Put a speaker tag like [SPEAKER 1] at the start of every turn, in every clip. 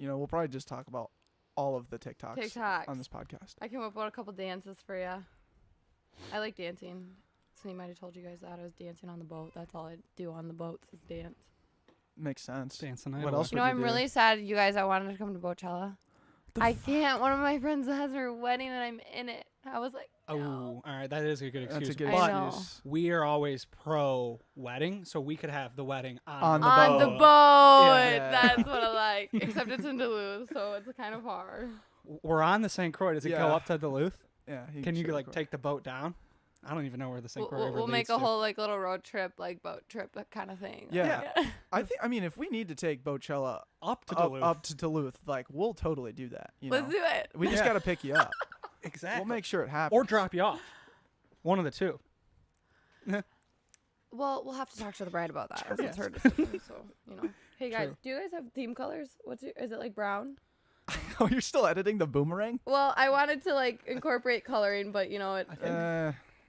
[SPEAKER 1] we'll probably just talk about all of the TikToks on this podcast.
[SPEAKER 2] I came up with a couple dances for you. I like dancing. Sonny might have told you guys that I was dancing on the boat. That's all I do on the boats is dance.
[SPEAKER 1] Makes sense.
[SPEAKER 3] Dancing.
[SPEAKER 1] What else?
[SPEAKER 2] I'm really sad, you guys. I wanted to come to Boatella. I can't. One of my friends has her wedding, and I'm in it. I was like, no.
[SPEAKER 3] Oh, all right. That is a good excuse.
[SPEAKER 1] That's a good
[SPEAKER 3] but
[SPEAKER 1] excuse.
[SPEAKER 3] we are always pro wedding, so we could have the wedding
[SPEAKER 1] On the
[SPEAKER 2] on
[SPEAKER 1] boat.
[SPEAKER 2] the boat.
[SPEAKER 1] Yeah.
[SPEAKER 2] That's what I like. Except it's in Duluth, so it's kind of far.
[SPEAKER 3] We're on the St. Croix. Does it go up to Duluth?
[SPEAKER 1] Yeah.
[SPEAKER 3] Can you like take the boat down? I don't even know where the St. Croix
[SPEAKER 2] We'll make a whole like little road trip, like boat trip kind of thing.
[SPEAKER 1] Yeah. I mean, if we need to take Boatella
[SPEAKER 3] up to
[SPEAKER 1] Duluth, like we'll totally do that.
[SPEAKER 2] Let's do it.
[SPEAKER 1] We just got to pick you up.
[SPEAKER 3] Exactly.
[SPEAKER 1] We'll make sure it happens.
[SPEAKER 3] Or drop you off. One of the two.
[SPEAKER 2] Well, we'll have to talk to the bride about that.
[SPEAKER 1] Sure.
[SPEAKER 2] It's her decision, so Hey guys,
[SPEAKER 3] True.
[SPEAKER 2] do you guys have theme colors? Is it like brown?
[SPEAKER 1] Oh, you're still editing the boomerang?
[SPEAKER 2] Well, I wanted to like incorporate coloring, but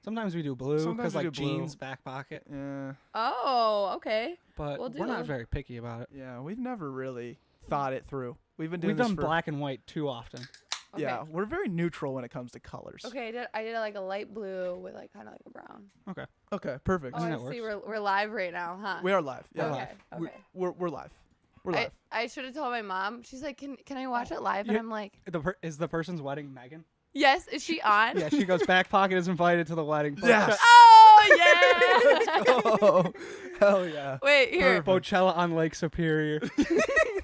[SPEAKER 3] Sometimes we do blue
[SPEAKER 1] Sometimes
[SPEAKER 3] because
[SPEAKER 1] we
[SPEAKER 3] like
[SPEAKER 1] do blue.
[SPEAKER 3] jeans, back pocket.
[SPEAKER 1] Yeah.
[SPEAKER 2] Oh, okay.
[SPEAKER 3] But
[SPEAKER 2] We'll
[SPEAKER 3] we're
[SPEAKER 2] do-
[SPEAKER 3] not very picky about it.
[SPEAKER 1] Yeah, we've never really thought it through. We've
[SPEAKER 3] We've
[SPEAKER 1] this
[SPEAKER 3] done
[SPEAKER 1] for,
[SPEAKER 3] black and white too often.
[SPEAKER 2] Okay.
[SPEAKER 1] Yeah, we're very neutral when it comes to colors.
[SPEAKER 2] Okay, I did like a light blue with like kind of like a brown.
[SPEAKER 3] Okay.
[SPEAKER 1] Okay, perfect.
[SPEAKER 2] Oh,
[SPEAKER 3] think
[SPEAKER 2] I
[SPEAKER 3] that
[SPEAKER 2] see.
[SPEAKER 3] works.
[SPEAKER 2] We're live right now, huh?
[SPEAKER 1] We are live. Yeah.
[SPEAKER 2] Okay.
[SPEAKER 1] We-
[SPEAKER 2] Okay.
[SPEAKER 1] We're live. We're live.
[SPEAKER 2] I should have told my mom. She's like, can I watch it live? And
[SPEAKER 3] Yeah.
[SPEAKER 2] I'm like,
[SPEAKER 3] Is the person's wedding Megan?
[SPEAKER 2] yes. Is she on?
[SPEAKER 3] Yeah, she goes, back pocket is invited to the wedding.
[SPEAKER 1] Yes.
[SPEAKER 2] Oh yeah.
[SPEAKER 1] Oh, hell yeah.
[SPEAKER 2] Wait, here.
[SPEAKER 3] Boatella on Lake Superior.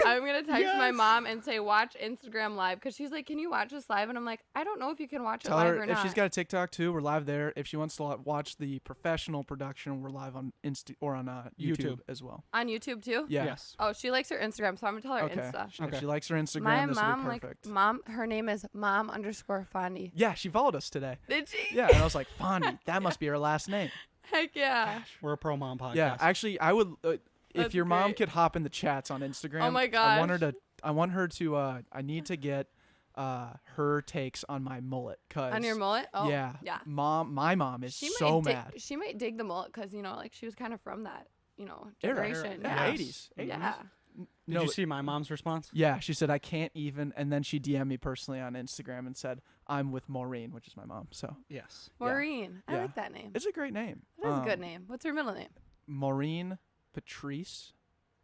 [SPEAKER 2] I'm gonna text my mom and say watch Instagram live because she's like, can you watch this live? And I'm like, I don't know if you can watch it
[SPEAKER 1] Tell
[SPEAKER 2] live
[SPEAKER 1] her
[SPEAKER 2] or
[SPEAKER 1] if
[SPEAKER 2] not.
[SPEAKER 1] she's got a TikTok too, we're live there. If she wants to watch the professional production, we're live on or on YouTube as well.
[SPEAKER 2] on YouTube too.
[SPEAKER 1] Yeah.
[SPEAKER 3] Yes.
[SPEAKER 2] Oh, she likes her Instagram, so I'm gonna tell her
[SPEAKER 1] Okay.
[SPEAKER 2] Insta.
[SPEAKER 1] If
[SPEAKER 3] Okay.
[SPEAKER 1] she likes her Instagram,
[SPEAKER 2] My
[SPEAKER 1] this
[SPEAKER 2] mom
[SPEAKER 1] will be perfect.
[SPEAKER 2] her name is mom_Fondie.
[SPEAKER 1] Yeah, she followed us today.
[SPEAKER 2] Did she?
[SPEAKER 1] Yeah, and I was like, Fondie, that must be her last name.
[SPEAKER 2] Heck yeah.
[SPEAKER 3] We're a pro mom podcast.
[SPEAKER 1] Yeah, actually, I would. If
[SPEAKER 2] That's
[SPEAKER 1] your mom
[SPEAKER 2] great.
[SPEAKER 1] could hop in the chats on Instagram.
[SPEAKER 2] Oh my
[SPEAKER 1] I want her
[SPEAKER 2] gosh.
[SPEAKER 1] to. I need to get her takes on my mullet.
[SPEAKER 2] On your mullet? Oh,
[SPEAKER 1] yeah.
[SPEAKER 2] yeah.
[SPEAKER 1] My mom is
[SPEAKER 2] She
[SPEAKER 1] so
[SPEAKER 2] might
[SPEAKER 1] mad.
[SPEAKER 2] She might dig the mullet because like she was kind of from that
[SPEAKER 1] Era.
[SPEAKER 2] generation.
[SPEAKER 1] Yeah,
[SPEAKER 2] Yeah.
[SPEAKER 1] 80s.
[SPEAKER 2] Yeah.
[SPEAKER 3] Did you see my mom's response?
[SPEAKER 1] Yeah, she said I can't even, and then she DM'd me personally on Instagram and said I'm with Maureen, which is my mom. So
[SPEAKER 3] Yes.
[SPEAKER 2] Maureen. I
[SPEAKER 1] Yeah.
[SPEAKER 2] like that name.
[SPEAKER 1] it's a great name.
[SPEAKER 2] That is a good name. What's her middle name?
[SPEAKER 1] Maureen Patrice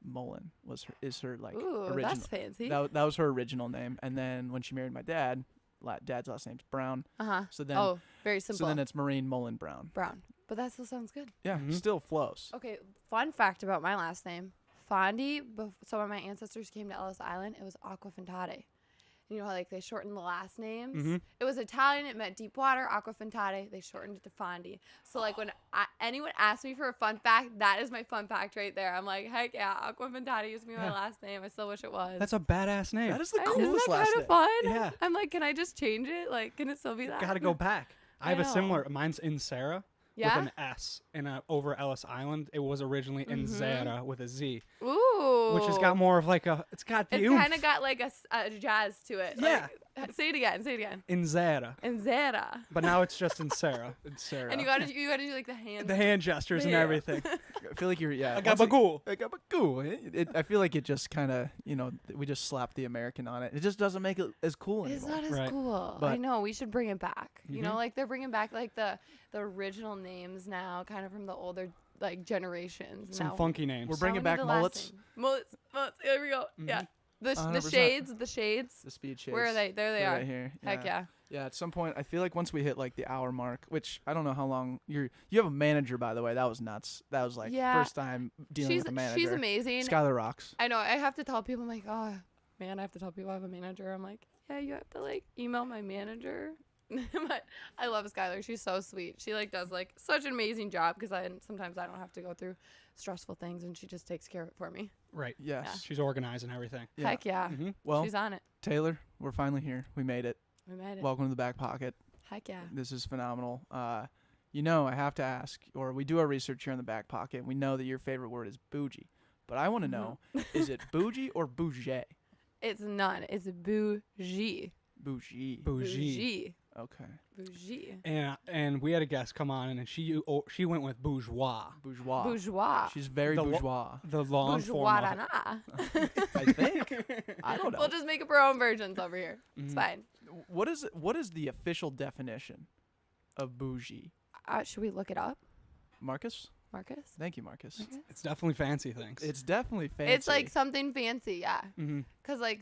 [SPEAKER 1] Mullen is her like
[SPEAKER 2] Ooh,
[SPEAKER 1] original.
[SPEAKER 2] that's fancy.
[SPEAKER 1] That was her original name, and then when she married my dad, dad's last name's Brown.
[SPEAKER 2] Uh-huh.
[SPEAKER 1] So then,
[SPEAKER 2] Oh, very simple.
[SPEAKER 1] so then it's Maureen Mullen Brown.
[SPEAKER 2] Brown. But that still sounds good.
[SPEAKER 1] Yeah,
[SPEAKER 3] Mhm.
[SPEAKER 1] still flows.
[SPEAKER 2] Okay, fun fact about my last name. Fondie, so when my ancestors came to Ellis Island, it was Aquafantate. You know how like they shortened the last names?
[SPEAKER 3] Mhm.
[SPEAKER 2] It was Italian, it meant deep water, Aquafantate. They shortened it to Fondie. So like when anyone asks me for a fun fact, that is my fun fact right there. I'm like, heck yeah, Aquafantate used to be my
[SPEAKER 3] Yeah.
[SPEAKER 2] last name. I still wish it was.
[SPEAKER 3] That's a badass name.
[SPEAKER 1] That is the
[SPEAKER 2] Isn't
[SPEAKER 1] coolest
[SPEAKER 2] that
[SPEAKER 1] last
[SPEAKER 2] kind
[SPEAKER 1] name.
[SPEAKER 2] of fun?
[SPEAKER 3] Yeah.
[SPEAKER 2] I'm like, can I just change it? Like, can it still be that?
[SPEAKER 3] Gotta go back. I have a
[SPEAKER 2] know.
[SPEAKER 3] similar. Mine's in Sarah
[SPEAKER 2] Yeah?
[SPEAKER 3] with an S over Ellis Island. It was originally in Zara with a Z,
[SPEAKER 2] Ooh.
[SPEAKER 3] which has got more of like a. It's got the
[SPEAKER 2] It's
[SPEAKER 3] oomph.
[SPEAKER 2] kind of got like a jazz to it.
[SPEAKER 3] Yeah.
[SPEAKER 2] Like, say it again.
[SPEAKER 3] in Zara,
[SPEAKER 2] And Zara.
[SPEAKER 3] but now it's just in Sarah.
[SPEAKER 1] It's Sarah.
[SPEAKER 2] And you gotta do like the hands.
[SPEAKER 3] The hand gestures and
[SPEAKER 2] Yeah.
[SPEAKER 3] everything.
[SPEAKER 1] I feel like you're
[SPEAKER 3] I got
[SPEAKER 1] once
[SPEAKER 3] bagoo.
[SPEAKER 1] I got bagoo. I feel like it just kind of we just slapped the American on it. It just doesn't make it as cool
[SPEAKER 2] It's
[SPEAKER 1] anymore.
[SPEAKER 2] not as
[SPEAKER 3] Right.
[SPEAKER 2] cool. I
[SPEAKER 1] But-
[SPEAKER 2] know we should bring it back. You know,
[SPEAKER 3] Mhm.
[SPEAKER 2] like they're bringing back like the original names now, kind of from the older like generations.
[SPEAKER 3] Some
[SPEAKER 2] now.
[SPEAKER 3] funky names.
[SPEAKER 1] We're bringing
[SPEAKER 2] Now we
[SPEAKER 1] back
[SPEAKER 2] need the last
[SPEAKER 1] mullets.
[SPEAKER 2] name. Mullets. Here we go.
[SPEAKER 3] Mhm.
[SPEAKER 2] Yeah. The
[SPEAKER 1] 100%.
[SPEAKER 2] the shades.
[SPEAKER 1] The speed shades.
[SPEAKER 2] Where are they? There they
[SPEAKER 1] They're
[SPEAKER 2] are.
[SPEAKER 1] right here.
[SPEAKER 2] Heck yeah.
[SPEAKER 1] Yeah, at some point, I feel like once we hit like the hour mark, which I don't know how long you have a manager, by the way. That was nuts. That was like
[SPEAKER 2] Yeah.
[SPEAKER 1] first time dealing with a manager.
[SPEAKER 2] She's amazing.
[SPEAKER 1] Skylar rocks.
[SPEAKER 2] I know. I have to tell people. I'm like, oh man, I have to tell people I have a manager. I'm like, yeah, you have to like email my manager. But I love Skylar. She's so sweet. She like does like such an amazing job because sometimes I don't have to go through stressful things and she just takes care of it for me.
[SPEAKER 3] Right.
[SPEAKER 1] Yes.
[SPEAKER 3] She's organizing everything.
[SPEAKER 1] Yeah.
[SPEAKER 2] Heck yeah.
[SPEAKER 3] hmm
[SPEAKER 1] Well,
[SPEAKER 2] She's on it.
[SPEAKER 1] Taylor, we're finally here. We made it.
[SPEAKER 2] We made it.
[SPEAKER 1] Welcome to the Back Pocket.
[SPEAKER 2] Heck yeah.
[SPEAKER 1] This is phenomenal. I have to ask, or we do our research here in the Back Pocket. We know that your favorite word is bougie, but I want to know, is it bougie or bougie?
[SPEAKER 2] It's none. It's bougie.
[SPEAKER 1] Bougie.
[SPEAKER 3] Bougie.
[SPEAKER 1] Okay.
[SPEAKER 2] Bougie.
[SPEAKER 3] And we had a guest come on, and she went with bourgeois.
[SPEAKER 1] Bourgeois.
[SPEAKER 2] Bourgeois.
[SPEAKER 1] She's very
[SPEAKER 3] The
[SPEAKER 1] bourgeois.
[SPEAKER 3] The long form of it.
[SPEAKER 2] Bourgeois.
[SPEAKER 1] I think. I don't know.
[SPEAKER 2] We'll just make up our own versions over here. It's
[SPEAKER 3] Mhm.
[SPEAKER 2] fine.
[SPEAKER 1] What is the official definition of bougie?
[SPEAKER 2] Should we look it up,
[SPEAKER 1] Marcus?
[SPEAKER 2] Marcus?
[SPEAKER 1] Thank you, Marcus.
[SPEAKER 2] Okay.
[SPEAKER 3] It's definitely fancy things.
[SPEAKER 1] It's definitely fancy.
[SPEAKER 2] It's like something fancy, yeah.
[SPEAKER 3] Mm-hmm.
[SPEAKER 2] Cause like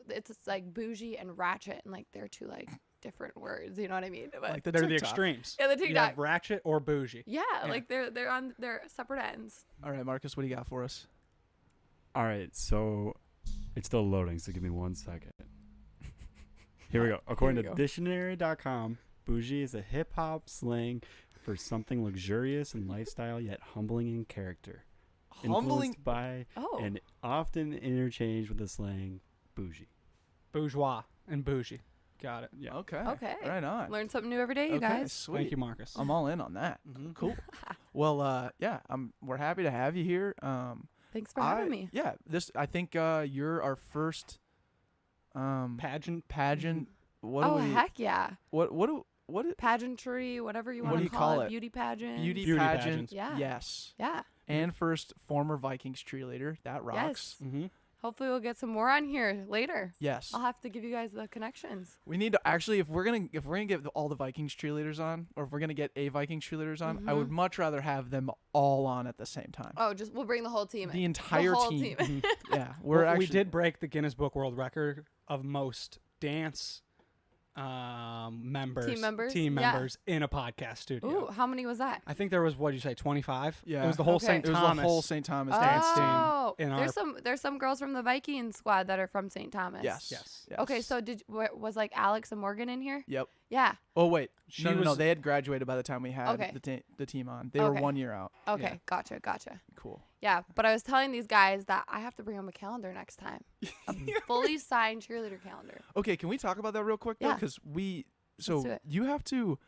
[SPEAKER 2] it's like bougie and ratchet, and like they're two like different words. You know what I mean? But
[SPEAKER 1] like the
[SPEAKER 3] They're the
[SPEAKER 1] TikTok.
[SPEAKER 3] extremes.
[SPEAKER 2] yeah, the
[SPEAKER 3] You
[SPEAKER 2] TikTok.
[SPEAKER 3] have ratchet or bougie.
[SPEAKER 2] Yeah,
[SPEAKER 3] Yeah.
[SPEAKER 2] like they're on their separate ends.
[SPEAKER 1] All right, Marcus, what do you got for us?
[SPEAKER 4] All right, so it's still loading, so give me 1 second. Here we go. According
[SPEAKER 2] we
[SPEAKER 4] to
[SPEAKER 2] go.
[SPEAKER 4] dictionary.com, bougie is a hip hop slang for something luxurious in lifestyle yet humbling in character.
[SPEAKER 1] Humbling.
[SPEAKER 4] Influenced by
[SPEAKER 2] Oh,
[SPEAKER 4] and often interchanged with the slang bougie.
[SPEAKER 3] Bourgeois and bougie. Got it.
[SPEAKER 4] Yeah.
[SPEAKER 1] Okay.
[SPEAKER 2] Okay.
[SPEAKER 1] Right on.
[SPEAKER 2] learn something new every day, you
[SPEAKER 1] okay,
[SPEAKER 2] guys.
[SPEAKER 1] sweet.
[SPEAKER 3] Thank you, Marcus.
[SPEAKER 1] I'm all in on that.
[SPEAKER 3] Mhm.
[SPEAKER 1] Cool. Well, yeah, we're happy to have you here.
[SPEAKER 2] Thanks for having me.
[SPEAKER 1] Yeah, I think you're our first
[SPEAKER 3] Pageant.
[SPEAKER 1] pageant. What
[SPEAKER 2] Oh
[SPEAKER 1] do we?
[SPEAKER 2] heck yeah!
[SPEAKER 1] What is
[SPEAKER 2] Pageantry, whatever you
[SPEAKER 1] What
[SPEAKER 2] want
[SPEAKER 1] do
[SPEAKER 2] to
[SPEAKER 1] you call it?
[SPEAKER 2] Beauty pageant.
[SPEAKER 1] beauty
[SPEAKER 3] Beauty
[SPEAKER 1] pageant?
[SPEAKER 3] pageants.
[SPEAKER 2] Yeah.
[SPEAKER 1] Yes.
[SPEAKER 2] Yeah.
[SPEAKER 1] And first former Vikings cheerleader. That rocks.
[SPEAKER 2] Yes.
[SPEAKER 3] Mm-hmm.
[SPEAKER 2] Hopefully we'll get some more on here later.
[SPEAKER 1] Yes.
[SPEAKER 2] I'll have to give you guys the connections.
[SPEAKER 1] We need to actually, if we're gonna get all the Vikings cheerleaders on, or if we're gonna get a Vikings cheerleaders on, I would much rather have them all on at the same time.
[SPEAKER 2] Oh, we'll bring the whole team in.
[SPEAKER 1] The entire
[SPEAKER 2] whole
[SPEAKER 1] team.
[SPEAKER 2] team.
[SPEAKER 1] Yeah, we're actually.
[SPEAKER 3] We did break the Guinness Book World Record of most dance members,
[SPEAKER 2] Team members? Yeah.
[SPEAKER 3] in a podcast studio.
[SPEAKER 2] Ooh, how many was that?
[SPEAKER 3] I think there was, what did you say, 25?
[SPEAKER 1] Yeah.
[SPEAKER 3] It was the whole
[SPEAKER 2] Okay.
[SPEAKER 3] St.
[SPEAKER 1] It was
[SPEAKER 3] Thomas.
[SPEAKER 1] the whole St. Thomas dance team.
[SPEAKER 2] Oh,
[SPEAKER 3] in
[SPEAKER 2] there's some girls from the Viking squad that are from St. Thomas.
[SPEAKER 1] Yes.
[SPEAKER 3] Yes.
[SPEAKER 1] Yes.
[SPEAKER 2] Okay, so was like Alex and Morgan in here?
[SPEAKER 1] Yep.
[SPEAKER 2] Yeah.
[SPEAKER 1] Oh wait,
[SPEAKER 3] She
[SPEAKER 1] no,
[SPEAKER 3] was-
[SPEAKER 1] they had graduated by the time we had
[SPEAKER 2] Okay.
[SPEAKER 1] the team on. They were
[SPEAKER 2] Okay.
[SPEAKER 1] 1 year out.
[SPEAKER 2] Okay,
[SPEAKER 3] Yeah.
[SPEAKER 2] gotcha.
[SPEAKER 1] Cool.
[SPEAKER 2] Yeah, but I was telling these guys that I have to bring them a calendar next time. A fully signed cheerleader calendar.
[SPEAKER 1] Okay, can we talk about that real quick though?
[SPEAKER 2] Yeah.
[SPEAKER 1] Because
[SPEAKER 2] do
[SPEAKER 1] so
[SPEAKER 2] it.
[SPEAKER 1] you have to.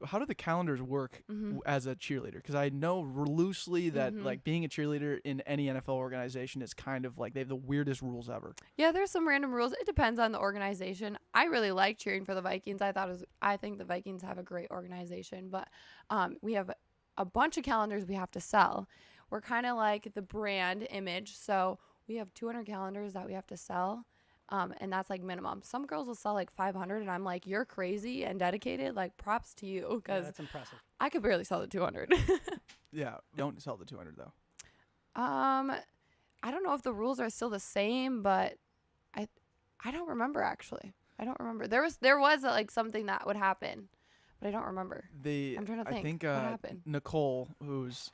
[SPEAKER 1] How do the calendars work
[SPEAKER 2] Mhm.
[SPEAKER 1] as a cheerleader? Because I know loosely that
[SPEAKER 2] Mhm.
[SPEAKER 1] like being a cheerleader in any NFL organization is kind of like they have the weirdest rules ever.
[SPEAKER 2] Yeah, there's some random rules. It depends on the organization. I really like cheering for the Vikings. I think the Vikings have a great organization, but we have a bunch of calendars we have to sell. We're kind of like the brand image, so we have 200 calendars that we have to sell. And that's like minimum. Some girls will sell like 500, and I'm like, you're crazy and dedicated. Like, props to you,
[SPEAKER 3] Yeah,
[SPEAKER 2] because
[SPEAKER 3] that's impressive.
[SPEAKER 2] I could barely sell the 200.
[SPEAKER 1] Yeah, don't sell the 200 though.
[SPEAKER 2] I don't know if the rules are still the same, but I don't remember actually. I don't remember. There was like something that would happen, but I don't remember. I'm trying to
[SPEAKER 1] I
[SPEAKER 2] think.
[SPEAKER 1] think
[SPEAKER 2] What happened?
[SPEAKER 1] Nicole, who's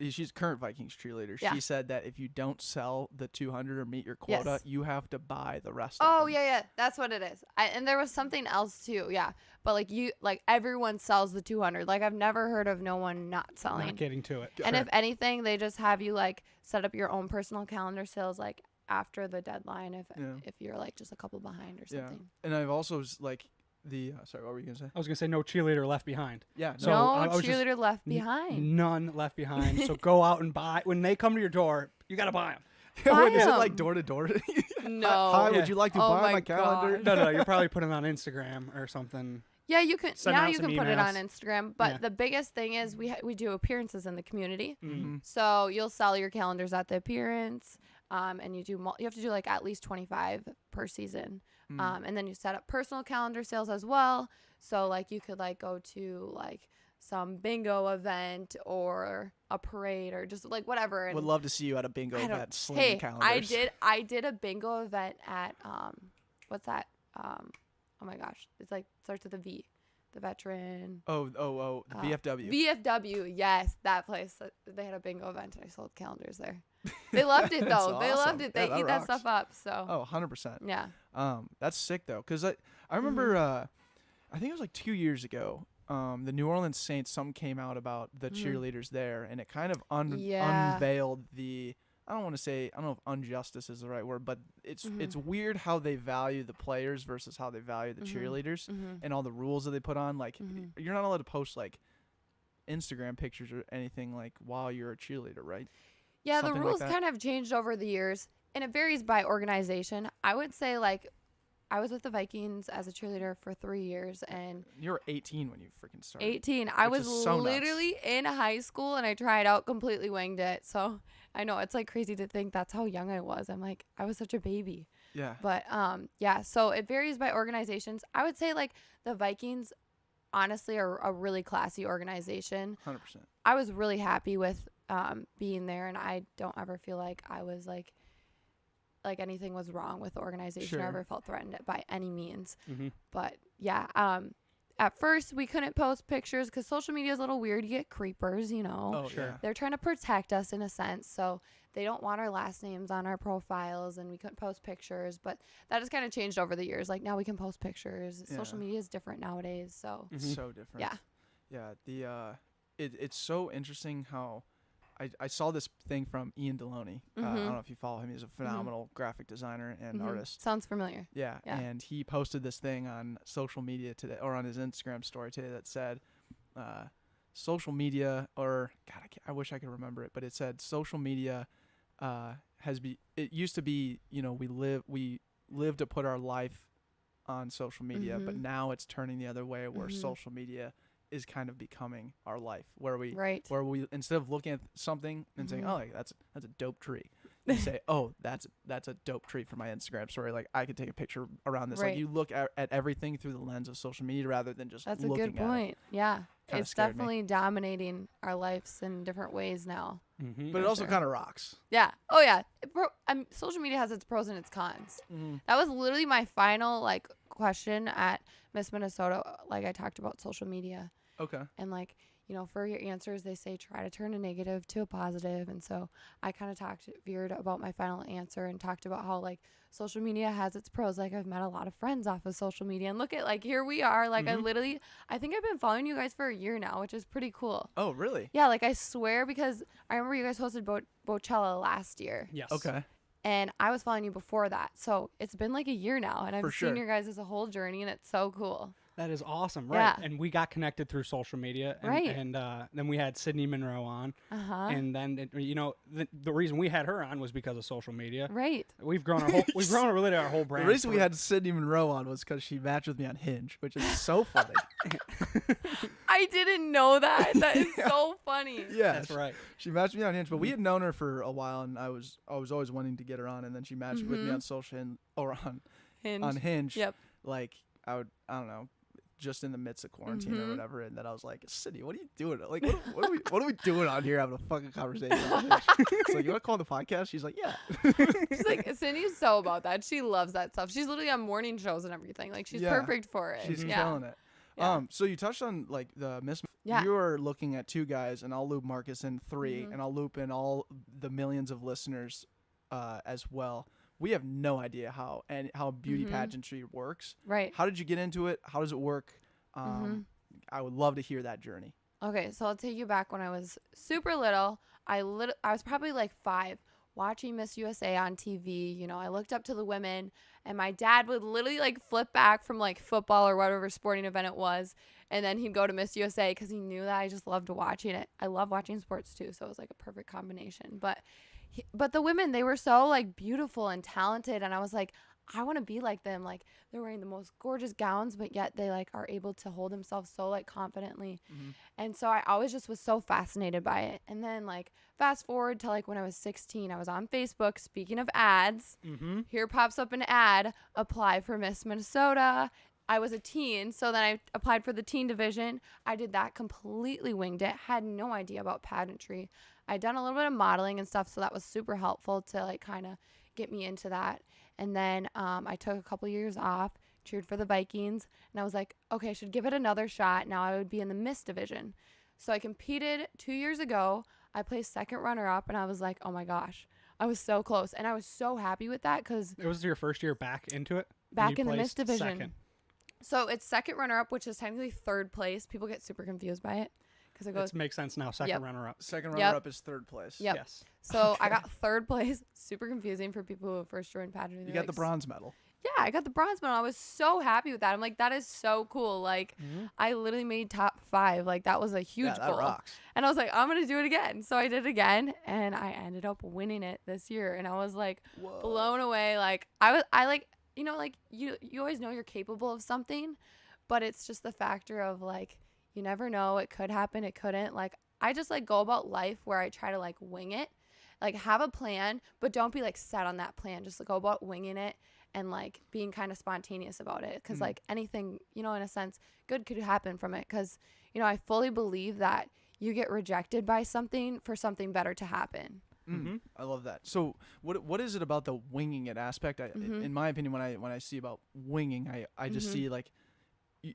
[SPEAKER 1] she's current Vikings cheerleader.
[SPEAKER 2] Yeah.
[SPEAKER 1] She said that if you don't sell the 200 or meet your quota,
[SPEAKER 2] Yes.
[SPEAKER 1] you have to buy the rest.
[SPEAKER 2] Oh
[SPEAKER 1] of them.
[SPEAKER 2] yeah, that's what it is. And there was something else too. Yeah, but like everyone sells the 200. Like I've never heard of no one not selling.
[SPEAKER 3] Not getting to it.
[SPEAKER 2] And if anything, they just have you like set up your own personal calendar sales like after the deadline if you're like just a couple behind or
[SPEAKER 1] Yeah.
[SPEAKER 2] something.
[SPEAKER 1] And I've also like the sorry, what were you gonna say?
[SPEAKER 3] I was going to say no cheerleader left behind.
[SPEAKER 1] Yeah,
[SPEAKER 3] So
[SPEAKER 2] no
[SPEAKER 3] I was just-
[SPEAKER 2] cheerleader left behind.
[SPEAKER 3] None left behind. So go out and buy. When they come to your door, you got to buy them.
[SPEAKER 1] Wait, is it like
[SPEAKER 2] 'em.
[SPEAKER 1] door to door?
[SPEAKER 2] No.
[SPEAKER 1] Hi,
[SPEAKER 3] Yeah.
[SPEAKER 1] would you like to
[SPEAKER 2] Oh
[SPEAKER 1] buy
[SPEAKER 2] my
[SPEAKER 1] my calendar?
[SPEAKER 2] God.
[SPEAKER 3] No, you're probably putting it on Instagram or something.
[SPEAKER 2] Yeah, you can
[SPEAKER 3] Send
[SPEAKER 2] now
[SPEAKER 3] out
[SPEAKER 2] you
[SPEAKER 3] some
[SPEAKER 2] can put it on
[SPEAKER 3] emails.
[SPEAKER 2] Instagram, but
[SPEAKER 3] Yeah.
[SPEAKER 2] the biggest thing is we do appearances in the community.
[SPEAKER 1] Mm-hmm.
[SPEAKER 2] So you'll sell your calendars at the appearance, and you have to do like at least 25 per season,
[SPEAKER 1] Mm.
[SPEAKER 2] and then you set up personal calendar sales as well. So like you could like go to like some bingo event or a parade or just like whatever. And
[SPEAKER 1] Would love to see you at a bingo
[SPEAKER 2] I don't-
[SPEAKER 1] event slinging
[SPEAKER 2] hey,
[SPEAKER 1] calendars.
[SPEAKER 2] I did a bingo event at what's that? Oh my gosh, it's like starts with a V, the veteran.
[SPEAKER 1] Oh, the VFW.
[SPEAKER 2] VFW, yes, that place. They had a bingo event, and I sold calendars there. They loved it
[SPEAKER 1] That's
[SPEAKER 2] though. They
[SPEAKER 1] awesome.
[SPEAKER 2] loved it. They
[SPEAKER 1] Yeah, that
[SPEAKER 2] eat that
[SPEAKER 1] rocks.
[SPEAKER 2] stuff up. So
[SPEAKER 1] Oh, 100%.
[SPEAKER 2] yeah.
[SPEAKER 1] That's sick though, cause I remember I think it was like 2 years ago. The New Orleans Saints, some came out about the cheerleaders there, and it kind of
[SPEAKER 2] Yeah.
[SPEAKER 1] unveiled the. I don't know if injustice is the right word, but it's weird how they value the players versus how they value the cheerleaders and all the rules that they put on. Like you're not allowed to post like Instagram pictures or anything like while you're a cheerleader, right?
[SPEAKER 2] Yeah,
[SPEAKER 1] Something
[SPEAKER 2] the
[SPEAKER 1] like
[SPEAKER 2] rules
[SPEAKER 1] that.
[SPEAKER 2] kind of changed over the years, and it varies by organization. I would say like I was with the Vikings as a cheerleader for 3 years, and
[SPEAKER 1] You were 18 when you freaking started.
[SPEAKER 2] 18. I
[SPEAKER 1] Which
[SPEAKER 2] was
[SPEAKER 1] is so nuts.
[SPEAKER 2] literally in high school, and I tried out, completely winged it. So I know it's like crazy to think that's how young I was. I'm like, I was such a baby.
[SPEAKER 1] Yeah.
[SPEAKER 2] But yeah, so it varies by organizations. I would say like the Vikings honestly are a really classy organization.
[SPEAKER 1] 100%.
[SPEAKER 2] I was really happy with being there, and I don't ever feel like I was like anything was wrong with the organization or
[SPEAKER 1] Sure.
[SPEAKER 2] ever felt threatened by any means.
[SPEAKER 3] Mm-hmm.
[SPEAKER 2] But yeah, at first we couldn't post pictures because social media is a little weird. You get creepers, you know.
[SPEAKER 1] Oh,
[SPEAKER 3] Sure.
[SPEAKER 1] yeah.
[SPEAKER 2] They're trying to protect us in a sense, so they don't want our last names on our profiles, and we couldn't post pictures. But that has kind of changed over the years. Like now we can post pictures.
[SPEAKER 1] Yeah.
[SPEAKER 2] Social media is different nowadays, so
[SPEAKER 3] Mhm.
[SPEAKER 1] So different.
[SPEAKER 2] yeah.
[SPEAKER 1] Yeah. It's so interesting how I saw this thing from Ian Deloney. I don't know if you follow him. He's a phenomenal graphic designer and artist.
[SPEAKER 2] Sounds familiar.
[SPEAKER 1] Yeah.
[SPEAKER 2] Yeah.
[SPEAKER 1] And he posted this thing on social media today, or on his Instagram story today, that said, social media, or God, I wish I could remember it, but it said social media it used to be, you know, we live to put our life on social media, but now it's turning the other way, where social media is kind of becoming our life, where we instead of looking at something and saying, oh, like, that's a dope tree, you say, oh, that's a dope tree for my Instagram story, like I could take a picture around this.
[SPEAKER 2] Right.
[SPEAKER 1] Like you look at everything through the lens of social media rather than just
[SPEAKER 2] That's a
[SPEAKER 1] looking
[SPEAKER 2] good point. Yeah.
[SPEAKER 1] Kinda
[SPEAKER 2] It's
[SPEAKER 1] scared me.
[SPEAKER 2] definitely dominating our lives in different ways now.
[SPEAKER 3] Mm-hmm.
[SPEAKER 1] but it
[SPEAKER 2] For
[SPEAKER 1] also
[SPEAKER 2] sure.
[SPEAKER 1] kind of rocks.
[SPEAKER 2] Yeah. Oh yeah. Social media has its pros and its cons.
[SPEAKER 1] Mm.
[SPEAKER 2] That was literally my final like question at Miss Minnesota. Like I talked about social media,
[SPEAKER 1] Okay.
[SPEAKER 2] and like, you know, for your answers they say try to turn a negative to a positive, and so I kind of veered about my final answer and talked about how like social media has its pros. Like I've met a lot of friends off of social media, and look at like here we are. Like I think I've been following you guys for a year now, which is pretty cool.
[SPEAKER 1] Oh, really?
[SPEAKER 2] Yeah, like I swear, because I remember you guys hosted Bochella last year.
[SPEAKER 3] Yes.
[SPEAKER 1] Okay.
[SPEAKER 2] And I was following you before that. So it's been like a year now, and I've
[SPEAKER 1] For
[SPEAKER 2] seen
[SPEAKER 1] sure.
[SPEAKER 2] your guys as a whole journey, and it's so cool.
[SPEAKER 3] That is awesome, right?
[SPEAKER 2] Yeah.
[SPEAKER 3] And we got connected through social media, and,
[SPEAKER 2] Right.
[SPEAKER 3] and then we had Sydney Monroe on,
[SPEAKER 2] Uh-huh.
[SPEAKER 3] and then the reason we had her on was because of social media.
[SPEAKER 2] Right.
[SPEAKER 3] We've grown really our whole brand.
[SPEAKER 1] The reason we
[SPEAKER 3] for-
[SPEAKER 1] had Sydney Monroe on was because she matched with me on Hinge, which is so funny.
[SPEAKER 2] I didn't know that. That is so funny.
[SPEAKER 1] Yeah,
[SPEAKER 3] That's right.
[SPEAKER 1] She matched me on Hinge, but we had known her for a while, and I was always wanting to get her on, and then she matched with me on on Hinge.
[SPEAKER 2] Yep.
[SPEAKER 1] Like I don't know, just in the midst of quarantine or whatever, and then I was like, Sydney, what are you doing? Like, what are we doing on here having a fucking conversation? On Hinge? It's like, you want to call the podcast? She's like, yeah.
[SPEAKER 2] She's like, Cindy's so about that. She loves that stuff. She's literally on morning shows and everything. Like, she's
[SPEAKER 1] Yeah.
[SPEAKER 2] perfect for it.
[SPEAKER 1] She's
[SPEAKER 2] yeah.
[SPEAKER 1] killing it.
[SPEAKER 2] Yeah.
[SPEAKER 1] So you touched on like the Miss.
[SPEAKER 2] Yeah.
[SPEAKER 1] You are looking at 2 guys, and I'll loop Marcus in 3, and I'll loop in all the millions of listeners as well. We have no idea how beauty pageantry works.
[SPEAKER 2] Right.
[SPEAKER 1] How did you get into it? How does it work? I would love to hear that journey.
[SPEAKER 2] Okay, so I'll take you back when I was super little. I was probably like 5, watching Miss USA on TV. You know, I looked up to the women, and my dad would literally like flip back from like football or whatever sporting event it was, and then he'd go to Miss USA because he knew that I just loved watching it. I love watching sports too, so it was like a perfect combination. But the women, they were so like beautiful and talented, and I was like, I want to be like them. Like they're wearing the most gorgeous gowns, but yet they like are able to hold themselves so like confidently. And so I always just was so fascinated by it. And then like fast forward to like when I was 16, I was on Facebook. Speaking of ads, here pops up an ad, apply for Miss Minnesota. I was a teen, so then I applied for the teen division. I did that, completely winged it, had no idea about pageantry. I'd done a little bit of modeling and stuff, so that was super helpful to like kind of get me into that. And then I took a couple years off, cheered for the Vikings, and I was like, okay, I should give it another shot. Now I would be in the Miss division. So I competed 2 years ago. I placed second runner-up, and I was like, oh my gosh, I was so close. And I was so happy with that because
[SPEAKER 3] It was your first year back into it?
[SPEAKER 2] back in the Miss
[SPEAKER 3] placed
[SPEAKER 2] division.
[SPEAKER 3] second.
[SPEAKER 2] So it's second runner-up, which is technically third place. People get super confused by it because it goes.
[SPEAKER 3] It makes sense now. Second runner-up.
[SPEAKER 1] Second
[SPEAKER 2] Yep.
[SPEAKER 1] runner-up is 3rd place.
[SPEAKER 2] Yep.
[SPEAKER 3] Yes.
[SPEAKER 2] So I got third place. Super confusing for people who first joined pageantry.
[SPEAKER 1] You
[SPEAKER 2] They're
[SPEAKER 1] got the
[SPEAKER 2] like,
[SPEAKER 1] bronze medal.
[SPEAKER 2] Yeah, I got the bronze medal. I was so happy with that. I'm like, that is so cool. Like, I literally made top 5. Like, that was a huge
[SPEAKER 1] Yeah, that
[SPEAKER 2] goal.
[SPEAKER 1] rocks.
[SPEAKER 2] And I was like, I'm going to do it again. So I did it again, and I ended up winning it this year. And I was like blown away. Like, you know, like you always know you're capable of something, but it's just the factor of like, you never know. It could happen. It couldn't. Like, I just like go about life where I try to like wing it, like have a plan, but don't be like set on that plan. Just like, go about winging it and like being kind of spontaneous about it. Cause like anything, you know, in a sense, good could happen from it. Cause, you know, I fully believe that you get rejected by something for something better to happen.
[SPEAKER 1] I love that. So what is it about the winging it aspect? In my opinion, when I see about winging, I just see like,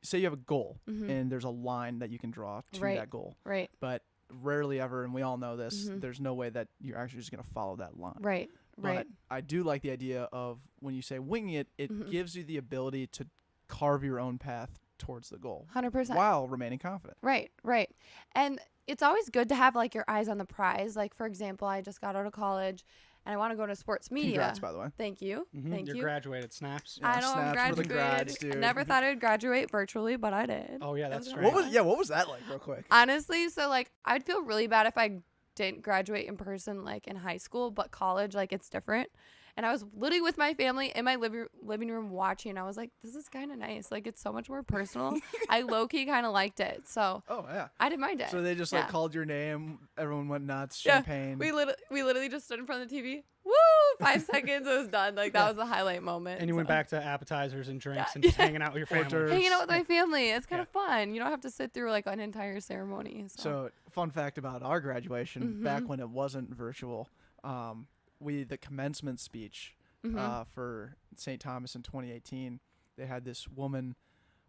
[SPEAKER 1] say you have a goal and there's a line that you can draw to that goal.
[SPEAKER 2] Right.
[SPEAKER 1] But rarely ever, and we all know this, there's no way that you're actually just going to follow that line.
[SPEAKER 2] Right.
[SPEAKER 1] But I do like the idea of when you say winging it, it gives you the ability to carve your own path towards the goal.
[SPEAKER 2] 100%.
[SPEAKER 1] While remaining confident.
[SPEAKER 2] Right. And it's always good to have like your eyes on the prize. Like, for example, I just got out of college and I want to go to sports media.
[SPEAKER 1] Congrats, by the way.
[SPEAKER 2] Thank you. Thank
[SPEAKER 3] You're
[SPEAKER 2] you.
[SPEAKER 3] graduated. Snaps.
[SPEAKER 1] Yeah,
[SPEAKER 2] I know I'm
[SPEAKER 1] snaps for the
[SPEAKER 2] graduated.
[SPEAKER 1] grads, dude.
[SPEAKER 2] I never thought I'd graduate virtually, but I did.
[SPEAKER 3] Oh yeah, that's
[SPEAKER 2] It
[SPEAKER 3] right.
[SPEAKER 1] What was that like, real quick?
[SPEAKER 2] Honestly, so like I'd feel really bad if I didn't graduate in person like in high school, but college, like it's different. And I was literally with my family in my living room watching. I was like, this is kind of nice. Like, it's so much more personal. I low-key kind of liked it. So
[SPEAKER 1] Oh yeah.
[SPEAKER 2] I didn't mind it.
[SPEAKER 1] So they just
[SPEAKER 2] Yeah.
[SPEAKER 1] like called your name. Everyone went nuts.
[SPEAKER 2] Yeah,
[SPEAKER 1] Champagne.
[SPEAKER 2] we literally just stood in front of the TV. Woo! 5 seconds, it was done. Like, that was the highlight moment.
[SPEAKER 3] And you went
[SPEAKER 2] so.
[SPEAKER 3] back to appetizers and drinks
[SPEAKER 2] Yeah.
[SPEAKER 3] and just hanging out with your
[SPEAKER 1] Hors
[SPEAKER 3] family.
[SPEAKER 1] d'oeuvres.
[SPEAKER 2] Hanging out with my family. It's kind of fun. You don't have to sit through like an entire ceremony.
[SPEAKER 1] So fun fact about our graduation, back when it wasn't virtual, the commencement speech for St. Thomas in 2018, they had this woman.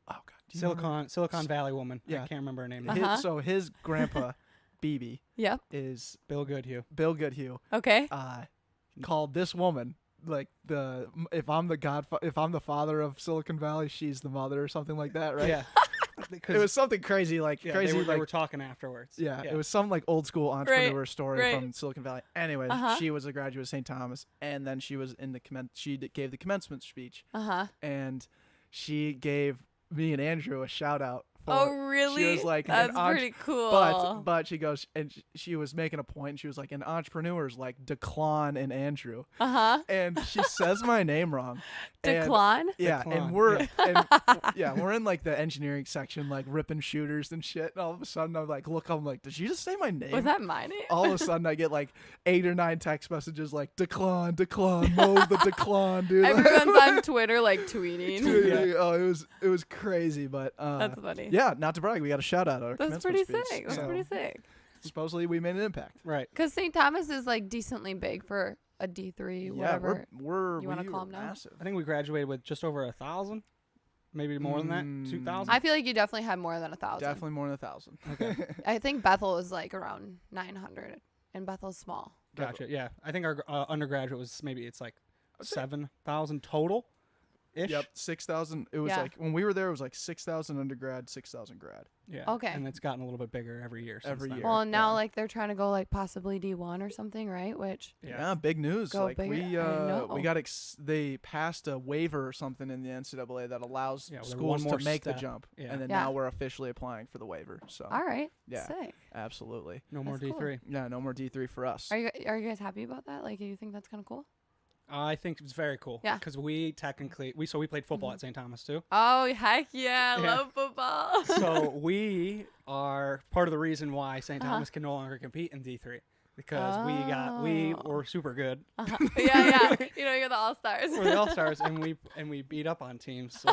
[SPEAKER 1] Oh God, do you remember?
[SPEAKER 3] Silicon Valley woman.
[SPEAKER 1] Yeah.
[SPEAKER 3] I can't remember her name.
[SPEAKER 2] Uh-huh.
[SPEAKER 1] His grandpa, BB,
[SPEAKER 2] Yep.
[SPEAKER 1] is
[SPEAKER 3] Bill Goodhue.
[SPEAKER 1] Bill Goodhue.
[SPEAKER 2] Okay.
[SPEAKER 1] Called this woman like if I'm the father of Silicon Valley, she's the mother or something like that, right?
[SPEAKER 3] Yeah.
[SPEAKER 1] It was something crazy, like crazy.
[SPEAKER 3] They were talking afterwards.
[SPEAKER 1] Yeah, it was some like old school entrepreneur story
[SPEAKER 2] right.
[SPEAKER 1] from Silicon Valley. Anyways, she was a graduate of St. Thomas, and then she was in the gave the commencement speech, and she gave me and Andrew a shout out.
[SPEAKER 2] Oh, really?
[SPEAKER 1] She was like,
[SPEAKER 2] that's pretty cool.
[SPEAKER 1] But she goes, and she was making a point. And she was like, and entrepreneurs like Declan and Andrew. And she says my name wrong.
[SPEAKER 2] Declan?
[SPEAKER 1] Yeah,
[SPEAKER 3] Declan,
[SPEAKER 1] and we're in like the engineering section, like ripping shooters and shit. And all of a sudden, I'm like, did she just say my name?
[SPEAKER 2] Was that my name?
[SPEAKER 1] All of a sudden, I get like 8 or 9 text messages like Declan, mow the Declan, dude.
[SPEAKER 2] Everyone's on Twitter like tweeting.
[SPEAKER 1] Oh, it was crazy, but
[SPEAKER 2] That's funny.
[SPEAKER 1] yeah, not to brag, we got a shout out. Our
[SPEAKER 2] That's
[SPEAKER 1] commencement
[SPEAKER 2] pretty
[SPEAKER 1] speech.
[SPEAKER 2] sick. That's
[SPEAKER 1] So,
[SPEAKER 2] pretty sick.
[SPEAKER 1] supposedly, we made an impact.
[SPEAKER 3] Right.
[SPEAKER 2] Because St. Thomas is like decently big for a D3, whatever.
[SPEAKER 1] Yeah, we're
[SPEAKER 2] you wanna
[SPEAKER 1] we
[SPEAKER 2] call
[SPEAKER 1] were
[SPEAKER 2] 'em now?
[SPEAKER 1] massive.
[SPEAKER 3] I think we graduated with just over 1,000, maybe more than that. 2,000.
[SPEAKER 2] I feel like you definitely had more than 1,000.
[SPEAKER 1] Definitely more than 1,000.
[SPEAKER 3] Okay.
[SPEAKER 2] I think Bethel was like around 900, and Bethel's small.
[SPEAKER 3] Gotcha. Yeah, I think our undergraduate was it's like 7,000 total. Ish.
[SPEAKER 1] Yep, 6,000. It was
[SPEAKER 2] Yeah.
[SPEAKER 1] like when we were there, it was like 6,000 undergrad, 6,000 grad.
[SPEAKER 3] Yeah.
[SPEAKER 2] Okay.
[SPEAKER 3] And it's gotten a little bit bigger every year.
[SPEAKER 1] Every
[SPEAKER 3] since then.
[SPEAKER 1] year.
[SPEAKER 2] Well, and now
[SPEAKER 1] yeah.
[SPEAKER 2] like they're trying to go like possibly D1 or something, right? Which
[SPEAKER 1] Yeah, big news.
[SPEAKER 2] Go
[SPEAKER 1] like
[SPEAKER 2] bigger.
[SPEAKER 1] we
[SPEAKER 2] I know.
[SPEAKER 1] we got they passed a waiver or something in the NCAA that allows
[SPEAKER 3] Yeah, well,
[SPEAKER 1] schools
[SPEAKER 3] one more
[SPEAKER 1] to make the
[SPEAKER 3] step.
[SPEAKER 1] jump,
[SPEAKER 3] Yeah.
[SPEAKER 1] and then
[SPEAKER 2] Yeah.
[SPEAKER 1] now we're officially applying for the waiver. So
[SPEAKER 2] all right,
[SPEAKER 1] yeah,
[SPEAKER 2] sick.
[SPEAKER 1] absolutely.
[SPEAKER 3] No more
[SPEAKER 2] That's cool.
[SPEAKER 3] D3.
[SPEAKER 1] Yeah, no more D3 for us.
[SPEAKER 2] Are you guys happy about that? Like, do you think that's kind of cool?
[SPEAKER 3] I think it's very cool.
[SPEAKER 2] Yeah.
[SPEAKER 3] Because we technically we played football at St. Thomas too.
[SPEAKER 2] Oh heck yeah, I
[SPEAKER 3] Yeah.
[SPEAKER 2] love football.
[SPEAKER 3] So we are part of the reason why St.
[SPEAKER 2] Uh-huh.
[SPEAKER 3] Thomas can no longer compete in D3 because we
[SPEAKER 2] Oh.
[SPEAKER 3] were super good.
[SPEAKER 2] yeah. You know, you're the all stars.
[SPEAKER 3] We're the All Stars and we beat up on teams. So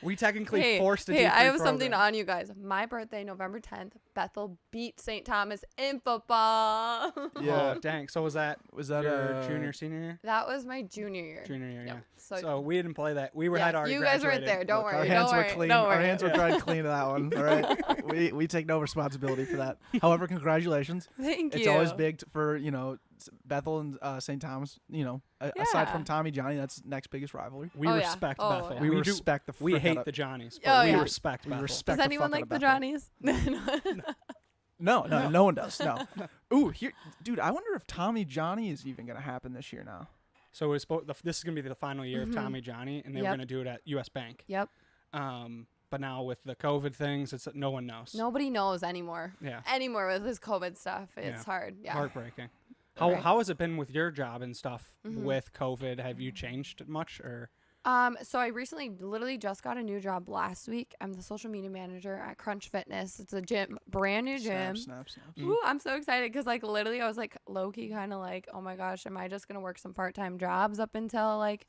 [SPEAKER 3] we technically forced a D3
[SPEAKER 2] I have something
[SPEAKER 3] program.
[SPEAKER 2] on you guys. My birthday, November 10th. Bethel beat St. Thomas in football.
[SPEAKER 1] Yeah.
[SPEAKER 3] Oh, dang. So was that
[SPEAKER 1] your
[SPEAKER 3] junior, senior year?
[SPEAKER 2] That was my junior year.
[SPEAKER 3] Junior year,
[SPEAKER 2] Yep.
[SPEAKER 3] yeah.
[SPEAKER 2] So,
[SPEAKER 3] So we didn't play that. We
[SPEAKER 2] yeah,
[SPEAKER 3] had already
[SPEAKER 2] you guys weren't
[SPEAKER 3] graduated.
[SPEAKER 2] there. Don't
[SPEAKER 1] Look,
[SPEAKER 2] worry.
[SPEAKER 1] our hands
[SPEAKER 2] don't
[SPEAKER 1] were
[SPEAKER 2] worry.
[SPEAKER 1] clean.
[SPEAKER 2] Don't
[SPEAKER 1] Our
[SPEAKER 2] worry.
[SPEAKER 1] hands were dried clean to that one. All right, we take no responsibility for that. However, congratulations.
[SPEAKER 2] Thank you.
[SPEAKER 1] It's always big for Bethel and St. Thomas. Aside
[SPEAKER 2] Yeah.
[SPEAKER 1] from Tommy Johnny, that's next biggest rivalry.
[SPEAKER 3] We
[SPEAKER 2] Oh, yeah.
[SPEAKER 3] respect
[SPEAKER 2] Oh,
[SPEAKER 3] Bethel.
[SPEAKER 2] yeah.
[SPEAKER 1] We
[SPEAKER 3] do-
[SPEAKER 1] respect the.
[SPEAKER 3] We
[SPEAKER 1] frick out
[SPEAKER 3] hate
[SPEAKER 1] of-
[SPEAKER 3] the Johnnies, but
[SPEAKER 2] Oh,
[SPEAKER 3] we
[SPEAKER 2] yeah.
[SPEAKER 3] respect
[SPEAKER 1] We
[SPEAKER 3] Bethel.
[SPEAKER 1] respect
[SPEAKER 2] Does
[SPEAKER 1] the
[SPEAKER 2] anyone
[SPEAKER 1] fuck out
[SPEAKER 2] like
[SPEAKER 1] of
[SPEAKER 2] the
[SPEAKER 1] Bethel.
[SPEAKER 2] Johnnies?
[SPEAKER 1] No, no one does. No. Ooh, dude. I wonder if Tommy Johnny is even gonna happen this year now.
[SPEAKER 3] So this is going to be the final year of Tommy Johnny, and they were
[SPEAKER 2] Yep.
[SPEAKER 3] going to do it at U.S. Bank.
[SPEAKER 2] Yep.
[SPEAKER 3] But now with the COVID things, no one knows.
[SPEAKER 2] Nobody knows anymore.
[SPEAKER 3] Yeah.
[SPEAKER 2] Anymore with this COVID stuff. It's
[SPEAKER 3] Yeah.
[SPEAKER 2] hard. Yeah.
[SPEAKER 3] Heartbreaking.
[SPEAKER 2] Right.
[SPEAKER 3] How has it been with your job and stuff with COVID? Have you changed much or?
[SPEAKER 2] So I recently literally just got a new job last week. I'm the social media manager at Crunch Fitness. It's a gym, brand new gym.
[SPEAKER 1] Snap.
[SPEAKER 2] Ooh, I'm so excited because like literally I was like low key kind of like, oh my gosh, am I just gonna work some part-time jobs up until like,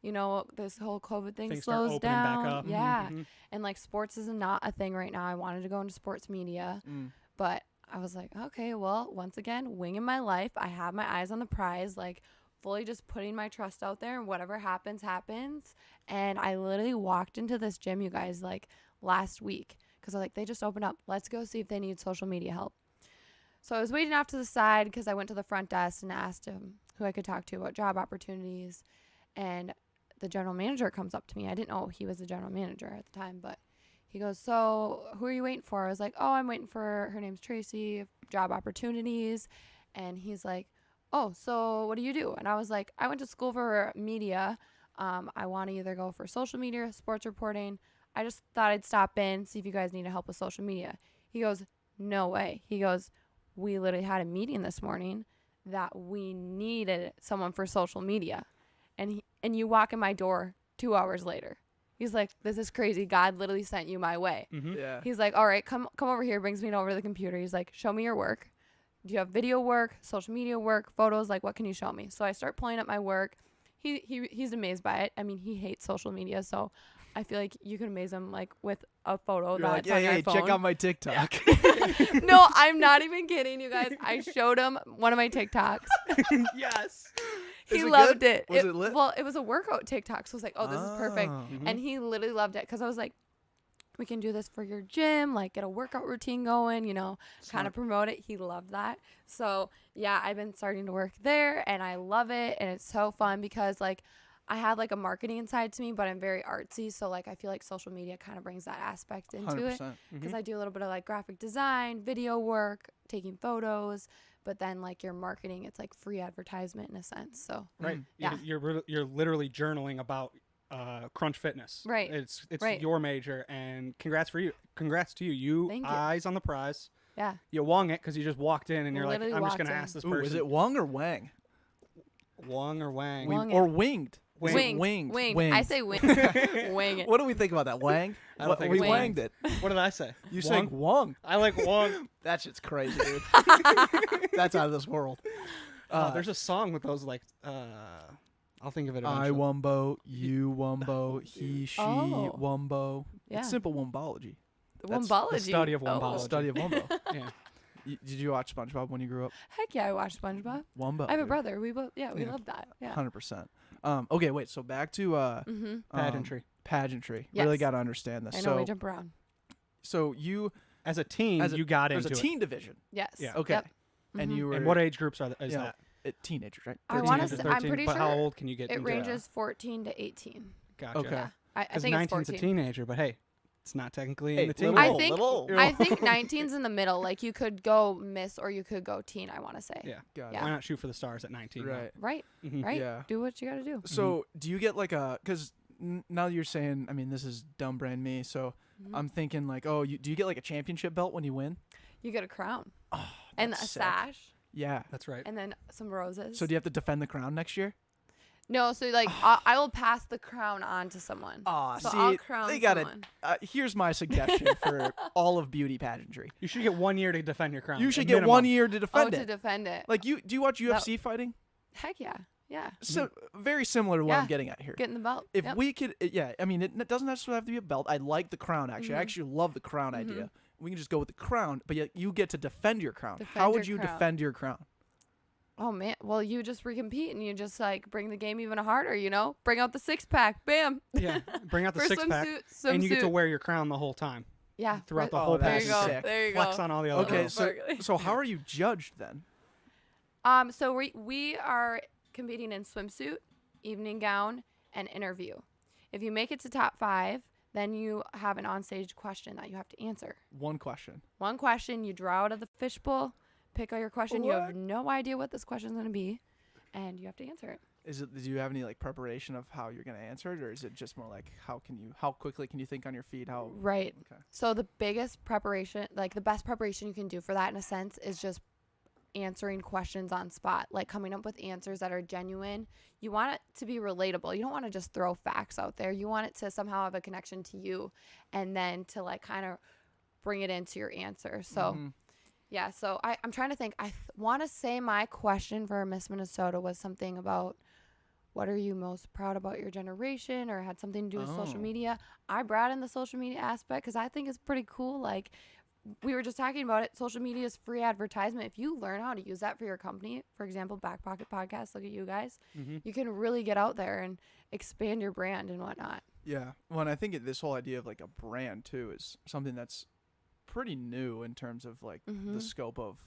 [SPEAKER 2] you know, this whole COVID thing
[SPEAKER 3] Things start
[SPEAKER 2] slows
[SPEAKER 3] opening
[SPEAKER 2] down.
[SPEAKER 3] back up.
[SPEAKER 2] Yeah,
[SPEAKER 3] Mhm.
[SPEAKER 2] and like sports is not a thing right now. I wanted to go into sports media, but I was like, okay, well, once again, winging my life. I have my eyes on the prize, like fully just putting my trust out there, and whatever happens, happens. And I literally walked into this gym, you guys, like last week because like they just opened up. Let's go see if they need social media help. So I was waiting off to the side because I went to the front desk and asked him who I could talk to about job opportunities. And the general manager comes up to me. I didn't know he was the general manager at the time, but he goes, so who are you waiting for? I was like, oh, I'm waiting for, her name's Tracy, job opportunities. And he's like, oh, so what do you do? And I was like, I went to school for media. I want to either go for social media, sports reporting. I just thought I'd stop in, see if you guys need help with social media. He goes, no way. He goes, we literally had a meeting this morning that we needed someone for social media. And you walk in my door 2 hours later. He's like, this is crazy. God literally sent you my way.
[SPEAKER 3] Mhm.
[SPEAKER 1] Yeah.
[SPEAKER 2] He's like, all right, come over here. Brings me over to the computer. He's like, show me your work. Do you have video work, social media work, photos? Like, what can you show me? So I start pulling up my work. He's amazed by it. I mean, he hates social media, so I feel like you can amaze him like with a photo
[SPEAKER 1] You're
[SPEAKER 2] that's
[SPEAKER 1] like,
[SPEAKER 2] on your
[SPEAKER 1] hey,
[SPEAKER 2] phone.
[SPEAKER 1] check out my TikTok.
[SPEAKER 2] No, I'm not even kidding, you guys. I showed him one of my TikToks.
[SPEAKER 1] Yes.
[SPEAKER 2] He
[SPEAKER 1] Is it
[SPEAKER 2] loved
[SPEAKER 1] good?
[SPEAKER 2] it.
[SPEAKER 1] Was it lit?
[SPEAKER 2] Well, it was a workout TikTok, so I was like, oh, this is perfect.
[SPEAKER 1] Oh.
[SPEAKER 2] And he literally loved it because I was like, we can do this for your gym, like get a workout routine going, you know, kind of promote it. He loved that. So yeah, I've been starting to work there and I love it. And it's so fun because like I have like a marketing side to me, but I'm very artsy. So like I feel like social media kind of brings that aspect into it
[SPEAKER 1] 100%.
[SPEAKER 2] because I do a little bit of like graphic design, video work, taking photos. But then like your marketing, it's like free advertisement in a sense. So
[SPEAKER 3] Right.
[SPEAKER 2] Yeah.
[SPEAKER 3] You're literally journaling about Crunch Fitness.
[SPEAKER 2] Right.
[SPEAKER 3] It's
[SPEAKER 2] Right.
[SPEAKER 3] your major, and congrats to you. You
[SPEAKER 2] Thank you.
[SPEAKER 3] eyes on the prize.
[SPEAKER 2] yeah.
[SPEAKER 3] You wung it because you just walked in and you're like,
[SPEAKER 2] Literally
[SPEAKER 3] I'm just
[SPEAKER 2] walked
[SPEAKER 3] gonna
[SPEAKER 2] in.
[SPEAKER 3] ask this
[SPEAKER 1] Ooh,
[SPEAKER 3] person.
[SPEAKER 1] is it Wung or Wang?
[SPEAKER 3] Wung or Wang?
[SPEAKER 2] Wung it.
[SPEAKER 1] Or winged? Is it
[SPEAKER 2] Winged.
[SPEAKER 1] winged?
[SPEAKER 2] Winged. I say wing. Wing it.
[SPEAKER 1] What do we think about that? Wang?
[SPEAKER 3] I don't think
[SPEAKER 1] we
[SPEAKER 3] it's
[SPEAKER 1] wanged
[SPEAKER 3] wanged.
[SPEAKER 1] it.
[SPEAKER 3] What did I say?
[SPEAKER 1] You
[SPEAKER 3] Wung?
[SPEAKER 1] said Wung.
[SPEAKER 3] I like Wung.
[SPEAKER 1] That shit's crazy, dude. That's out of this world.
[SPEAKER 3] There's a song with those like. I'll think of it eventually.
[SPEAKER 1] I wumbo, you wumbo, he, she,
[SPEAKER 2] Oh.
[SPEAKER 1] wumbo.
[SPEAKER 2] Yeah.
[SPEAKER 1] It's simple wumbology.
[SPEAKER 2] Wombology.
[SPEAKER 3] the study of
[SPEAKER 2] Oh.
[SPEAKER 1] The
[SPEAKER 3] wombology.
[SPEAKER 1] study of wumbo.
[SPEAKER 3] Yeah.
[SPEAKER 1] Did you watch SpongeBob when you grew up?
[SPEAKER 2] Heck yeah, I watched SpongeBob.
[SPEAKER 1] Wumbo.
[SPEAKER 2] I have a
[SPEAKER 1] dude.
[SPEAKER 2] brother. We both, we
[SPEAKER 3] Yeah.
[SPEAKER 2] love that. Yeah.
[SPEAKER 1] 100%. Okay, wait. So back to
[SPEAKER 2] Mm-hmm.
[SPEAKER 3] Pageantry.
[SPEAKER 1] pageantry.
[SPEAKER 2] Yes.
[SPEAKER 1] Really got to understand this.
[SPEAKER 2] I know we jump around.
[SPEAKER 1] So you
[SPEAKER 3] As a teen, you got
[SPEAKER 1] there's
[SPEAKER 3] into
[SPEAKER 1] a teen division.
[SPEAKER 2] Yes.
[SPEAKER 3] Yeah.
[SPEAKER 1] Okay.
[SPEAKER 2] Yep.
[SPEAKER 1] And
[SPEAKER 2] Mhm.
[SPEAKER 1] you
[SPEAKER 3] it.
[SPEAKER 1] were
[SPEAKER 3] And what age groups is
[SPEAKER 1] Yeah.
[SPEAKER 3] that?
[SPEAKER 1] Teenagers, right?
[SPEAKER 2] I
[SPEAKER 3] 13
[SPEAKER 2] wanna
[SPEAKER 3] to
[SPEAKER 2] say-
[SPEAKER 3] 13,
[SPEAKER 2] I'm pretty
[SPEAKER 3] but how
[SPEAKER 2] sure
[SPEAKER 3] old can you get?
[SPEAKER 2] It
[SPEAKER 3] into
[SPEAKER 2] ranges 14 to 18.
[SPEAKER 3] Gotcha.
[SPEAKER 1] Okay.
[SPEAKER 2] Yeah. I
[SPEAKER 3] Because
[SPEAKER 2] think it's
[SPEAKER 3] 19's
[SPEAKER 2] 14.
[SPEAKER 3] a teenager, but hey, it's not technically
[SPEAKER 1] Hey,
[SPEAKER 3] in the teen.
[SPEAKER 1] little,
[SPEAKER 2] I think
[SPEAKER 1] little.
[SPEAKER 2] I think 19's in the middle. Like you could go miss or you could go teen. I want to say.
[SPEAKER 3] Yeah.
[SPEAKER 1] Got
[SPEAKER 2] Yeah.
[SPEAKER 3] Why not shoot for the stars at 19?
[SPEAKER 1] Right.
[SPEAKER 2] Right.
[SPEAKER 3] Mm-hmm.
[SPEAKER 2] Right.
[SPEAKER 1] Yeah.
[SPEAKER 2] Do what you got to do.
[SPEAKER 1] So do you get like a, because now you're saying, I mean, this is dumb brand me. So
[SPEAKER 2] Mhm.
[SPEAKER 1] I'm thinking like, oh, do you get like a championship belt when you win?
[SPEAKER 2] You get a crown
[SPEAKER 1] Oh,
[SPEAKER 2] and a
[SPEAKER 1] that's sick.
[SPEAKER 2] sash
[SPEAKER 1] Yeah.
[SPEAKER 3] That's right.
[SPEAKER 2] and then some roses.
[SPEAKER 1] So do you have to defend the crown next year?
[SPEAKER 2] No. So like I will pass the crown on to someone.
[SPEAKER 1] Ah,
[SPEAKER 2] So
[SPEAKER 1] see,
[SPEAKER 2] I'll crown
[SPEAKER 1] they got it.
[SPEAKER 2] someone.
[SPEAKER 1] Here's my suggestion for all of beauty pageantry.
[SPEAKER 3] You should get 1 year to defend your crown.
[SPEAKER 1] You
[SPEAKER 3] at
[SPEAKER 1] should get
[SPEAKER 3] minimum.
[SPEAKER 1] 1 year to
[SPEAKER 2] Oh,
[SPEAKER 1] defend
[SPEAKER 2] to
[SPEAKER 1] it.
[SPEAKER 2] defend it.
[SPEAKER 1] Like do you watch UFC fighting?
[SPEAKER 2] Heck yeah. Yeah.
[SPEAKER 1] So very similar to what
[SPEAKER 2] Yeah.
[SPEAKER 1] I'm getting at here.
[SPEAKER 2] Getting the belt.
[SPEAKER 1] If
[SPEAKER 2] Yep.
[SPEAKER 1] we could, I mean, it doesn't necessarily have to be a belt. I like the crown actually. I
[SPEAKER 2] Mhm.
[SPEAKER 1] actually love the crown idea. We can just go with the crown, but yet you get to defend your crown.
[SPEAKER 2] Defend
[SPEAKER 1] How would
[SPEAKER 2] your
[SPEAKER 1] you
[SPEAKER 2] crown.
[SPEAKER 1] defend your crown?
[SPEAKER 2] Oh man, well you just recompete and you just like bring the game even harder, you know? Bring out the 6-pack, bam.
[SPEAKER 3] Yeah. Bring out the
[SPEAKER 2] For
[SPEAKER 3] 6-pack,
[SPEAKER 2] swimsuit,
[SPEAKER 3] and you get to
[SPEAKER 2] swimsuit.
[SPEAKER 3] wear your crown the whole time.
[SPEAKER 2] Yeah.
[SPEAKER 3] throughout the
[SPEAKER 2] for-
[SPEAKER 3] whole
[SPEAKER 2] There you
[SPEAKER 3] pageant.
[SPEAKER 2] go.
[SPEAKER 1] Sick.
[SPEAKER 2] There you
[SPEAKER 3] Flex
[SPEAKER 2] go.
[SPEAKER 3] on all the other
[SPEAKER 1] Okay,
[SPEAKER 3] girls.
[SPEAKER 1] so how are you judged then?
[SPEAKER 2] So we are competing in swimsuit, evening gown, and interview. If you make it to top 5, then you have an onstage question that you have to answer.
[SPEAKER 1] One question.
[SPEAKER 2] One question, you draw out of the fishbowl, pick out your question. You
[SPEAKER 1] What?
[SPEAKER 2] have no idea what this question is going to be, and you have to answer it.
[SPEAKER 1] Do you have any like preparation of how you're gonna answer it, or is it just more like how quickly can you think on your feet? How
[SPEAKER 2] Right.
[SPEAKER 1] Okay.
[SPEAKER 2] So the biggest preparation, like the best preparation you can do for that in a sense is just answering questions on spot, like coming up with answers that are genuine. You want it to be relatable. You don't want to just throw facts out there. You want it to somehow have a connection to you, and then to like kind of bring it into your answer. So yeah, so I'm trying to think. I want to say my question for Miss Minnesota was something about, what are you most proud about your generation, or had something to do with social media. I brought in the social media aspect because I think it's pretty cool. Like, we were just talking about it. Social media is free advertisement. If you learn how to use that for your company, for example, Backpocket Podcast, look at you guys, you can really get out there and expand your brand and whatnot.
[SPEAKER 1] Yeah. Well, and I think this whole idea of like a brand too is something that's pretty new in terms of like the scope of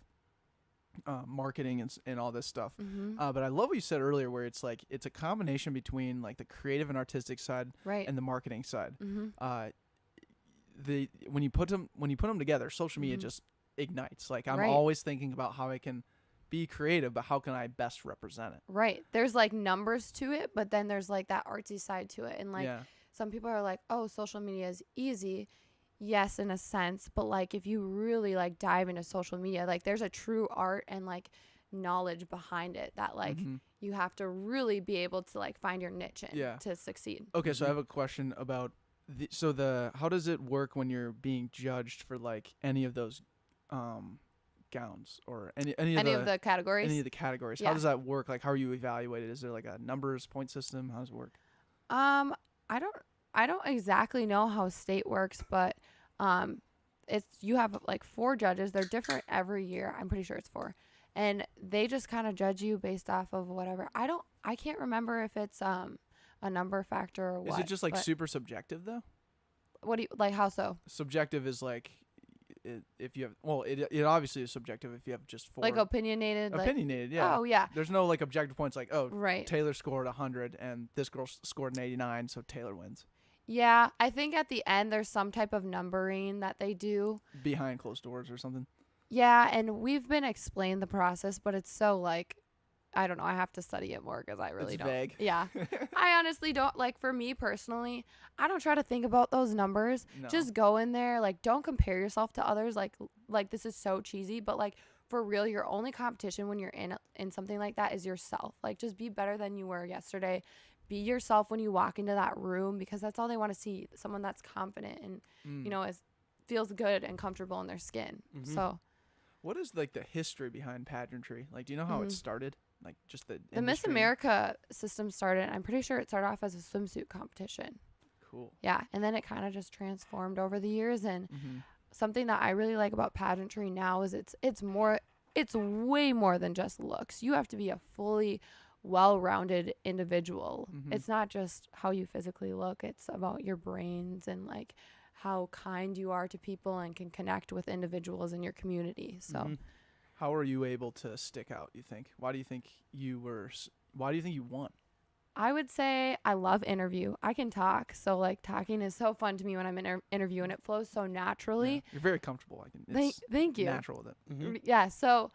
[SPEAKER 1] marketing and all this stuff. But I love what you said earlier, where it's like it's a combination between like the creative and artistic side and the marketing side. When you put them together, social media just ignites. Like, I'm always thinking about how I can be creative, but how can I best represent it?
[SPEAKER 2] Right. There's like numbers to it, but then there's like that artsy side to it. And like some people are like, oh, social media is easy. Yes, in a sense, but like if you really like dive into social media, like there's a true art and like knowledge behind it that like you have to really be able to like find your niche in to succeed.
[SPEAKER 1] Okay, so I have a question about how does it work when you're being judged for like any of those gowns or any of the
[SPEAKER 2] categories?
[SPEAKER 1] Any of the categories. How does that work? Like, how are you evaluated? Is there like a numbers point system? How does it work?
[SPEAKER 2] I don't exactly know how state works, but you have like 4 judges. They're different every year. I'm pretty sure it's 4. And they just kind of judge you based off of whatever. I can't remember if it's a number factor or what.
[SPEAKER 1] Is it just like super subjective though?
[SPEAKER 2] What do you like? How so?
[SPEAKER 1] Subjective is like if you have, well, it obviously is subjective if you have just 4.
[SPEAKER 2] Like opinionated.
[SPEAKER 1] Yeah.
[SPEAKER 2] Oh yeah.
[SPEAKER 1] There's no like objective points like, oh,
[SPEAKER 2] right.
[SPEAKER 1] Taylor scored 100 and this girl scored an 89, so Taylor wins.
[SPEAKER 2] Yeah, I think at the end there's some type of numbering that they do
[SPEAKER 1] behind closed doors or something.
[SPEAKER 2] Yeah, and we've been explained the process, but it's so like, I don't know. I have to study it more because I really don't.
[SPEAKER 1] Vague.
[SPEAKER 2] Yeah, I honestly don't. Like, for me personally, I don't try to think about those numbers.
[SPEAKER 1] No.
[SPEAKER 2] Just go in there. Like, don't compare yourself to others. Like this is so cheesy, but like for real, your only competition when you're in something like that is yourself. Like, just be better than you were yesterday. Be yourself when you walk into that room, because that's all they want to see. Someone that's confident and, you know, feels good and comfortable in their skin.
[SPEAKER 1] Mm-hmm.
[SPEAKER 2] So
[SPEAKER 1] what is like the history behind pageantry? Like, do you know how it started? Like, just the
[SPEAKER 2] Miss America system started, I'm pretty sure it started off as a swimsuit competition.
[SPEAKER 1] Cool.
[SPEAKER 2] Yeah. And then it kind of just transformed over the years. And something that I really like about pageantry now is it's way more than just looks. You have to be a fully well-rounded individual. It's not just how you physically look. It's about your brains and like how kind you are to people and can connect with individuals in your community. So
[SPEAKER 1] how are you able to stick out, you think? Why do you think you won?
[SPEAKER 2] I would say I love interview. I can talk. So like talking is so fun to me when I'm in interview, and it flows so naturally.
[SPEAKER 1] Yeah, you're very comfortable.
[SPEAKER 2] Thank you.
[SPEAKER 1] Natural with it.
[SPEAKER 2] Yeah. So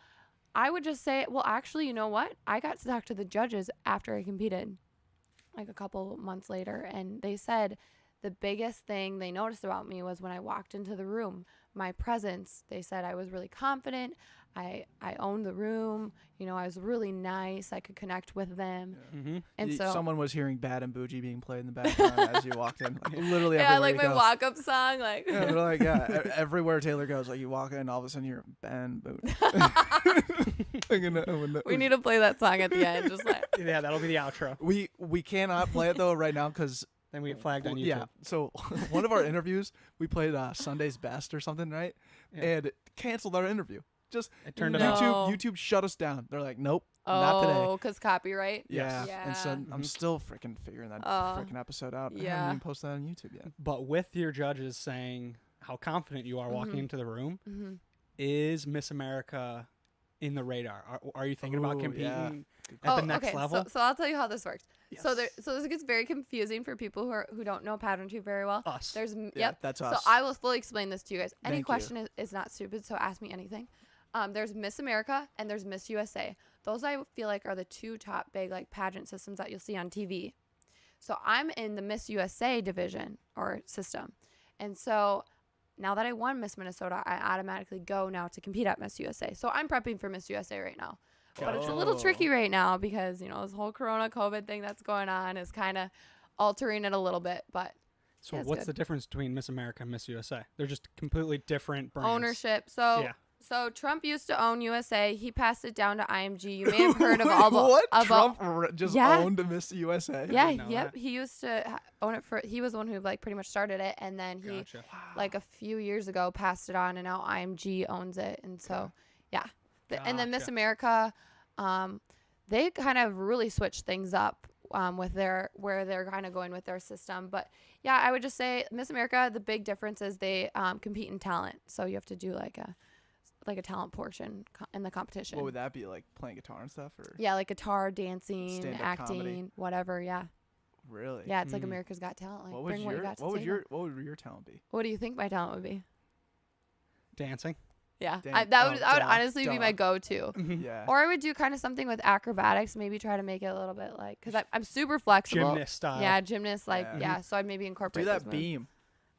[SPEAKER 2] I would just say, well, actually, you know what? I got to talk to the judges after I competed, like a couple months later, and they said the biggest thing they noticed about me was when I walked into the room, my presence. They said I was really confident. I owned the room. You know, I was really nice. I could connect with them.
[SPEAKER 1] Yeah.
[SPEAKER 2] And so
[SPEAKER 1] someone was hearing Bad and Bougie being played in the background as you walked in. Like, literally
[SPEAKER 2] yeah,
[SPEAKER 1] everywhere
[SPEAKER 2] like
[SPEAKER 1] you
[SPEAKER 2] my
[SPEAKER 1] go.
[SPEAKER 2] walk-up song. Like
[SPEAKER 1] yeah, they're like, everywhere Taylor goes, like you walk in, all of a sudden you're Bad and Bougie.
[SPEAKER 2] We need to play that song at the end. Just like
[SPEAKER 3] Yeah, that'll be the outro.
[SPEAKER 1] We cannot play it though right now because
[SPEAKER 3] then we get flagged on YouTube.
[SPEAKER 1] Yeah. So one of our interviews, we played Sunday's Best or something, right? Yeah. And it canceled our interview. Just
[SPEAKER 3] it turned
[SPEAKER 1] YouTube shut us down. They're like, nope, not today.
[SPEAKER 2] Oh, because copyright.
[SPEAKER 1] Yeah. And so I'm still freaking figuring that freaking episode out. I haven't even posted that on YouTube yet.
[SPEAKER 3] But with your judges saying how confident you are walking into the room, is Miss America in the radar? Are you thinking about competing at the next level?
[SPEAKER 2] So I'll tell you how this works.
[SPEAKER 3] Yes.
[SPEAKER 2] So this gets very confusing for people who don't know pageantry very well.
[SPEAKER 3] Us.
[SPEAKER 1] That's us.
[SPEAKER 2] So I will fully explain this to you guys. Any question is not stupid, so ask me anything. There's Miss America and there's Miss USA. Those I feel like are the 2 top big like pageant systems that you'll see on TV. So I'm in the Miss USA division or system. And so now that I won Miss Minnesota, I automatically go now to compete at Miss USA. So I'm prepping for Miss USA right now. But it's a little tricky right now because, this whole Corona COVID thing that's going on is kind of altering it a little bit. But
[SPEAKER 3] so what's the difference between Miss America and Miss USA? They're just completely different brands.
[SPEAKER 2] Ownership. So Trump used to own USA. He passed it down to IMG. You may have heard of all the
[SPEAKER 1] what? Trump just owned Miss USA.
[SPEAKER 2] Yeah, yep. He used to own it he was the one who pretty much started it, and then he a few years ago passed it on, and now IMG owns it, and so and then Miss America, they kind of really switched things up with where they're kind of going with their system, but yeah, I would just say Miss America, the big difference is they compete in talent, so you have to do like a talent portion in the competition.
[SPEAKER 1] What would that be, like playing guitar and stuff, or?
[SPEAKER 2] Yeah, like guitar, dancing,
[SPEAKER 1] stand-up
[SPEAKER 2] acting,
[SPEAKER 1] comedy.
[SPEAKER 2] whatever. Yeah.
[SPEAKER 1] Really?
[SPEAKER 2] Yeah, it's like America's Got Talent. Like,
[SPEAKER 1] what
[SPEAKER 2] bring what you got to
[SPEAKER 1] would
[SPEAKER 2] the
[SPEAKER 1] your
[SPEAKER 2] table.
[SPEAKER 1] what would your talent be?
[SPEAKER 2] What do you think my talent would be?
[SPEAKER 3] Dancing.
[SPEAKER 2] Yeah,
[SPEAKER 1] I
[SPEAKER 2] would honestly be my go-to.
[SPEAKER 1] Yeah.
[SPEAKER 2] Or I would do kind of something with acrobatics, maybe try to make it a little bit because I'm super flexible.
[SPEAKER 3] Gymnast style.
[SPEAKER 2] Yeah, gymnast So I'd maybe incorporate
[SPEAKER 1] do that
[SPEAKER 2] those moves.
[SPEAKER 1] beam.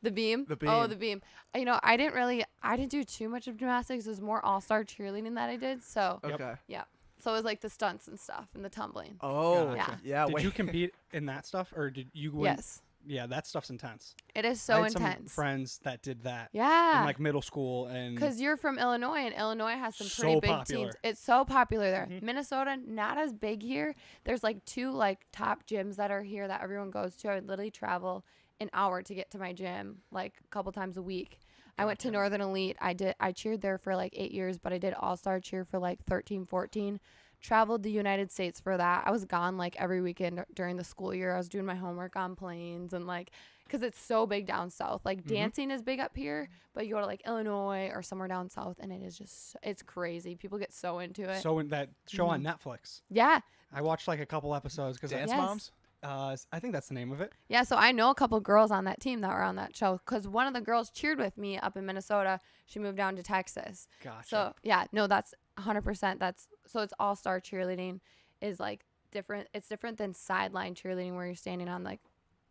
[SPEAKER 2] The beam?
[SPEAKER 1] The beam.
[SPEAKER 2] Oh, the beam. I didn't do too much of gymnastics. It was more all-star cheerleading that I did. So,
[SPEAKER 1] Okay.
[SPEAKER 2] yeah. So it was like the stunts and stuff and the tumbling.
[SPEAKER 1] Oh,
[SPEAKER 2] Gotcha.
[SPEAKER 1] yeah.
[SPEAKER 3] Did you compete in that stuff, or did you win?
[SPEAKER 2] Yes.
[SPEAKER 3] Yeah, that stuff's intense.
[SPEAKER 2] It is
[SPEAKER 3] I
[SPEAKER 2] so
[SPEAKER 3] had some
[SPEAKER 2] intense.
[SPEAKER 3] friends that did that.
[SPEAKER 2] Yeah.
[SPEAKER 3] In like middle school and.
[SPEAKER 2] Because you're from Illinois, and Illinois has some
[SPEAKER 3] So
[SPEAKER 2] pretty big
[SPEAKER 3] popular.
[SPEAKER 2] teams. It's so popular there. Minnesota, not as big here. There's like 2 top gyms that are here that everyone goes to. I would literally travel an hour to get to my gym like a couple times a week. I went to Northern Elite. I cheered there for like 8 years, but I did all-star cheer for like 13, 14. Traveled the United States for that. I was gone like every weekend during the school year. I was doing my homework on planes and because it's so big down south. Like dancing is big up here, but you go to like Illinois or somewhere down south and it is just, it's crazy. People get so into it.
[SPEAKER 3] So in that show on Netflix.
[SPEAKER 2] Yeah.
[SPEAKER 3] I watched like a couple episodes because
[SPEAKER 1] Dance
[SPEAKER 2] Yes.
[SPEAKER 1] Moms?
[SPEAKER 3] I think that's the name of it.
[SPEAKER 2] Yeah, so I know a couple girls on that team that were on that show because one of the girls cheered with me up in Minnesota. She moved down to Texas.
[SPEAKER 3] Gotcha.
[SPEAKER 2] So yeah, no, that's 100%. So it's all-star cheerleading is like different. It's different than sideline cheerleading where you're standing on like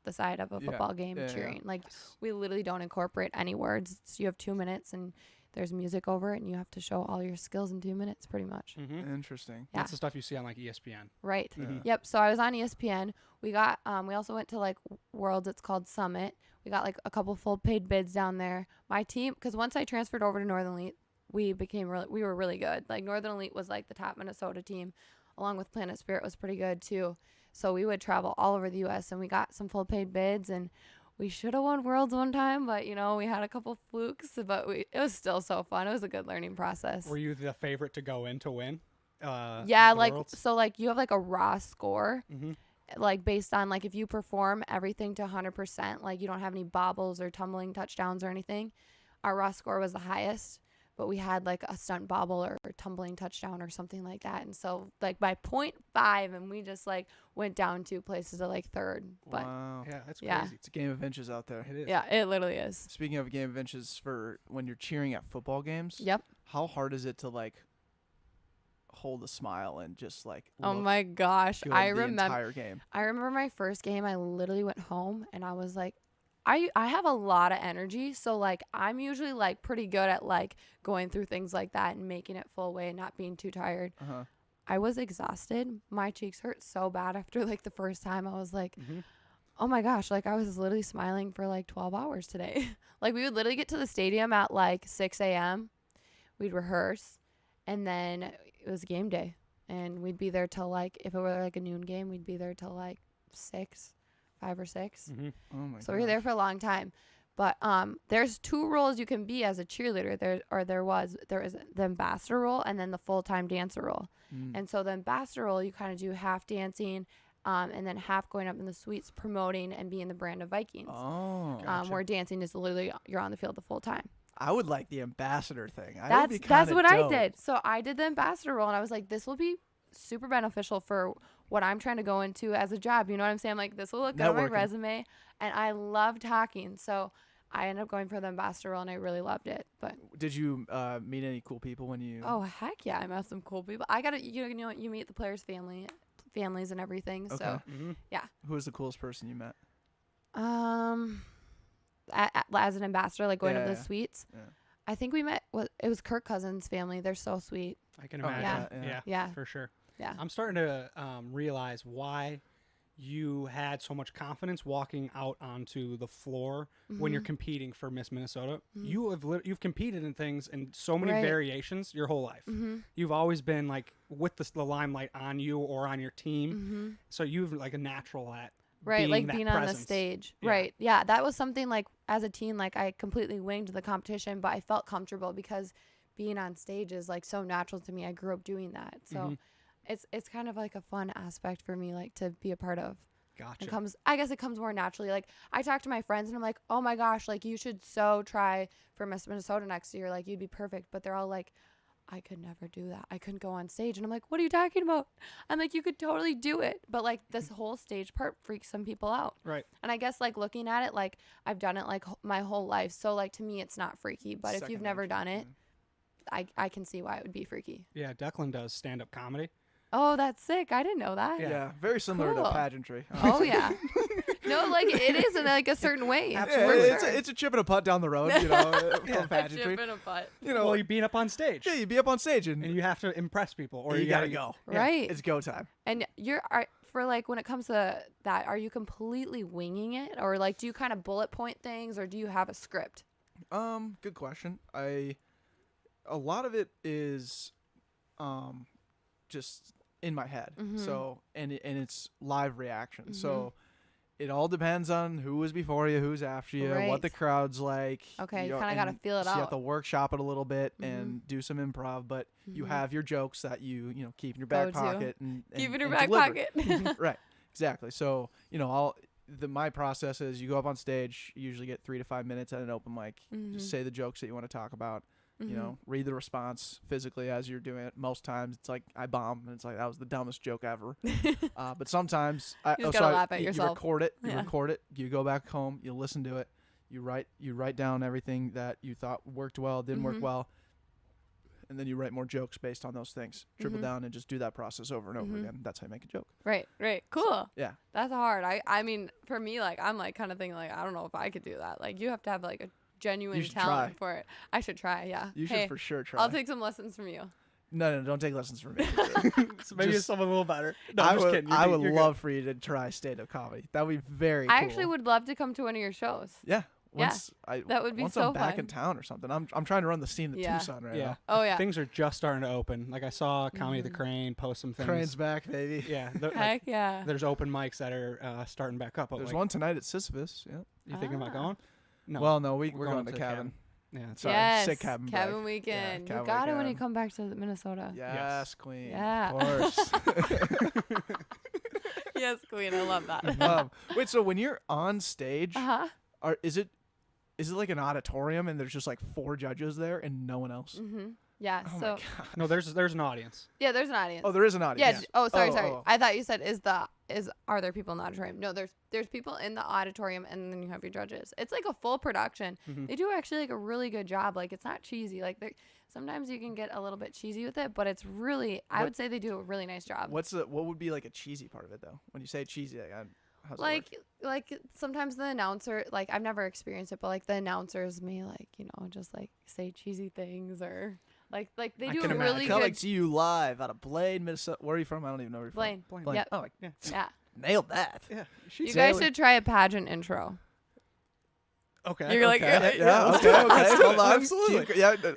[SPEAKER 2] the side of a football game cheering. Like we literally don't incorporate any words. You have 2 minutes and there's music over it and you have to show all your skills in 2 minutes pretty much.
[SPEAKER 1] Interesting.
[SPEAKER 2] Yeah.
[SPEAKER 3] That's the stuff you see on like ESPN.
[SPEAKER 2] Right.
[SPEAKER 1] Yeah.
[SPEAKER 2] Yep. So I was on ESPN. We also went to like Worlds. It's called Summit. We got like a couple full paid bids down there. My team, because once I transferred over to Northern Elite, we were really good. Like Northern Elite was like the top Minnesota team, along with Planet Spirit was pretty good too. So we would travel all over the U.S. and we got some full paid bids and we should have won Worlds one time, but we had a couple flukes, but it was still so fun. It was a good learning process.
[SPEAKER 3] Were you the favorite to go in to win?
[SPEAKER 2] Yeah,
[SPEAKER 3] the
[SPEAKER 2] like
[SPEAKER 3] Worlds?
[SPEAKER 2] so like you have like a raw score. Like based on like if you perform everything to 100%, like you don't have any bobbles or tumbling touchdowns or anything, our raw score was the highest, but we had like a stunt bobble or tumbling touchdown or something like that. And so like by 0.5 and we just like went down 2 places to like third. But
[SPEAKER 1] Wow.
[SPEAKER 3] Yeah, that's
[SPEAKER 2] Yeah.
[SPEAKER 3] crazy.
[SPEAKER 1] It's a game of inches out there.
[SPEAKER 3] It is.
[SPEAKER 2] yeah, it literally is.
[SPEAKER 1] Speaking of a game of inches, for when you're cheering at football games,
[SPEAKER 2] Yep.
[SPEAKER 1] how hard is it to like hold a smile and just like
[SPEAKER 2] Oh
[SPEAKER 1] look
[SPEAKER 2] my gosh.
[SPEAKER 1] good
[SPEAKER 2] I
[SPEAKER 1] the
[SPEAKER 2] remember
[SPEAKER 1] entire game?
[SPEAKER 2] I remember my first game, I literally went home and I was like, I have a lot of energy. So like, I'm usually like pretty good at like going through things like that and making it full way and not being too tired.
[SPEAKER 1] Uh-huh.
[SPEAKER 2] I was exhausted. My cheeks hurt so bad after like the first time. I was like, oh my gosh, like I was literally smiling for like 12 hours today. Like we would literally get to the stadium at like 6 a.m. We'd rehearse and then it was game day and we'd be there till like, if it were like a noon game, we'd be there till like 5 or 6.
[SPEAKER 1] Oh my
[SPEAKER 2] So we were there for a long time. But there's 2 roles you can be as a cheerleader. There was the ambassador role and then the full-time dancer role. And so the ambassador role, you kind of do half dancing and then half going up in the suites promoting and being the brand of Vikings.
[SPEAKER 1] Oh.
[SPEAKER 2] Where dancing is literally you're on the field the full time.
[SPEAKER 1] I would like the ambassador thing.
[SPEAKER 2] That's what I did. So I did the ambassador role and I was like, this will be super beneficial for what I'm trying to go into as a job. You know what I'm saying? I'm like, this will look good on my resume. And I love talking. So I ended up going for the ambassador role and I really loved it. But
[SPEAKER 1] did you meet any cool people when you?
[SPEAKER 2] Oh heck yeah, I met some cool people. I gotta you know you meet the players' families and everything.
[SPEAKER 1] Okay.
[SPEAKER 2] So yeah.
[SPEAKER 1] Who was the coolest person you met?
[SPEAKER 2] as an ambassador, like going to the
[SPEAKER 1] Yeah.
[SPEAKER 2] suites.
[SPEAKER 1] Yeah.
[SPEAKER 2] I think we met. It was Kirk Cousins' family. They're so sweet.
[SPEAKER 3] I can
[SPEAKER 1] Oh,
[SPEAKER 3] imagine.
[SPEAKER 1] yeah.
[SPEAKER 2] Yeah.
[SPEAKER 3] For sure.
[SPEAKER 2] Yeah.
[SPEAKER 3] I'm starting to realize why you had so much confidence walking out onto the floor when you're competing for Miss Minnesota. You've competed in things in so many
[SPEAKER 2] Right.
[SPEAKER 3] variations your whole life. You've always been like with the limelight on you or on your team. So you've like a natural at
[SPEAKER 2] Right, like
[SPEAKER 3] that
[SPEAKER 2] being on the
[SPEAKER 3] presence.
[SPEAKER 2] stage.
[SPEAKER 3] Yeah.
[SPEAKER 2] Right. Yeah, that was something like as a teen, like I completely winged the competition, but I felt comfortable because being on stage is like so natural to me. I grew up doing that. So it's kind of like a fun aspect for me, like to be a part of.
[SPEAKER 3] Gotcha.
[SPEAKER 2] I guess it comes more naturally. Like I talk to my friends and I'm like, oh my gosh, like you should so try for Miss Minnesota next year. Like you'd be perfect. But they're all like, I could never do that. I couldn't go on stage. And I'm like, what are you talking about? I'm like, you could totally do it. But like this whole stage part freaks some people out.
[SPEAKER 3] Right.
[SPEAKER 2] And I guess like looking at it, like I've done it like my whole life. So like to me, it's not freaky. But if
[SPEAKER 1] Second
[SPEAKER 2] you've never
[SPEAKER 1] nature,
[SPEAKER 2] done it, I can see why it would be freaky.
[SPEAKER 3] Yeah, Declan does stand-up comedy.
[SPEAKER 2] Oh, that's sick. I didn't know that.
[SPEAKER 1] Yeah. Very similar
[SPEAKER 2] Cool.
[SPEAKER 1] to pageantry.
[SPEAKER 2] Oh, yeah. No, like it is in like a certain way.
[SPEAKER 3] Absolutely.
[SPEAKER 1] Yeah, it's a chip and a putt down the road, you know, from pageantry.
[SPEAKER 2] A butt.
[SPEAKER 1] You know,
[SPEAKER 3] Well, you're being up on stage.
[SPEAKER 1] yeah, you'd be up on stage and
[SPEAKER 3] And you have to impress people, or
[SPEAKER 1] you gotta go.
[SPEAKER 3] Yeah.
[SPEAKER 2] Right.
[SPEAKER 1] It's go time.
[SPEAKER 2] And for like when it comes to that, are you completely winging it, or like do you kind of bullet point things, or do you have a script?
[SPEAKER 1] Good question. A lot of it is, just in my head. So and it's live reaction. So it all depends on who was before you, who's after you,
[SPEAKER 2] Right.
[SPEAKER 1] what the crowd's like.
[SPEAKER 2] Okay, you
[SPEAKER 1] know,
[SPEAKER 2] kinda gotta
[SPEAKER 1] and
[SPEAKER 2] feel it
[SPEAKER 1] so you have
[SPEAKER 2] out.
[SPEAKER 1] to workshop it a little bit and do some improv, but you have your jokes that you keep in your back
[SPEAKER 2] Go to.
[SPEAKER 1] pocket and
[SPEAKER 2] Keep in your
[SPEAKER 1] and
[SPEAKER 2] back
[SPEAKER 1] deliver.
[SPEAKER 2] pocket.
[SPEAKER 1] Right. Exactly. So, my process is you go up on stage, you usually get 3 to 5 minutes at an open mic. Just say the jokes that you want to talk about. Read the response physically as you're doing it. Most times it's like I bomb and it's like that was the dumbest joke ever. But sometimes
[SPEAKER 2] You just gotta laugh at
[SPEAKER 1] you
[SPEAKER 2] yourself.
[SPEAKER 1] record it. You
[SPEAKER 2] Yeah.
[SPEAKER 1] record it. You go back home. You listen to it. You write down everything that you thought worked well, didn't work well, and then you write more jokes based on those things. Triple down and just do that process over and over again. That's how you make a joke.
[SPEAKER 2] Right. Cool.
[SPEAKER 1] Yeah.
[SPEAKER 2] That's hard. I mean, for me, like I'm like kind of thinking like I don't know if I could do that. Like you have to have like a genuine
[SPEAKER 1] You should
[SPEAKER 2] talent
[SPEAKER 1] try.
[SPEAKER 2] for it. I should try. Yeah.
[SPEAKER 1] You should
[SPEAKER 2] Hey,
[SPEAKER 1] for sure try.
[SPEAKER 2] I'll take some lessons from you.
[SPEAKER 1] No, don't take lessons from me.
[SPEAKER 3] So maybe it's someone a little better. No,
[SPEAKER 1] I
[SPEAKER 3] I'm just
[SPEAKER 1] would,
[SPEAKER 3] kidding.
[SPEAKER 1] I would
[SPEAKER 3] You're good.
[SPEAKER 1] love for you to try stand-up comedy. That would be very cool.
[SPEAKER 2] I actually would love to come to one of your shows.
[SPEAKER 1] Yeah.
[SPEAKER 2] Yeah,
[SPEAKER 1] Once
[SPEAKER 2] that would be
[SPEAKER 1] once
[SPEAKER 2] so
[SPEAKER 1] I'm back
[SPEAKER 2] fun.
[SPEAKER 1] in town or something. I'm trying to run the scene at
[SPEAKER 2] Yeah.
[SPEAKER 1] Tucson right
[SPEAKER 3] Yeah.
[SPEAKER 1] now.
[SPEAKER 2] Oh yeah.
[SPEAKER 3] Things are just starting to open. Like I saw Comedy the Crane post some things.
[SPEAKER 1] Crane's back, baby.
[SPEAKER 3] Yeah.
[SPEAKER 2] Heck yeah.
[SPEAKER 3] There's open mics that are starting back up. But
[SPEAKER 1] There's
[SPEAKER 3] like,
[SPEAKER 1] one tonight at Sisyphus. Yeah.
[SPEAKER 3] You thinking about going? No.
[SPEAKER 1] Well, no, we're
[SPEAKER 3] We're
[SPEAKER 1] going
[SPEAKER 3] going
[SPEAKER 1] to
[SPEAKER 3] to
[SPEAKER 1] cabin.
[SPEAKER 3] yeah. It's
[SPEAKER 1] Sorry,
[SPEAKER 2] Yes.
[SPEAKER 1] sick cabin.
[SPEAKER 2] Cabin
[SPEAKER 1] brag.
[SPEAKER 2] weekend.
[SPEAKER 1] Yeah,
[SPEAKER 2] You
[SPEAKER 1] cabin
[SPEAKER 2] got it when you
[SPEAKER 1] weekend.
[SPEAKER 2] come back to Minnesota.
[SPEAKER 1] Yes, queen.
[SPEAKER 2] Yeah.
[SPEAKER 1] Of course.
[SPEAKER 2] Yes, Queen. I love that.
[SPEAKER 1] Wait, so when you're on stage,
[SPEAKER 2] Uh huh.
[SPEAKER 1] is it like an auditorium and there's just like 4 judges there and no one else?
[SPEAKER 2] Yeah.
[SPEAKER 1] Oh my
[SPEAKER 2] So
[SPEAKER 1] God.
[SPEAKER 3] No, there's an audience.
[SPEAKER 2] yeah, there's an audience.
[SPEAKER 1] Oh, there is an
[SPEAKER 2] Yeah.
[SPEAKER 1] audience.
[SPEAKER 2] Oh, sorry.
[SPEAKER 1] Oh.
[SPEAKER 2] I thought you said are there people in the auditorium? No, there's people in the auditorium, and then you have your judges. It's like a full production. They do actually like a really good job. Like it's not cheesy. Like sometimes you can get a little bit cheesy with it, but it's really I would say they do a really nice job.
[SPEAKER 1] What would be like a cheesy part of it though? When you say cheesy, how's it
[SPEAKER 2] Like sometimes the announcer, like I've never experienced it, but like the announcers may like just like say cheesy things or like they do a really
[SPEAKER 1] Coming
[SPEAKER 2] good.
[SPEAKER 1] to you live out of Blaine, Minnesota. Where are you from? I don't even know where you're from.
[SPEAKER 2] Blaine.
[SPEAKER 1] Blaine.
[SPEAKER 2] Yep.
[SPEAKER 1] Oh,
[SPEAKER 3] Yeah.
[SPEAKER 2] Yeah.
[SPEAKER 1] nailed that.
[SPEAKER 3] Yeah.
[SPEAKER 2] You
[SPEAKER 1] She's
[SPEAKER 2] guys
[SPEAKER 1] Taylor.
[SPEAKER 2] should try a pageant intro.
[SPEAKER 3] Okay.
[SPEAKER 2] You're like,
[SPEAKER 1] Okay.
[SPEAKER 2] yeah.
[SPEAKER 1] Okay. Hold on.
[SPEAKER 3] Absolutely.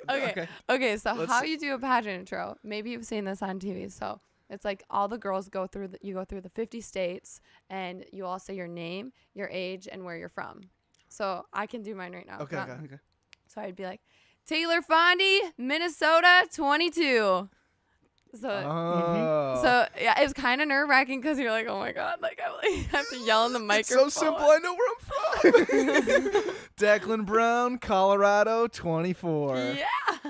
[SPEAKER 2] Okay. Okay. So
[SPEAKER 1] Let's
[SPEAKER 2] how
[SPEAKER 1] see.
[SPEAKER 2] you do a pageant intro? Maybe you've seen this on TV. So it's like all the girls go through the 50 states, and you all say your name, your age, and where you're from. So I can do mine right now.
[SPEAKER 1] Okay.
[SPEAKER 2] Come
[SPEAKER 1] Okay.
[SPEAKER 2] on. So I'd be like, Taylor Fondie, Minnesota, 22. So.
[SPEAKER 1] Oh.
[SPEAKER 2] So yeah, it was kind of nerve wracking because you're like, oh my god, like I have to yell in the
[SPEAKER 1] It's
[SPEAKER 2] microphone.
[SPEAKER 1] so simple. I know where I'm from. Declan Brown, Colorado, 24.
[SPEAKER 2] Yeah.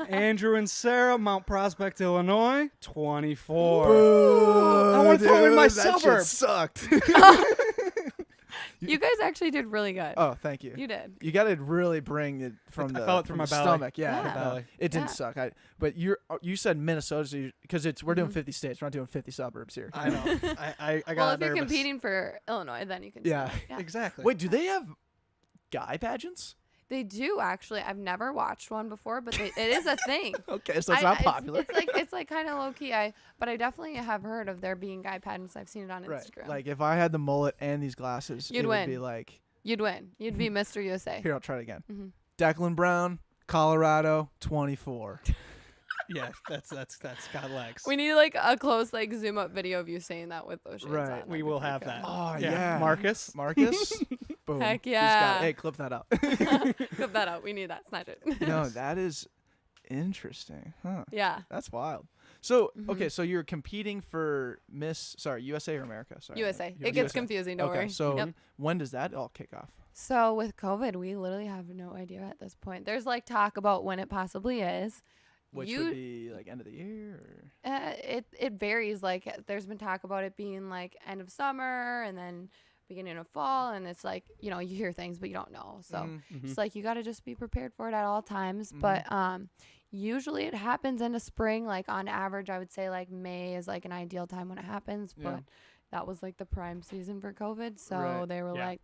[SPEAKER 3] Andrew and Sarah, Mount Prospect, Illinois, 24.
[SPEAKER 1] Boo,
[SPEAKER 3] I want to throw in
[SPEAKER 1] dude,
[SPEAKER 3] my
[SPEAKER 1] that shit
[SPEAKER 3] suburb.
[SPEAKER 1] sucked.
[SPEAKER 2] You guys actually did really good.
[SPEAKER 1] Oh, thank you.
[SPEAKER 2] You did.
[SPEAKER 1] You got to really bring it from
[SPEAKER 3] I
[SPEAKER 1] the
[SPEAKER 3] felt it
[SPEAKER 1] from
[SPEAKER 3] through
[SPEAKER 1] the
[SPEAKER 3] my belly.
[SPEAKER 1] stomach. Yeah,
[SPEAKER 2] Yeah.
[SPEAKER 1] no,
[SPEAKER 3] Belly.
[SPEAKER 1] it didn't
[SPEAKER 2] Yeah.
[SPEAKER 1] suck. But you said Minnesota because we're doing 50 states. We're not doing 50 suburbs here.
[SPEAKER 3] I know. I got
[SPEAKER 2] Well, if you're
[SPEAKER 3] nervous.
[SPEAKER 2] competing for Illinois, then you can.
[SPEAKER 1] Yeah.
[SPEAKER 2] say that.
[SPEAKER 3] Exactly.
[SPEAKER 1] Wait, do they have guy pageants?
[SPEAKER 2] They do actually. I've never watched one before, but it is a thing.
[SPEAKER 1] Okay, so it's not popular.
[SPEAKER 2] It's like kind of low key. But I definitely have heard of there being guy pageants. I've seen it on Instagram.
[SPEAKER 1] Like if I had the mullet and these glasses,
[SPEAKER 2] You'd
[SPEAKER 1] it
[SPEAKER 2] win.
[SPEAKER 1] would be like.
[SPEAKER 2] You'd win. You'd be Mr. USA.
[SPEAKER 1] Here, I'll try it again.
[SPEAKER 2] Mhm.
[SPEAKER 1] Declan Brown, Colorado, 24.
[SPEAKER 3] Yeah, that's got legs.
[SPEAKER 2] We need like a close like zoom up video of you saying that with those shades
[SPEAKER 1] Right.
[SPEAKER 2] on.
[SPEAKER 3] We
[SPEAKER 2] That'd be
[SPEAKER 3] will
[SPEAKER 2] pretty
[SPEAKER 3] have
[SPEAKER 2] cool.
[SPEAKER 3] that.
[SPEAKER 1] Oh
[SPEAKER 3] Yeah. Marcus.
[SPEAKER 1] Boom.
[SPEAKER 2] Heck
[SPEAKER 1] He's got
[SPEAKER 2] yeah.
[SPEAKER 1] it. Hey, clip that out.
[SPEAKER 2] Clip that out. We need that. Snatch it.
[SPEAKER 1] No, that is interesting. Huh.
[SPEAKER 2] Yeah.
[SPEAKER 1] That's wild. So,
[SPEAKER 2] Mhm.
[SPEAKER 1] okay, so you're competing for USA or America? Sorry.
[SPEAKER 2] USA. It gets
[SPEAKER 1] USA.
[SPEAKER 2] confusing. Don't
[SPEAKER 1] Okay,
[SPEAKER 2] worry.
[SPEAKER 1] so
[SPEAKER 2] Yep.
[SPEAKER 1] when does that all kick off?
[SPEAKER 2] So with COVID, we literally have no idea at this point. There's like talk about when it possibly is.
[SPEAKER 1] Which
[SPEAKER 2] You-
[SPEAKER 1] would be like end of the year? Or?
[SPEAKER 2] It varies. Like there's been talk about it being like end of summer and then beginning of fall, and it's like you hear things but you don't know. So
[SPEAKER 1] Mhm.
[SPEAKER 2] it's like you got to just be prepared for it at all times.
[SPEAKER 1] Mhm.
[SPEAKER 2] But usually it happens in the spring. Like on average, I would say like May is like an ideal time when it happens.
[SPEAKER 1] Yeah.
[SPEAKER 2] But that was like the prime season for COVID, so
[SPEAKER 1] Right.
[SPEAKER 2] they were
[SPEAKER 3] Yeah.
[SPEAKER 2] like,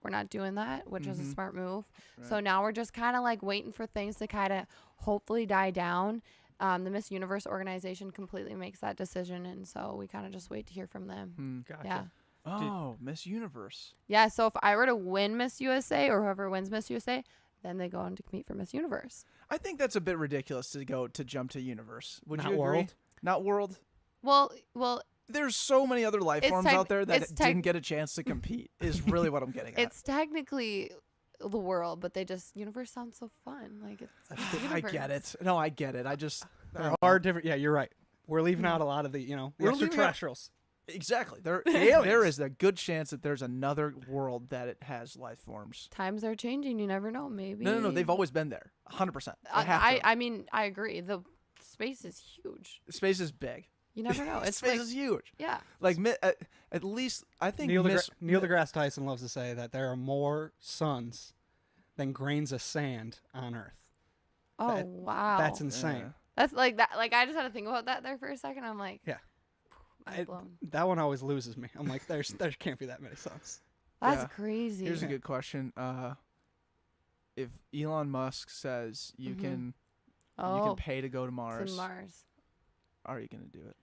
[SPEAKER 2] we're not doing that, which was a
[SPEAKER 1] Mhm.
[SPEAKER 2] smart move. So
[SPEAKER 1] Right.
[SPEAKER 2] now we're just kind of like waiting for things to kind of hopefully die down. The Miss Universe organization completely makes that decision, and so we kind of just wait to hear from them.
[SPEAKER 1] Hmm.
[SPEAKER 3] Gotcha.
[SPEAKER 2] Yeah.
[SPEAKER 1] Oh, Miss Universe.
[SPEAKER 2] Yeah, so if I were to win Miss USA or whoever wins Miss USA, then they go on to compete for Miss Universe.
[SPEAKER 1] I think that's a bit ridiculous to jump to Universe. Would
[SPEAKER 3] Not
[SPEAKER 1] you agree?
[SPEAKER 3] World?
[SPEAKER 1] Not World.
[SPEAKER 2] Well,
[SPEAKER 1] There's so many other life
[SPEAKER 2] It's
[SPEAKER 1] forms out there that
[SPEAKER 2] it's
[SPEAKER 1] didn't get a chance to compete. Is really what I'm getting at.
[SPEAKER 2] it's technically the world, but Universe sounds so fun. Like it's
[SPEAKER 1] I get it. No, I get it. I just
[SPEAKER 3] There are different. Yeah, you're right. We're leaving out a lot of the
[SPEAKER 1] We're
[SPEAKER 3] the
[SPEAKER 1] leaving out-
[SPEAKER 3] extraterrestrials.
[SPEAKER 1] exactly there.
[SPEAKER 3] aliens.
[SPEAKER 1] There is a good chance that there's another world that it has life forms.
[SPEAKER 2] Times are changing. You never know. Maybe.
[SPEAKER 1] No. They've always been there. 100%.
[SPEAKER 2] I mean, I agree. The space is huge.
[SPEAKER 1] Space is big.
[SPEAKER 2] You never know. It's
[SPEAKER 1] Space
[SPEAKER 2] like,
[SPEAKER 1] is huge.
[SPEAKER 2] yeah.
[SPEAKER 1] Like at least I think
[SPEAKER 3] Neil
[SPEAKER 1] Miss
[SPEAKER 3] deGrasse Tyson loves to say that there are more suns than grains of sand on Earth.
[SPEAKER 2] Oh
[SPEAKER 3] That-
[SPEAKER 2] wow.
[SPEAKER 3] That's insane.
[SPEAKER 2] That's like that. Like I just had to think about that there for a second. I'm like,
[SPEAKER 3] Yeah.
[SPEAKER 2] mind blown.
[SPEAKER 3] That one always loses me. I'm like, there can't be that many suns.
[SPEAKER 2] That's
[SPEAKER 1] Yeah.
[SPEAKER 2] crazy.
[SPEAKER 1] Here's a good question. If Elon Musk says you
[SPEAKER 2] Mhm.
[SPEAKER 1] can
[SPEAKER 2] oh,
[SPEAKER 1] pay to go to
[SPEAKER 2] to
[SPEAKER 1] Mars,
[SPEAKER 2] Mars.
[SPEAKER 1] are you gonna do it?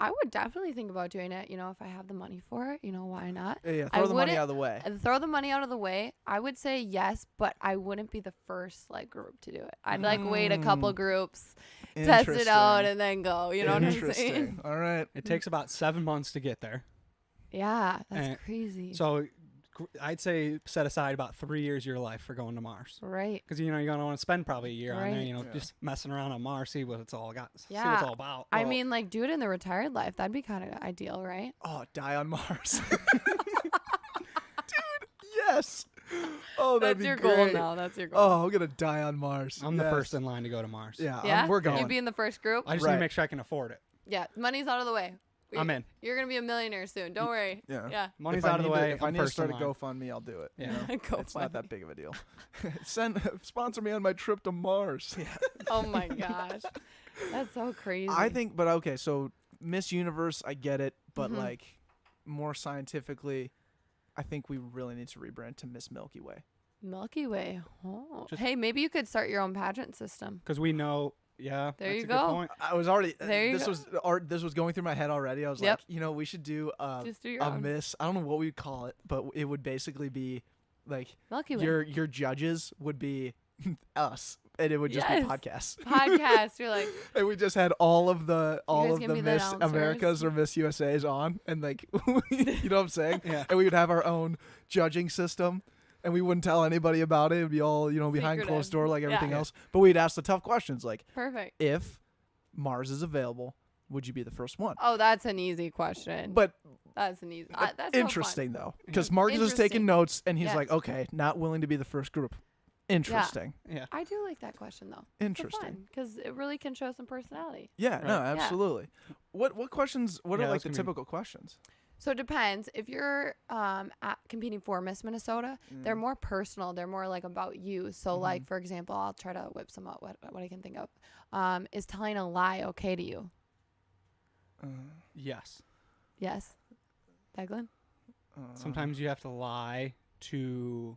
[SPEAKER 2] I would definitely think about doing it. If I have the money for it, why not?
[SPEAKER 1] Yeah,
[SPEAKER 2] I
[SPEAKER 1] throw the money
[SPEAKER 2] wouldn't-
[SPEAKER 1] out of the way.
[SPEAKER 2] And throw the money out of the way. I would say yes, but I wouldn't be the first group to do it. I'd wait a couple
[SPEAKER 1] Mm.
[SPEAKER 2] groups, test it out,
[SPEAKER 1] Interesting.
[SPEAKER 2] and then go. You know what I'm saying?
[SPEAKER 1] Interesting. All right.
[SPEAKER 3] It takes about 7 months to get there.
[SPEAKER 2] Yeah, that's
[SPEAKER 3] And
[SPEAKER 2] crazy.
[SPEAKER 3] So I'd say set aside about 3 years of your life for going to Mars.
[SPEAKER 2] Right.
[SPEAKER 3] Because you're gonna want to spend probably a year on there,
[SPEAKER 2] Right.
[SPEAKER 1] Yeah.
[SPEAKER 3] just messing around on Mars, see what it's all got, see what
[SPEAKER 2] Yeah.
[SPEAKER 3] it's all about.
[SPEAKER 2] I
[SPEAKER 1] Well-
[SPEAKER 2] mean, do it in the retired life. That'd be kind of ideal, right?
[SPEAKER 1] Oh, die on Mars. Dude, yes. Oh, that'd
[SPEAKER 2] That's
[SPEAKER 1] be
[SPEAKER 2] your
[SPEAKER 1] great.
[SPEAKER 2] goal now. That's your goal.
[SPEAKER 1] Oh, I'm gonna die on Mars.
[SPEAKER 3] I'm the
[SPEAKER 1] Yes.
[SPEAKER 3] first in line to go to Mars.
[SPEAKER 1] Yeah,
[SPEAKER 2] yeah,
[SPEAKER 1] we're going.
[SPEAKER 2] You'd be in the first group.
[SPEAKER 3] I just need
[SPEAKER 1] Right.
[SPEAKER 3] to make sure I can afford it.
[SPEAKER 2] Yeah, money's out of the way.
[SPEAKER 3] I'm in.
[SPEAKER 2] You're gonna be a millionaire soon. Don't worry.
[SPEAKER 1] Yeah.
[SPEAKER 2] Yeah.
[SPEAKER 3] Money's
[SPEAKER 1] If I
[SPEAKER 3] out of the
[SPEAKER 1] need to-
[SPEAKER 3] way.
[SPEAKER 1] If I
[SPEAKER 3] I'm
[SPEAKER 1] need to
[SPEAKER 3] first
[SPEAKER 1] start
[SPEAKER 3] in
[SPEAKER 1] a
[SPEAKER 3] line.
[SPEAKER 1] GoFundMe, I'll do it. you
[SPEAKER 3] Yeah.
[SPEAKER 1] know?
[SPEAKER 2] Go
[SPEAKER 1] It's not
[SPEAKER 2] fund
[SPEAKER 1] that big of a deal. Sponsor me on my trip to Mars.
[SPEAKER 2] Oh my gosh, that's so crazy.
[SPEAKER 1] I think, but okay, so Miss Universe, I get it, but
[SPEAKER 2] Mhm.
[SPEAKER 1] like more scientifically, I think we really need to rebrand to Miss Milky Way.
[SPEAKER 2] Milky Way. Oh.
[SPEAKER 3] Just-
[SPEAKER 2] Hey, maybe you could start your own pageant system.
[SPEAKER 3] Because we know, yeah.
[SPEAKER 2] There
[SPEAKER 3] that's
[SPEAKER 2] you
[SPEAKER 3] a
[SPEAKER 2] go.
[SPEAKER 3] Good point.
[SPEAKER 1] I was already
[SPEAKER 2] There you
[SPEAKER 1] this was going through my head already. I was
[SPEAKER 2] Yep.
[SPEAKER 1] like, we should do
[SPEAKER 2] Just do your
[SPEAKER 1] a
[SPEAKER 2] own.
[SPEAKER 1] Miss. I don't know what we'd call it, but it would basically be like
[SPEAKER 2] Milky Way.
[SPEAKER 1] your judges would be us, and it would just
[SPEAKER 2] Yes.
[SPEAKER 1] be podcasts.
[SPEAKER 2] Podcast. You're like,
[SPEAKER 1] And we just had all of the
[SPEAKER 2] guys can be the
[SPEAKER 1] Miss
[SPEAKER 2] announcers.
[SPEAKER 1] Americas or Miss USA's on, and like, you know what I'm saying?
[SPEAKER 3] Yeah.
[SPEAKER 1] And we would have our own judging system, and we wouldn't tell anybody about it. It'd be all behind
[SPEAKER 2] Secretive.
[SPEAKER 1] closed door like everything
[SPEAKER 2] Yeah.
[SPEAKER 1] else. But we'd ask the tough questions like,
[SPEAKER 2] perfect.
[SPEAKER 1] if Mars is available, would you be the first one?
[SPEAKER 2] Oh, that's an easy question.
[SPEAKER 1] But
[SPEAKER 2] that's an easy. That's so fun.
[SPEAKER 1] interesting though, because Marcus is taking
[SPEAKER 2] Interesting.
[SPEAKER 1] notes, and he's
[SPEAKER 2] Yes.
[SPEAKER 1] like, okay, not willing to be the first group. Interesting.
[SPEAKER 3] Yeah.
[SPEAKER 2] I do like that question though.
[SPEAKER 1] Interesting.
[SPEAKER 2] Because it really can show some personality.
[SPEAKER 1] Yeah, no,
[SPEAKER 3] Right.
[SPEAKER 2] Yeah.
[SPEAKER 1] absolutely. What questions? What
[SPEAKER 3] Yeah,
[SPEAKER 1] are like
[SPEAKER 3] that's
[SPEAKER 1] the
[SPEAKER 3] gonna be-
[SPEAKER 1] typical questions?
[SPEAKER 2] So it depends. If you're competing for Miss Minnesota, they're more personal. They're more like about you. So like for example, I'll try to whip some up. What I can think of, is telling a lie okay to you?
[SPEAKER 3] Yes.
[SPEAKER 2] Yes, Declan.
[SPEAKER 3] Sometimes you have to lie to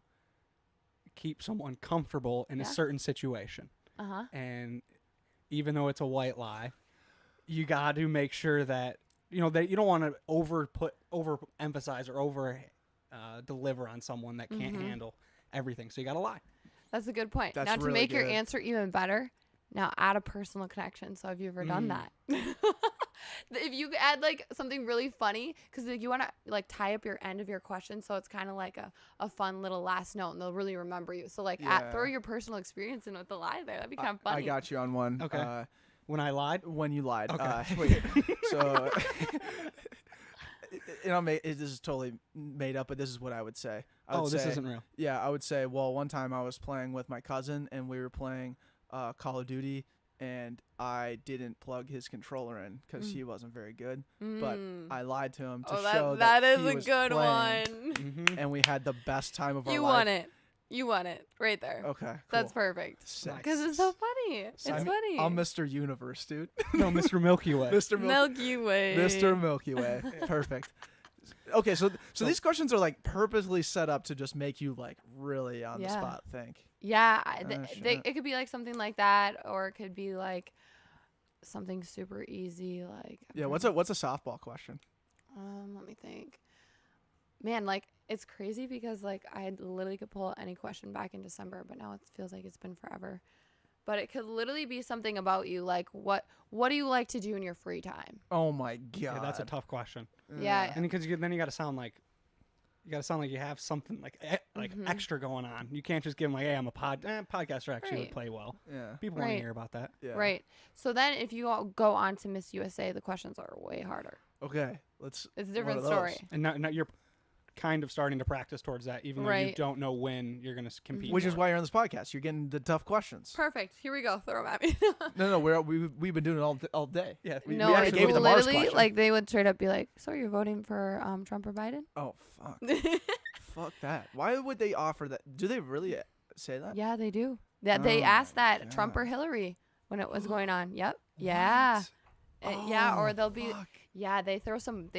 [SPEAKER 3] keep someone comfortable in a certain situation. And even though it's a white lie, you got to make sure that, that you don't want to overemphasize or deliver on someone that can't handle everything. So you got to lie.
[SPEAKER 2] That's a good point.
[SPEAKER 1] That's
[SPEAKER 2] now, to
[SPEAKER 1] really
[SPEAKER 2] make your
[SPEAKER 1] good.
[SPEAKER 2] answer even better, now add a personal connection. So have you ever done that? If you add like something really funny, because you want to like tie up your end of your question, so it's kind of like a fun little last note, and they'll really remember you. So like throw your personal experience in with the lie there. That'd be kind of funny.
[SPEAKER 1] I got you on one.
[SPEAKER 3] Okay. When I lied?
[SPEAKER 1] When you lied.
[SPEAKER 3] Okay.
[SPEAKER 1] Wait. So, this is totally made up, but this is what I would say.
[SPEAKER 3] This isn't real.
[SPEAKER 1] Yeah, I would say, well, one time I was playing with my cousin, and we were playing Call of Duty, and I didn't plug his controller in because he wasn't very good. But I lied to him to show that
[SPEAKER 2] is
[SPEAKER 1] he
[SPEAKER 2] a
[SPEAKER 1] was
[SPEAKER 2] good
[SPEAKER 1] playing,
[SPEAKER 2] one.
[SPEAKER 1] and we had the best time of our life.
[SPEAKER 2] You won it right there.
[SPEAKER 1] Okay, cool.
[SPEAKER 2] That's perfect.
[SPEAKER 1] Sick.
[SPEAKER 2] Because it's so funny. It's funny.
[SPEAKER 1] I'm Mr. Universe, dude.
[SPEAKER 3] No, Mr. Milky Way.
[SPEAKER 1] Mr.
[SPEAKER 2] Milky Way.
[SPEAKER 1] Mr. Milky Way. Perfect. Okay, so these questions are like purposely set up to just make you like really on the spot think.
[SPEAKER 2] Yeah, it could be like something like that, or it could be like something super easy, like
[SPEAKER 1] what's a softball question?
[SPEAKER 2] Let me think. Man, like it's crazy because like I literally could pull any question back in December, but now it feels like it's been forever. But it could literally be something about you, like what do you like to do in your free time?
[SPEAKER 1] Oh my god,
[SPEAKER 3] Yeah, that's a tough question.
[SPEAKER 2] Yeah,
[SPEAKER 3] and because then you got to sound like you have something like extra going on. You can't just give them like, hey, I'm a podcaster. Actually, would play well.
[SPEAKER 1] Yeah,
[SPEAKER 3] people want to hear about that.
[SPEAKER 1] Yeah.
[SPEAKER 2] Right. So then, if you all go on to Miss USA, the questions are way harder.
[SPEAKER 1] Okay,
[SPEAKER 2] It's a different story.
[SPEAKER 3] And now you're kind of starting to practice towards that, even though you don't know when you're going to compete.
[SPEAKER 1] Which is why you're on this podcast. You're getting the tough questions.
[SPEAKER 2] Perfect. Here we go. Throw them at me.
[SPEAKER 1] No, we've been doing it all day.
[SPEAKER 3] Yeah.
[SPEAKER 1] We
[SPEAKER 2] no,
[SPEAKER 1] actually gave you the Mars
[SPEAKER 2] literally,
[SPEAKER 1] question.
[SPEAKER 2] like they would straight up be like, "So you're voting for Trump or Biden?"
[SPEAKER 1] Oh fuck. Fuck that. Why would they offer that? Do they really say that?
[SPEAKER 2] Yeah, they do. Yeah, they asked that Trump or Hillary when it was going on. Yep. Yeah. Yeah, or they'll be.
[SPEAKER 1] Fuck.
[SPEAKER 2] Yeah, they throw some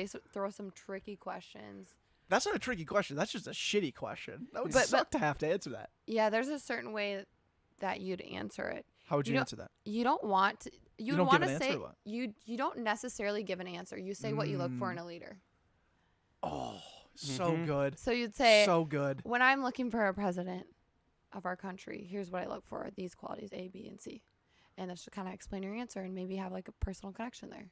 [SPEAKER 2] tricky questions.
[SPEAKER 1] That's not a tricky question. That's just a shitty question. That would suck to have to answer that.
[SPEAKER 2] Yeah, there's a certain way that you'd answer it.
[SPEAKER 1] How would you answer that?
[SPEAKER 2] You don't want to. You
[SPEAKER 1] don't
[SPEAKER 2] want
[SPEAKER 1] give
[SPEAKER 2] to
[SPEAKER 1] an
[SPEAKER 2] say
[SPEAKER 1] answer or what?
[SPEAKER 2] you don't necessarily give an answer. You say what you look for in a leader.
[SPEAKER 1] Oh, so good.
[SPEAKER 2] So you'd say,
[SPEAKER 1] so good.
[SPEAKER 2] When I'm looking for a president of our country, here's what I look for: these qualities A, B, and C, and that's to kind of explain your answer and maybe have like a personal connection there.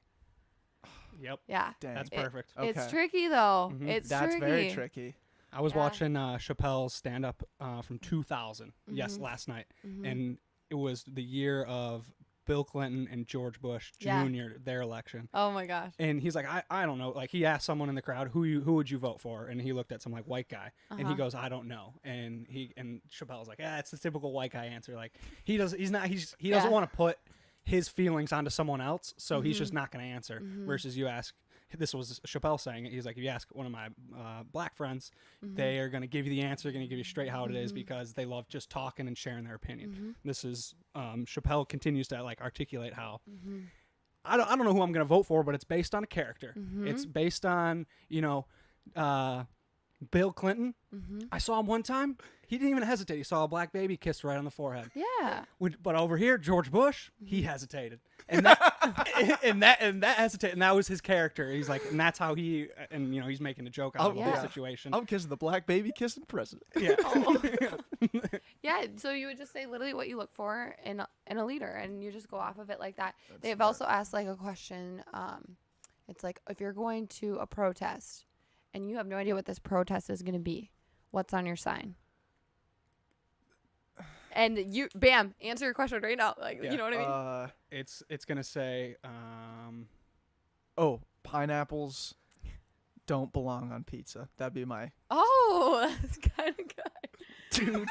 [SPEAKER 3] Yep.
[SPEAKER 2] Yeah.
[SPEAKER 1] Dang.
[SPEAKER 3] That's perfect.
[SPEAKER 1] Okay.
[SPEAKER 2] It's tricky though. It's
[SPEAKER 1] That's
[SPEAKER 2] tricky.
[SPEAKER 1] very tricky.
[SPEAKER 3] I was watching Chappelle's stand-up from 2000, last night, and it was the year of Bill Clinton and George Bush Jr., their election.
[SPEAKER 2] Oh my gosh.
[SPEAKER 3] And he's like, I don't know. Like he asked someone in the crowd, who would you vote for? And he looked at some like white guy, and he goes, I don't know. And Chappelle's like, it's the typical white guy answer. Like he doesn't want to put his feelings onto someone else, so he's just not going to answer. Versus you ask. This was Chappelle saying it. He's like, if you ask one of my black friends, they are going to give you the answer, going to give you straight how it is because they love just talking and sharing their opinion. This is Chappelle continues to like articulate how I don't know who I'm going to vote for, but it's based on a character. It's based on Bill Clinton. I saw him one time. He didn't even hesitate. He saw a black baby kissed right on the forehead.
[SPEAKER 2] Yeah.
[SPEAKER 3] But over here, George Bush, he hesitated, and that hesitated, and that was his character. He's like, and that's how he's making a joke out of the whole situation.
[SPEAKER 1] I'm kissing the black baby kissing president.
[SPEAKER 3] Yeah.
[SPEAKER 2] Yeah. So you would just say literally what you look for in a leader, and you just go off of it like that. They've also asked like a question. It's like, if you're going to a protest, and you have no idea what this protest is going to be, what's on your sign? And you, bam, answer your question right now. Like, you know what I mean?
[SPEAKER 3] It's gonna say,
[SPEAKER 1] pineapples don't belong on pizza. That'd be my.
[SPEAKER 2] Oh, that's kind of good.
[SPEAKER 1] Dude.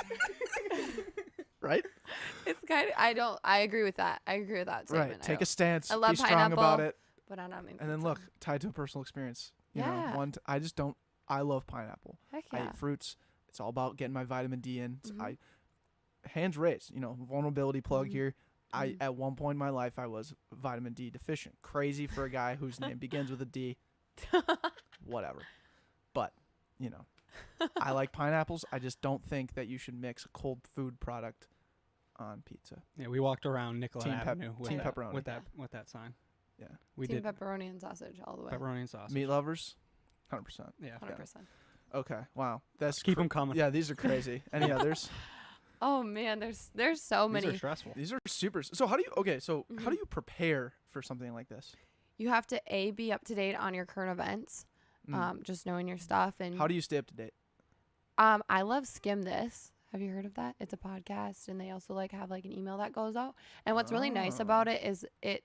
[SPEAKER 1] Right?
[SPEAKER 2] It's kind of. I agree with that. I agree with that statement.
[SPEAKER 1] Right. Take a stance.
[SPEAKER 2] I love
[SPEAKER 1] be strong
[SPEAKER 2] pineapple,
[SPEAKER 1] about it.
[SPEAKER 2] But I'm not.
[SPEAKER 1] And then look, tied to a personal experience. You
[SPEAKER 2] Yeah.
[SPEAKER 1] know, I just don't. I love pineapple.
[SPEAKER 2] Heck
[SPEAKER 1] I
[SPEAKER 2] yeah.
[SPEAKER 1] eat fruits. It's all about getting my vitamin D in. Hands raised. Vulnerability plug here. At one point in my life, I was vitamin D deficient. Crazy for a guy whose name begins with a D. Whatever. But, I like pineapples. I just don't think that you should mix a cold food product on pizza.
[SPEAKER 3] Yeah, we walked around Nicola Avenue
[SPEAKER 1] Team
[SPEAKER 3] that,
[SPEAKER 1] pepperoni.
[SPEAKER 3] with that sign.
[SPEAKER 1] Yeah.
[SPEAKER 3] We
[SPEAKER 2] Team
[SPEAKER 3] did
[SPEAKER 2] pepperoni and sausage all the way.
[SPEAKER 3] pepperoni and sausage.
[SPEAKER 1] Meat lovers, 100%.
[SPEAKER 3] Yeah.
[SPEAKER 2] 100%.
[SPEAKER 1] Okay. Wow. That's
[SPEAKER 3] Keep them coming.
[SPEAKER 1] Yeah, these are crazy. Any others?
[SPEAKER 2] Oh man, there's so
[SPEAKER 3] These
[SPEAKER 2] many.
[SPEAKER 3] are stressful.
[SPEAKER 1] These are super. So how do you? How do you prepare for something like this?
[SPEAKER 2] You have to be up to date on your current events. Just knowing your stuff. And
[SPEAKER 1] how do you stay up to date?
[SPEAKER 2] I love Skim This. Have you heard of that? It's a podcast, and they also like have like an email that goes out. And what's really nice about it is it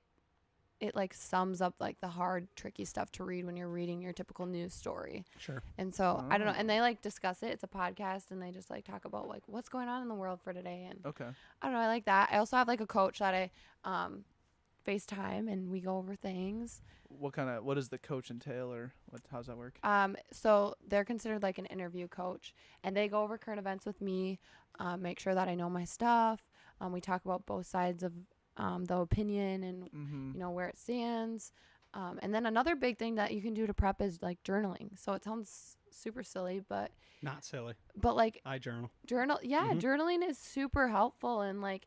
[SPEAKER 2] like sums up like the hard, tricky stuff to read when you're reading your typical news story.
[SPEAKER 3] Sure.
[SPEAKER 2] And so I don't know. And they like discuss it. It's a podcast, and they just like talk about like what's going on in the world for today. And
[SPEAKER 1] Okay.
[SPEAKER 2] I don't know. I like that. I also have like a coach that I FaceTime, and we go over things.
[SPEAKER 1] What does the coach entail, or how's that work?
[SPEAKER 2] So they're considered like an interview coach, and they go over current events with me, make sure that I know my stuff. We talk about both sides of the opinion and you know where it stands. And then another big thing that you can do to prep is like journaling. So it sounds super silly, but
[SPEAKER 3] Not silly.
[SPEAKER 2] but like
[SPEAKER 3] I journal.
[SPEAKER 2] journaling is super helpful. And like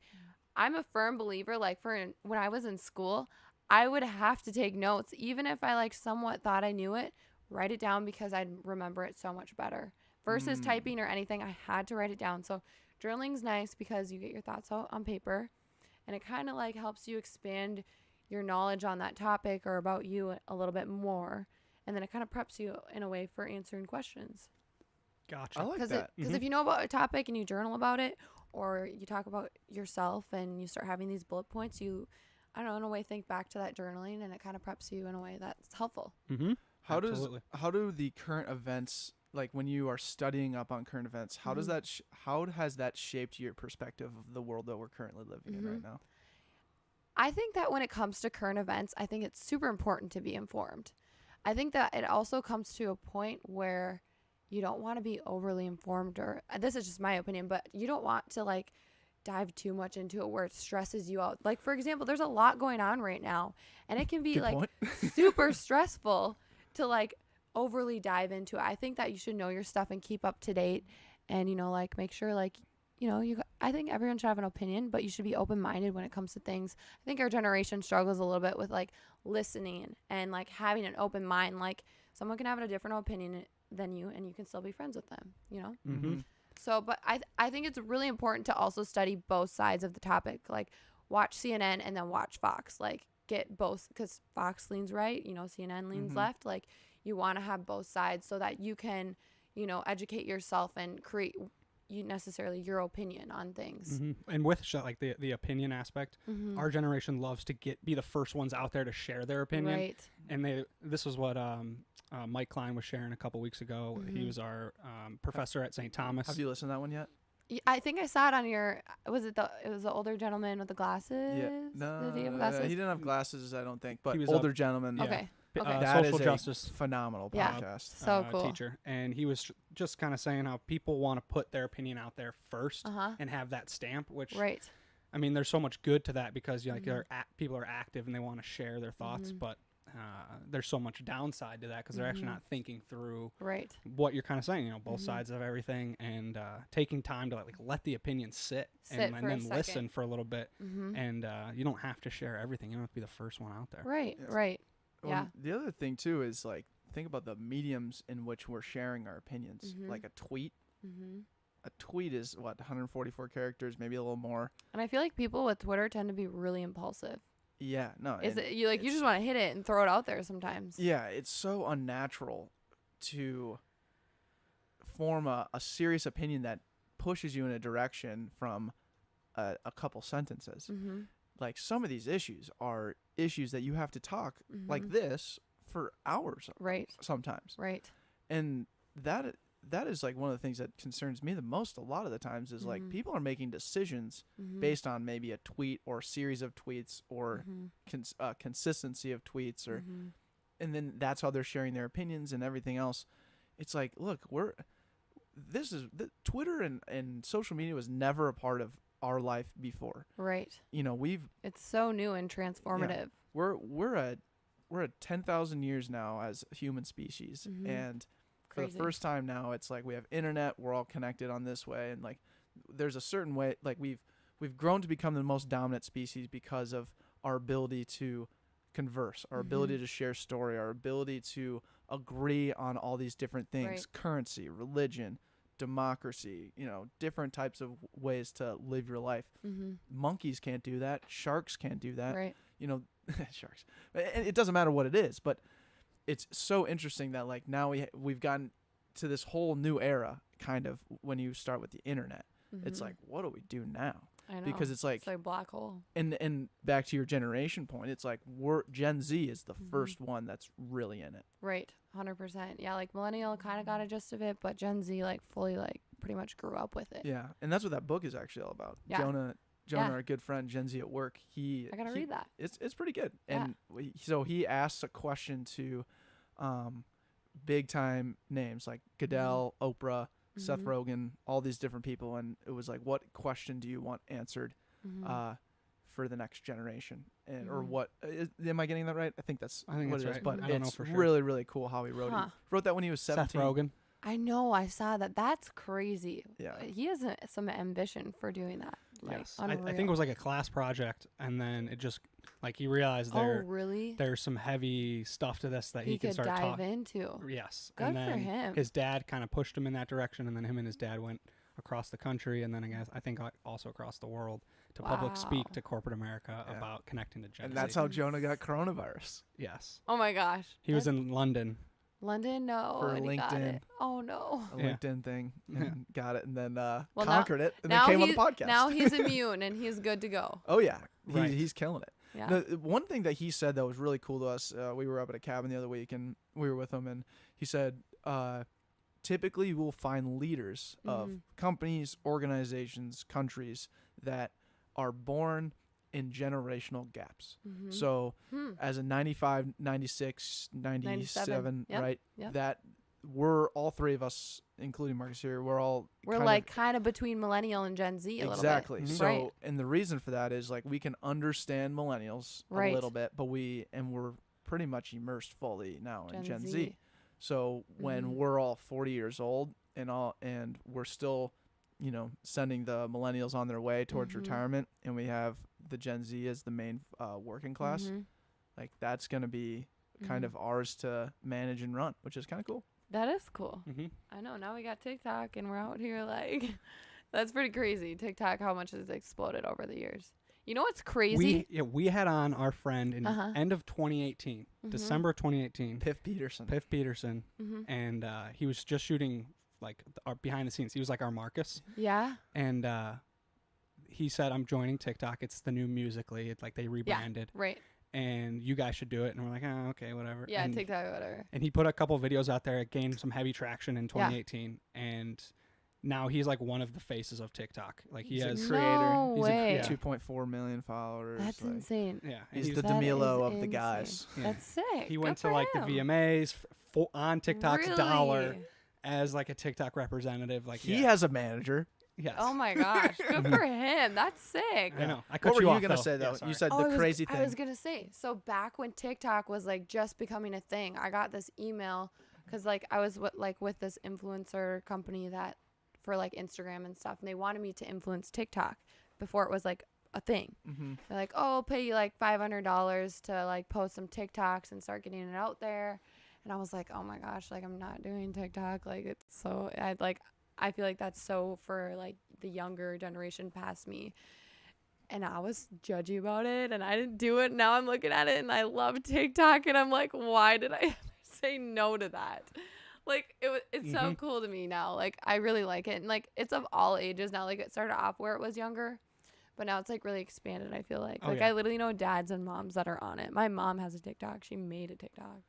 [SPEAKER 2] I'm a firm believer, like when I was in school, I would have to take notes, even if I like somewhat thought I knew it, write it down because I'd remember it so much better versus typing or anything. I had to write it down. So journaling's nice because you get your thoughts out on paper, and it kind of like helps you expand your knowledge on that topic or about you a little bit more. And then it kind of preps you in a way for answering questions.
[SPEAKER 3] Gotcha.
[SPEAKER 1] I like that.
[SPEAKER 2] Because if you know about a topic and you journal about it, or you talk about yourself and you start having these bullet points, you, I don't know, in a way think back to that journaling, and it kind of preps you in a way that's helpful.
[SPEAKER 3] Mm-hmm.
[SPEAKER 1] How do the current events, like when you are studying up on current events, how does that how has that shaped your perspective of the world that we're currently living in right now?
[SPEAKER 2] I think that when it comes to current events, I think it's super important to be informed. I think that it also comes to a point where you don't want to be overly informed, or this is just my opinion, but you don't want to like dive too much into it where it stresses you out. Like, for example, there's a lot going on right now, and it can be super stressful to like overly dive into it. I think that you should know your stuff and keep up to date, and, you know, like make sure like, you know, I think everyone should have an opinion, but you should be open-minded when it comes to things. I think our generation struggles a little bit with like listening and like having an open mind. Like someone can have a different opinion than you, and you can still be friends with them, you know? So, but I think it's really important to also study both sides of the topic. Like watch CNN and then watch Fox. Like get both, because Fox leans right, you know, CNN leans left. Like you want to have both sides so that you can, you know, educate yourself and create necessarily your opinion on things.
[SPEAKER 3] And with like the opinion aspect, our generation loves to be the first ones out there to share their opinion. Right. And this was what Mike Klein was sharing a couple weeks ago. He was our professor at St. Thomas.
[SPEAKER 1] Have you listened to that one yet?
[SPEAKER 2] I think I saw it on your. It was the older gentleman with the glasses.
[SPEAKER 1] Yeah. No,
[SPEAKER 2] did he have glasses?
[SPEAKER 1] he didn't have glasses, I don't think. But
[SPEAKER 3] He was
[SPEAKER 1] older gentleman.
[SPEAKER 3] Yeah.
[SPEAKER 2] Okay.
[SPEAKER 1] That
[SPEAKER 3] social
[SPEAKER 1] is
[SPEAKER 3] justice
[SPEAKER 1] a phenomenal
[SPEAKER 2] Yeah.
[SPEAKER 1] podcast.
[SPEAKER 2] So cool.
[SPEAKER 3] Teacher, and he was just kind of saying how people want to put their opinion out there first and have that stamp. Which, I mean, there's so much good to that because like people are active and they want to share their thoughts, but there's so much downside to that because they're actually not thinking through what you're kind of saying. You know, both sides of everything, and taking time to like let the opinion sit and then listen for a little bit. And you don't have to share everything. You don't have to be the first one out there.
[SPEAKER 2] Right.
[SPEAKER 1] Well,
[SPEAKER 2] Yeah.
[SPEAKER 1] The other thing too is like think about the mediums in which we're sharing our opinions. Like a tweet. A tweet is what, 144 characters, maybe a little more.
[SPEAKER 2] And I feel like people with Twitter tend to be really impulsive.
[SPEAKER 1] Yeah, no.
[SPEAKER 2] Is it you just want to hit it and throw it out there sometimes?
[SPEAKER 1] Yeah, it's so unnatural to form a serious opinion that pushes you in a direction from a couple sentences. Like some of these issues are issues that you have to talk like this for hours.
[SPEAKER 2] Right.
[SPEAKER 1] Sometimes.
[SPEAKER 2] Right.
[SPEAKER 1] And that is like one of the things that concerns me the most a lot of the times is like people are making decisions based on maybe a tweet or a series of tweets or consistency of tweets or and then that's how they're sharing their opinions and everything else. It's like, look, Twitter and social media was never a part of our life before.
[SPEAKER 2] Right.
[SPEAKER 1] You know,
[SPEAKER 2] it's so new and transformative.
[SPEAKER 1] Yeah, we're at 10,000 years now as a human species, and for the first time now, it's like we have internet. We're all connected on this way, and like there's a certain way. Like we've grown to become the most dominant species because of our ability to converse, our ability to share story, our ability to agree on all these different things:
[SPEAKER 2] Right.
[SPEAKER 1] currency, religion, democracy. Different types of ways to live your life. Monkeys can't do that. Sharks can't do that.
[SPEAKER 2] Right.
[SPEAKER 1] Sharks. It doesn't matter what it is, but it's so interesting that like now we've gotten to this whole new era kind of when you start with the internet. It's like, what do we do now?
[SPEAKER 2] I know.
[SPEAKER 1] Because it's like
[SPEAKER 2] black hole.
[SPEAKER 1] and back to your generation point, it's like Gen Z is the first one that's really in it.
[SPEAKER 2] Right. 100%. Yeah, like millennial kind of got a gist of it, but Gen Z like fully like pretty much grew up with it.
[SPEAKER 1] Yeah, and that's what that book is actually all about.
[SPEAKER 2] Yeah.
[SPEAKER 1] Jonah,
[SPEAKER 2] Yeah.
[SPEAKER 1] our good friend, Gen Z at work.
[SPEAKER 2] I gotta read that.
[SPEAKER 1] It's pretty good. And so he asks a question to big time names like Goodell, Oprah, Seth Rogen, all these different people, and it was like, what question do you want answered for the next generation, and or what? Am I getting that right? I think that's
[SPEAKER 3] what
[SPEAKER 1] it is.
[SPEAKER 3] right.
[SPEAKER 1] But
[SPEAKER 3] I don't know
[SPEAKER 1] it's
[SPEAKER 3] for sure.
[SPEAKER 1] really, really cool how he wrote it.
[SPEAKER 2] Huh.
[SPEAKER 1] He wrote that when he was 17.
[SPEAKER 3] Seth Rogen.
[SPEAKER 2] I know. I saw that. That's crazy.
[SPEAKER 1] Yeah.
[SPEAKER 2] He has some ambition for doing that. Like,
[SPEAKER 3] Yes, I
[SPEAKER 2] unreal.
[SPEAKER 3] think it was like a class project, and then it just like he realized
[SPEAKER 2] Oh, really?
[SPEAKER 3] there's some heavy stuff to this that he can
[SPEAKER 2] could
[SPEAKER 3] start
[SPEAKER 2] dive
[SPEAKER 3] talking.
[SPEAKER 2] into.
[SPEAKER 3] Yes,
[SPEAKER 2] Good
[SPEAKER 3] and
[SPEAKER 2] for
[SPEAKER 3] then
[SPEAKER 2] him.
[SPEAKER 3] his dad kind of pushed him in that direction, and then him and his dad went across the country, and then I think also across the world to public speak
[SPEAKER 2] Wow.
[SPEAKER 3] to corporate America
[SPEAKER 1] Yeah.
[SPEAKER 3] about connecting to Gen
[SPEAKER 1] And
[SPEAKER 3] Z.
[SPEAKER 1] that's how Jonah got coronavirus.
[SPEAKER 3] Yes,
[SPEAKER 2] Oh my gosh.
[SPEAKER 3] he was in London.
[SPEAKER 2] London. No.
[SPEAKER 1] For
[SPEAKER 2] and he got
[SPEAKER 1] LinkedIn.
[SPEAKER 2] it. Oh no.
[SPEAKER 1] A
[SPEAKER 3] Yeah.
[SPEAKER 1] LinkedIn thing, and got it, and then
[SPEAKER 2] now-
[SPEAKER 1] conquered it, and then
[SPEAKER 2] now
[SPEAKER 1] came on the
[SPEAKER 2] he's-
[SPEAKER 1] podcast.
[SPEAKER 2] Now he's immune and he's good to go.
[SPEAKER 1] Oh yeah,
[SPEAKER 3] Right.
[SPEAKER 1] he's killing it.
[SPEAKER 2] Yeah.
[SPEAKER 1] No, one thing that he said that was really cool to us, we were up at a cabin the other week, and we were with him, and he said, typically we'll find leaders of companies, organizations, countries that are born in generational gaps. So as a 95, 96, 97,
[SPEAKER 2] Yep.
[SPEAKER 1] right,
[SPEAKER 2] Yep.
[SPEAKER 1] that we're all three of us, including Marcus here, we're
[SPEAKER 2] kind of between millennial and Gen Z a little bit.
[SPEAKER 1] exactly. So,
[SPEAKER 2] Right.
[SPEAKER 1] and the reason for that is like we can understand millennials
[SPEAKER 2] Right.
[SPEAKER 1] a little bit, but we're pretty much immersed fully now in Gen Z. So when we're all 40 years old and we're still, sending the millennials on their way towards retirement, and we have the Gen Z as the main working class, like that's going to be kind of ours to manage and run, which is kind of cool.
[SPEAKER 2] That is cool.
[SPEAKER 3] Mm-hmm.
[SPEAKER 2] I know. Now we got TikTok and we're out here like, that's pretty crazy. TikTok, how much has exploded over the years. You know what's crazy?
[SPEAKER 3] We had on our friend in end of 2018, December 2018,
[SPEAKER 1] Piff Peterson.
[SPEAKER 3] and he was just shooting like our behind the scenes. He was like our Marcus,
[SPEAKER 2] Yeah.
[SPEAKER 3] and he said, "I'm joining TikTok. It's the new Musical.ly. It's like they rebranded,
[SPEAKER 2] Right.
[SPEAKER 3] and you guys should do it." And we're like, "Oh, okay, whatever."
[SPEAKER 2] Yeah,
[SPEAKER 3] and,
[SPEAKER 2] TikTok, whatever.
[SPEAKER 3] And he put a couple videos out there. It gained some heavy traction in 2018, and now he's like one of the faces of TikTok. Like he
[SPEAKER 1] He's
[SPEAKER 3] has,
[SPEAKER 1] a creator.
[SPEAKER 2] No
[SPEAKER 1] He's
[SPEAKER 2] way.
[SPEAKER 1] 2.4 million followers.
[SPEAKER 2] That's
[SPEAKER 1] like,
[SPEAKER 2] insane.
[SPEAKER 3] yeah, and
[SPEAKER 1] He's the
[SPEAKER 2] That
[SPEAKER 1] DeMilo
[SPEAKER 2] is
[SPEAKER 1] of the
[SPEAKER 2] insane.
[SPEAKER 1] guys.
[SPEAKER 3] Yeah.
[SPEAKER 2] That's sick.
[SPEAKER 3] He
[SPEAKER 2] Good
[SPEAKER 3] went to
[SPEAKER 2] for
[SPEAKER 3] like the
[SPEAKER 2] him.
[SPEAKER 3] VMAs on TikTok's
[SPEAKER 2] Really?
[SPEAKER 3] dollar as like a TikTok representative. Like
[SPEAKER 1] He has a manager.
[SPEAKER 3] yes.
[SPEAKER 2] Oh my gosh. Good for him. That's sick.
[SPEAKER 3] I know. I cut
[SPEAKER 1] What were
[SPEAKER 3] you
[SPEAKER 1] you
[SPEAKER 3] off,
[SPEAKER 1] gonna
[SPEAKER 3] though.
[SPEAKER 1] say though?
[SPEAKER 3] Yeah, sorry.
[SPEAKER 1] You said
[SPEAKER 2] Oh,
[SPEAKER 1] the crazy thing.
[SPEAKER 2] I was gonna say, so back when TikTok was like just becoming a thing, I got this email because like I was with this influencer company that for like Instagram and stuff, and they wanted me to influence TikTok before it was like a thing. They're like, "Oh, I'll pay you like $500 to like post some TikToks and start getting it out there." And I was like, "Oh my gosh, like I'm not doing TikTok. Like it's so I feel like that's so for like the younger generation past me." And I was judgy about it and I didn't do it. Now I'm looking at it and I love TikTok and I'm like, why did I say no to that? Like it's so cool to me now. Like I really like it. And like it's of all ages now. Like it started off where it was younger, but now it's like really expanded, I feel like.
[SPEAKER 3] Oh,
[SPEAKER 2] Like
[SPEAKER 3] yeah.
[SPEAKER 2] I literally know dads and moms that are on it. My mom has a TikTok. She made a TikTok.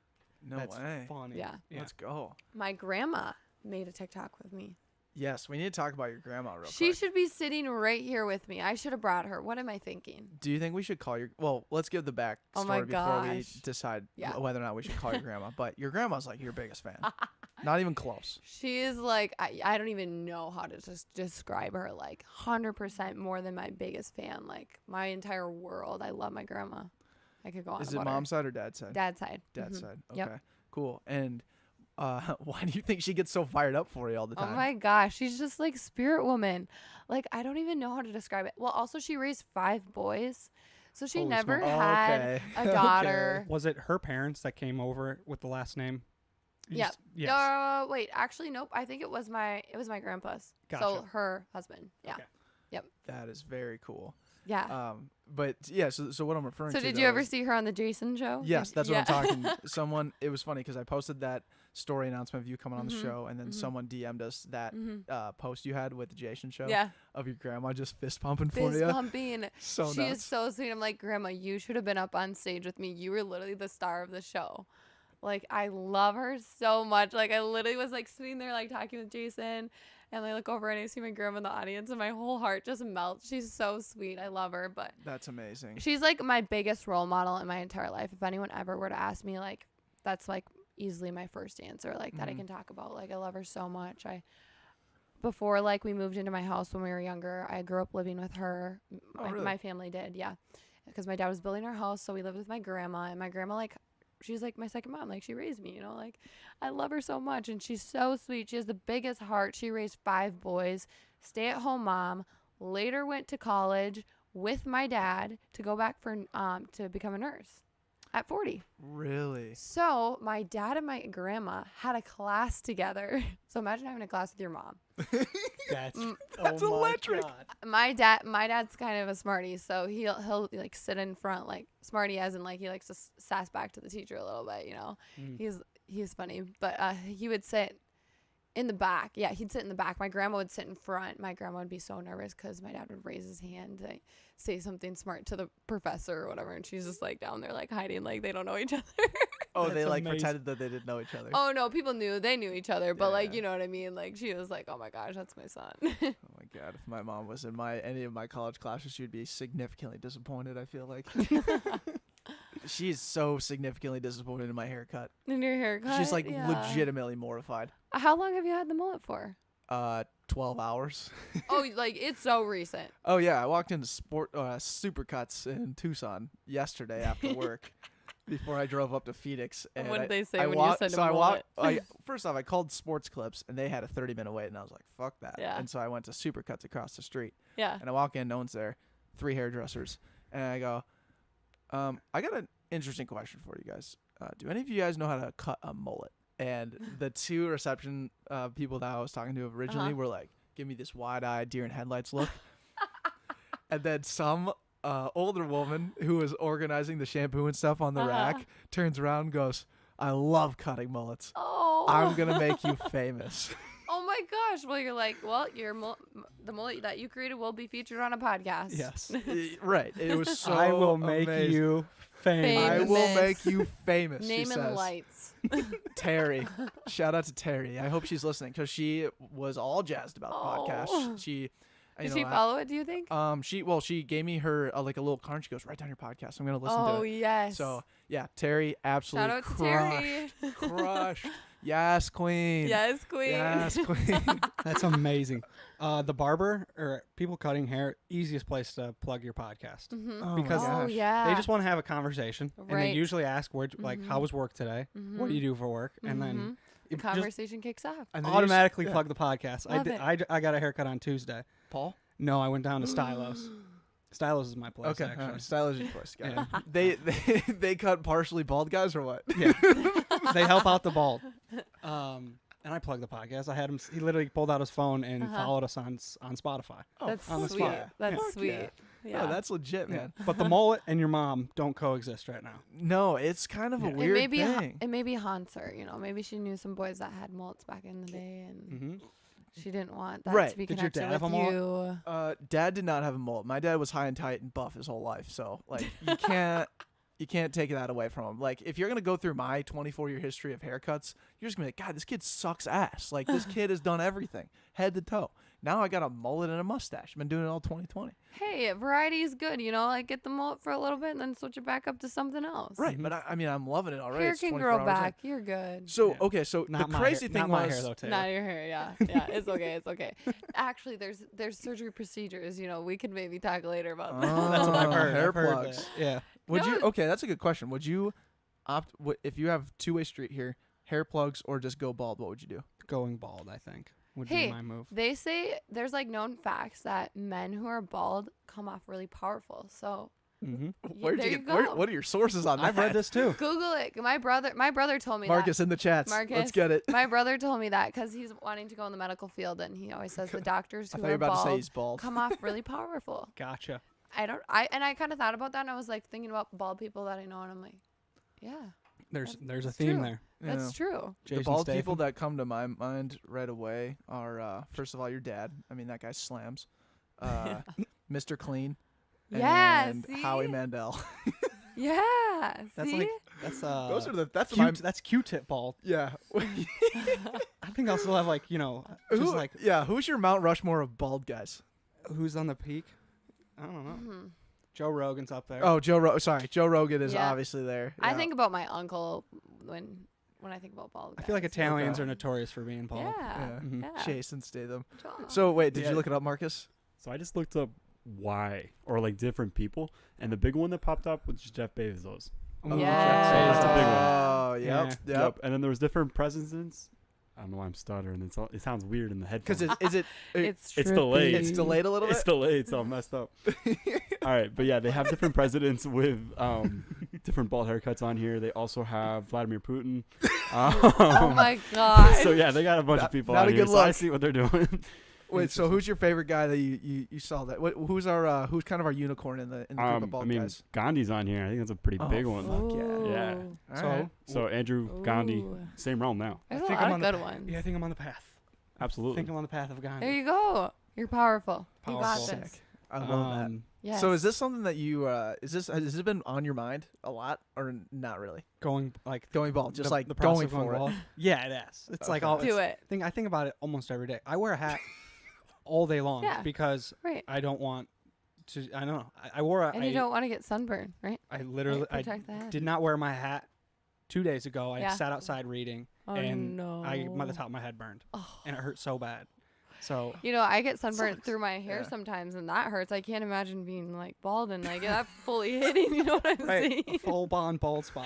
[SPEAKER 1] No
[SPEAKER 3] That's
[SPEAKER 1] way.
[SPEAKER 3] funny.
[SPEAKER 2] Yeah.
[SPEAKER 1] Let's go.
[SPEAKER 2] My grandma made a TikTok with me.
[SPEAKER 1] Yes, we need to talk about your grandma real
[SPEAKER 2] She
[SPEAKER 1] quick.
[SPEAKER 2] should be sitting right here with me. I should have brought her. What am I thinking?
[SPEAKER 1] Do you think we should call your? Well, let's give the back
[SPEAKER 2] Oh
[SPEAKER 1] story
[SPEAKER 2] my
[SPEAKER 1] before we
[SPEAKER 2] gosh.
[SPEAKER 1] decide
[SPEAKER 2] Yeah.
[SPEAKER 1] whether or not we should call your grandma. But your grandma's like your biggest fan. Not even close.
[SPEAKER 2] She is like, I don't even know how to just describe her. Like 100% more than my biggest fan. Like my entire world. I love my grandma. I could go on
[SPEAKER 1] Is it
[SPEAKER 2] about her.
[SPEAKER 1] mom's side or dad's side?
[SPEAKER 2] Dad's side.
[SPEAKER 1] Dad's
[SPEAKER 2] Mhm.
[SPEAKER 1] side. Okay.
[SPEAKER 2] Yep.
[SPEAKER 1] Cool. And Why do you think she gets so fired up for you all the time?
[SPEAKER 2] Oh my gosh, she's just like spirit woman. Like, I don't even know how to describe it. Well, also she raised 5 boys, so she
[SPEAKER 3] Holy
[SPEAKER 2] never
[SPEAKER 3] smokes.
[SPEAKER 2] had
[SPEAKER 1] Okay.
[SPEAKER 2] a daughter.
[SPEAKER 3] Was it her parents that came over with the last name?
[SPEAKER 2] Yep.
[SPEAKER 3] Yes.
[SPEAKER 2] Wait, actually, nope. I think it was my grandpa's. So
[SPEAKER 3] Gotcha.
[SPEAKER 2] her husband. Yeah.
[SPEAKER 3] Okay.
[SPEAKER 1] That is very cool.
[SPEAKER 2] Yeah.
[SPEAKER 1] But yeah, so what I'm referring
[SPEAKER 2] So
[SPEAKER 1] to.
[SPEAKER 2] did
[SPEAKER 1] though
[SPEAKER 2] you ever
[SPEAKER 1] is-
[SPEAKER 2] see her on the Jason show?
[SPEAKER 1] Yes, that's what I'm
[SPEAKER 2] Yeah.
[SPEAKER 1] talking. It was funny because I posted that story announcement of you coming on the
[SPEAKER 2] Mhm,
[SPEAKER 1] show, and then
[SPEAKER 2] mhm.
[SPEAKER 1] someone DM'd us that
[SPEAKER 2] Mhm.
[SPEAKER 1] post you had with the Jason show
[SPEAKER 2] Yeah.
[SPEAKER 1] of your grandma just fist pumping for
[SPEAKER 2] Fist
[SPEAKER 1] you.
[SPEAKER 2] pumping.
[SPEAKER 1] So
[SPEAKER 2] She is
[SPEAKER 1] nuts.
[SPEAKER 2] so sweet. I'm like, Grandma, you should have been up on stage with me. You were literally the star of the show. Like, I love her so much. Like, I literally was like sitting there like talking with Jason, and I look over and I see my grandma in the audience, and my whole heart just melts. She's so sweet. I love her, but
[SPEAKER 1] That's amazing.
[SPEAKER 2] she's like my biggest role model in my entire life. If anyone ever were to ask me, like, that's like easily my first answer, like that I
[SPEAKER 1] Mhm.
[SPEAKER 2] can talk about. Like, I love her so much. Before like we moved into my house when we were younger, I grew up living with her.
[SPEAKER 1] Oh, really?
[SPEAKER 2] My family did, yeah, because my dad was building our house, so we lived with my grandma, and my grandma, like, she's like my second mom. Like, she raised me, you know, like I love her so much, and she's so sweet. She has the biggest heart. She raised 5 boys, stay-at-home mom, later went to college with my dad to go back for to become a nurse at 40.
[SPEAKER 1] Really?
[SPEAKER 2] So my dad and my grandma had a class together. So imagine having a class with your mom.
[SPEAKER 3] That's
[SPEAKER 1] That's electric.
[SPEAKER 3] God.
[SPEAKER 2] My dad's kind of a smarty, so he'll like sit in front, like smarty as in like he likes to sass back to the teacher a little bit, you know. He's funny, but he would sit in the back. Yeah, he'd sit in the back. My grandma would sit in front. My grandma would be so nervous because my dad would raise his hand to say something smart to the professor or whatever, and she's just like down there like hiding, like they don't know each other.
[SPEAKER 1] Oh,
[SPEAKER 3] That's
[SPEAKER 1] they like
[SPEAKER 3] amazing.
[SPEAKER 1] pretended that they didn't know each other.
[SPEAKER 2] Oh no, people knew. They knew each other, but
[SPEAKER 1] Yeah,
[SPEAKER 2] like
[SPEAKER 1] yeah.
[SPEAKER 2] you know what I mean. Like she was like, oh my gosh, that's my son.
[SPEAKER 1] Oh my god, if my mom was in any of my college classes, she'd be significantly disappointed, I feel like. She's so significantly disappointed in my haircut.
[SPEAKER 2] In your haircut.
[SPEAKER 1] She's like
[SPEAKER 2] Yeah.
[SPEAKER 1] legitimately mortified.
[SPEAKER 2] How long have you had the mullet for?
[SPEAKER 1] 12 hours.
[SPEAKER 2] Oh, like it's so recent.
[SPEAKER 1] Oh yeah, I walked into Supercuts in Tucson yesterday after work before I drove up to Phoenix. And
[SPEAKER 2] What did they say
[SPEAKER 1] I
[SPEAKER 2] when
[SPEAKER 1] walked,
[SPEAKER 2] you said
[SPEAKER 1] so I walked,
[SPEAKER 2] mullet?
[SPEAKER 1] first off, I called Sports Clips and they had a 30-minute wait, and I was like, fuck that.
[SPEAKER 2] Yeah.
[SPEAKER 1] And so I went to Supercuts across the street.
[SPEAKER 2] Yeah.
[SPEAKER 1] And I walk in, no one's there, 3 hairdressers, and I go, I got an interesting question for you guys. Do any of you guys know how to cut a mullet? And the 2 reception people that I was talking to originally were like, give me this wide-eyed deer in headlights look. And then some older woman who was organizing the shampoo and stuff on the rack turns around and goes, I love cutting mullets.
[SPEAKER 2] Oh.
[SPEAKER 1] I'm going to make you famous.
[SPEAKER 2] Oh my gosh. Well, you're like, well, the mullet that you created will be featured on a podcast.
[SPEAKER 1] Yes. Right. It was so
[SPEAKER 3] I will make
[SPEAKER 1] amazing.
[SPEAKER 3] you famous.
[SPEAKER 1] I will
[SPEAKER 2] Famous.
[SPEAKER 1] make you famous, she
[SPEAKER 2] Name and
[SPEAKER 1] says.
[SPEAKER 2] lights.
[SPEAKER 1] Terry. Shout out to Terry. I hope she's listening because she was all jazzed about the
[SPEAKER 2] Oh.
[SPEAKER 1] podcast. She,
[SPEAKER 2] Did she follow it, do you think?
[SPEAKER 1] she gave me her like a little card. She goes, write down your podcast. I'm gonna listen to
[SPEAKER 2] Oh,
[SPEAKER 1] it.
[SPEAKER 2] yes.
[SPEAKER 1] So yeah, Terry absolutely
[SPEAKER 2] Shout out to Terry.
[SPEAKER 1] crushed. Yes, queen.
[SPEAKER 2] Yes, queen.
[SPEAKER 1] Yes, queen.
[SPEAKER 3] That's amazing. The barber or people cutting hair, easiest place to plug your podcast.
[SPEAKER 2] Mhm.
[SPEAKER 1] Oh,
[SPEAKER 3] Because-
[SPEAKER 1] my
[SPEAKER 2] Oh,
[SPEAKER 1] gosh.
[SPEAKER 2] yeah.
[SPEAKER 3] They just want to have a conversation, and they
[SPEAKER 2] Right.
[SPEAKER 3] usually ask, "Where, like, how was work today? What do you do for work?" And then
[SPEAKER 2] Mhm. the
[SPEAKER 3] just
[SPEAKER 2] conversation kicks off.
[SPEAKER 1] And then you
[SPEAKER 3] automatically
[SPEAKER 1] yeah.
[SPEAKER 3] plug the podcast.
[SPEAKER 2] Love
[SPEAKER 3] I got a haircut on Tuesday.
[SPEAKER 1] Paul.
[SPEAKER 3] No, I went down to Stylos. Stylos is my place.
[SPEAKER 1] Okay,
[SPEAKER 3] actually.
[SPEAKER 1] all right. Stylish is voice. Got
[SPEAKER 3] Yeah.
[SPEAKER 1] it. They cut partially bald guys or what?
[SPEAKER 3] Yeah. They help out the bald. And I plugged the podcast. I had him. He literally pulled out his phone and followed us on Spotify.
[SPEAKER 2] That's
[SPEAKER 3] on the
[SPEAKER 2] sweet.
[SPEAKER 3] spot.
[SPEAKER 2] That's
[SPEAKER 1] Fuck
[SPEAKER 2] sweet.
[SPEAKER 1] yeah.
[SPEAKER 2] Yeah.
[SPEAKER 1] No, that's legit, man.
[SPEAKER 3] But the mullet and your mom don't coexist right now.
[SPEAKER 1] No, it's kind of a
[SPEAKER 3] Yeah.
[SPEAKER 1] weird
[SPEAKER 2] it
[SPEAKER 1] thing.
[SPEAKER 2] maybe haunts her, you know. Maybe she knew some boys that had mullets back in the day, and
[SPEAKER 3] Mm-hmm.
[SPEAKER 2] she didn't want that
[SPEAKER 1] Right.
[SPEAKER 2] to be
[SPEAKER 3] Did your
[SPEAKER 2] connected
[SPEAKER 3] dad have
[SPEAKER 2] with
[SPEAKER 3] a mullet?
[SPEAKER 2] you.
[SPEAKER 1] Dad did not have a mullet. My dad was high and tight and buff his whole life, so like you can't take that away from him. Like if you're gonna go through my 24-year history of haircuts, you're just gonna be like, God, this kid sucks ass. Like this kid has done everything, head to toe. Now I got a mullet and a mustache. I've been doing it all 2020.
[SPEAKER 2] Hey, variety is good, you know. Like get the mullet for a little bit and then switch it back up to something else.
[SPEAKER 1] Right, but I mean I'm loving it already.
[SPEAKER 2] Hair
[SPEAKER 1] It's
[SPEAKER 2] can
[SPEAKER 1] 24
[SPEAKER 2] grow
[SPEAKER 1] hours in.
[SPEAKER 2] back. You're good.
[SPEAKER 1] So
[SPEAKER 3] Yeah.
[SPEAKER 1] okay, so
[SPEAKER 3] Not
[SPEAKER 1] the
[SPEAKER 3] my
[SPEAKER 1] crazy
[SPEAKER 3] hair,
[SPEAKER 1] thing
[SPEAKER 3] not
[SPEAKER 1] was
[SPEAKER 3] my hair though, Taylor.
[SPEAKER 2] Not your hair, yeah. Yeah, it's okay, it's okay. Actually, there's surgery procedures, you know, we could maybe talk later about that.
[SPEAKER 3] That's what I've
[SPEAKER 1] Oh,
[SPEAKER 3] heard.
[SPEAKER 1] hair
[SPEAKER 3] I've heard
[SPEAKER 1] plugs.
[SPEAKER 3] that. Yeah.
[SPEAKER 1] Would
[SPEAKER 2] No.
[SPEAKER 1] you? Okay, that's a good question. Would you opt if you have two-way street here, hair plugs, or just go bald, what would you do?
[SPEAKER 3] Going bald, I think, would
[SPEAKER 2] Hey,
[SPEAKER 3] be my move.
[SPEAKER 2] They say there's like known facts that men who are bald come off really powerful. So
[SPEAKER 3] Mm-hmm.
[SPEAKER 1] Where'd
[SPEAKER 2] there
[SPEAKER 1] you
[SPEAKER 2] you
[SPEAKER 1] get?
[SPEAKER 2] go.
[SPEAKER 1] What are your sources on that?
[SPEAKER 3] I've read this too.
[SPEAKER 2] Google it. My brother told me
[SPEAKER 1] Marcus in the chats.
[SPEAKER 2] Marcus,
[SPEAKER 1] Let's get it.
[SPEAKER 2] My brother told me that because he's wanting to go in the medical field, and he always says the doctors
[SPEAKER 1] I
[SPEAKER 2] who
[SPEAKER 1] thought you
[SPEAKER 2] are
[SPEAKER 1] were about to say
[SPEAKER 2] bald
[SPEAKER 1] he's bald.
[SPEAKER 2] come off really powerful.
[SPEAKER 3] Gotcha.
[SPEAKER 2] I kind of thought about that, and I was like thinking about bald people that I know, and I'm like, yeah,
[SPEAKER 3] There's a
[SPEAKER 2] That's
[SPEAKER 3] theme
[SPEAKER 2] true.
[SPEAKER 3] there.
[SPEAKER 2] that's true.
[SPEAKER 1] The
[SPEAKER 3] Jason
[SPEAKER 1] bald
[SPEAKER 3] Statham.
[SPEAKER 1] people that come to my mind right away are first of all your dad. I mean that guy slams. Mr. Clean.
[SPEAKER 2] Yeah,
[SPEAKER 1] And
[SPEAKER 2] see?
[SPEAKER 1] Howie Mandel.
[SPEAKER 2] Yeah,
[SPEAKER 3] That's
[SPEAKER 2] see?
[SPEAKER 3] like that's
[SPEAKER 1] Those are that's
[SPEAKER 3] Q,
[SPEAKER 1] my
[SPEAKER 3] that's Q-tip bald.
[SPEAKER 1] yeah.
[SPEAKER 3] I think I'll still have like just like
[SPEAKER 1] Who's your Mount Rushmore of bald guys?
[SPEAKER 3] who's on the peak. I don't know.
[SPEAKER 2] Mhm.
[SPEAKER 3] Joe Rogan's up there.
[SPEAKER 1] Oh, Joe Rogan is
[SPEAKER 2] Yeah.
[SPEAKER 1] obviously there.
[SPEAKER 2] I
[SPEAKER 1] Yeah.
[SPEAKER 2] think about my uncle when I think about bald
[SPEAKER 3] I feel like
[SPEAKER 2] guys.
[SPEAKER 3] Italians
[SPEAKER 1] Okay.
[SPEAKER 3] are notorious for being bald.
[SPEAKER 2] Yeah,
[SPEAKER 3] Mhm.
[SPEAKER 2] yeah.
[SPEAKER 1] Jason Statham.
[SPEAKER 2] Joe.
[SPEAKER 1] So wait, did
[SPEAKER 3] Yeah.
[SPEAKER 1] you look it up, Marcus?
[SPEAKER 4] So I just looked up why or like different people, and the big one that popped up was Jeff Bezos.
[SPEAKER 3] Ooh,
[SPEAKER 2] Yeah.
[SPEAKER 3] Jeff
[SPEAKER 4] That's a big one.
[SPEAKER 1] Oh,
[SPEAKER 3] Yeah.
[SPEAKER 1] yep.
[SPEAKER 4] And then there was different presidents. I don't know why I'm stuttering. It sounds weird in the headphones.
[SPEAKER 1] Because is it?
[SPEAKER 2] It's
[SPEAKER 4] It's delayed.
[SPEAKER 1] It's delayed a little bit.
[SPEAKER 4] It's delayed, so I'm messed up. All right, but yeah, they have different presidents with different bald haircuts on here. They also have Vladimir Putin.
[SPEAKER 2] Oh my god.
[SPEAKER 4] So yeah, they got a bunch of people
[SPEAKER 1] not
[SPEAKER 4] on
[SPEAKER 1] a
[SPEAKER 4] here.
[SPEAKER 1] good
[SPEAKER 4] So I
[SPEAKER 1] look.
[SPEAKER 4] see what they're doing.
[SPEAKER 1] Wait, so who's your favorite guy that you saw that? Who's kind of our unicorn in the group of bald guys?
[SPEAKER 4] Gandhi's on here. I think that's a pretty big one.
[SPEAKER 1] fuck yeah.
[SPEAKER 4] Yeah.
[SPEAKER 2] Ooh.
[SPEAKER 1] All
[SPEAKER 3] So
[SPEAKER 1] right.
[SPEAKER 4] So Andrew Gandhi,
[SPEAKER 2] Ooh.
[SPEAKER 4] same realm now.
[SPEAKER 2] There's
[SPEAKER 3] I
[SPEAKER 2] a
[SPEAKER 3] think
[SPEAKER 2] lot
[SPEAKER 3] I'm
[SPEAKER 2] of
[SPEAKER 3] on the
[SPEAKER 2] good ones.
[SPEAKER 3] Yeah, I think I'm on the path. I
[SPEAKER 4] Absolutely.
[SPEAKER 3] think I'm on the path of Gandhi.
[SPEAKER 2] There you go. You're powerful. You got
[SPEAKER 3] Powerful.
[SPEAKER 2] this.
[SPEAKER 1] Sick. I love that.
[SPEAKER 2] Yes.
[SPEAKER 1] So is this something that you has this been on your mind a lot or not really?
[SPEAKER 3] Going like
[SPEAKER 1] Going bald, just like
[SPEAKER 3] the
[SPEAKER 1] going
[SPEAKER 3] process of
[SPEAKER 1] for it.
[SPEAKER 3] bald? Yeah, it is. It's like
[SPEAKER 1] Okay.
[SPEAKER 3] all
[SPEAKER 2] Do
[SPEAKER 3] it's-
[SPEAKER 2] it.
[SPEAKER 3] I think about it almost every day. I wear a hat all day long
[SPEAKER 2] Yeah.
[SPEAKER 3] because
[SPEAKER 2] Right.
[SPEAKER 3] I don't want to. I don't know. I wore a.
[SPEAKER 2] And you don't want to get sunburned, right?
[SPEAKER 3] I literally. I
[SPEAKER 2] Protect the head.
[SPEAKER 3] did not wear my hat 2 days ago. I
[SPEAKER 2] Yeah.
[SPEAKER 3] sat outside reading,
[SPEAKER 2] Oh
[SPEAKER 3] and
[SPEAKER 2] no.
[SPEAKER 3] the top of my head burned,
[SPEAKER 2] Oh.
[SPEAKER 3] and it hurt so bad. So
[SPEAKER 2] You know, I get sunburned
[SPEAKER 1] Sucks.
[SPEAKER 2] through my hair
[SPEAKER 1] Yeah.
[SPEAKER 2] sometimes, and that hurts. I can't imagine being like bald and like that fully hitting. You know what I'm
[SPEAKER 3] right,
[SPEAKER 2] saying?
[SPEAKER 3] full bald spot.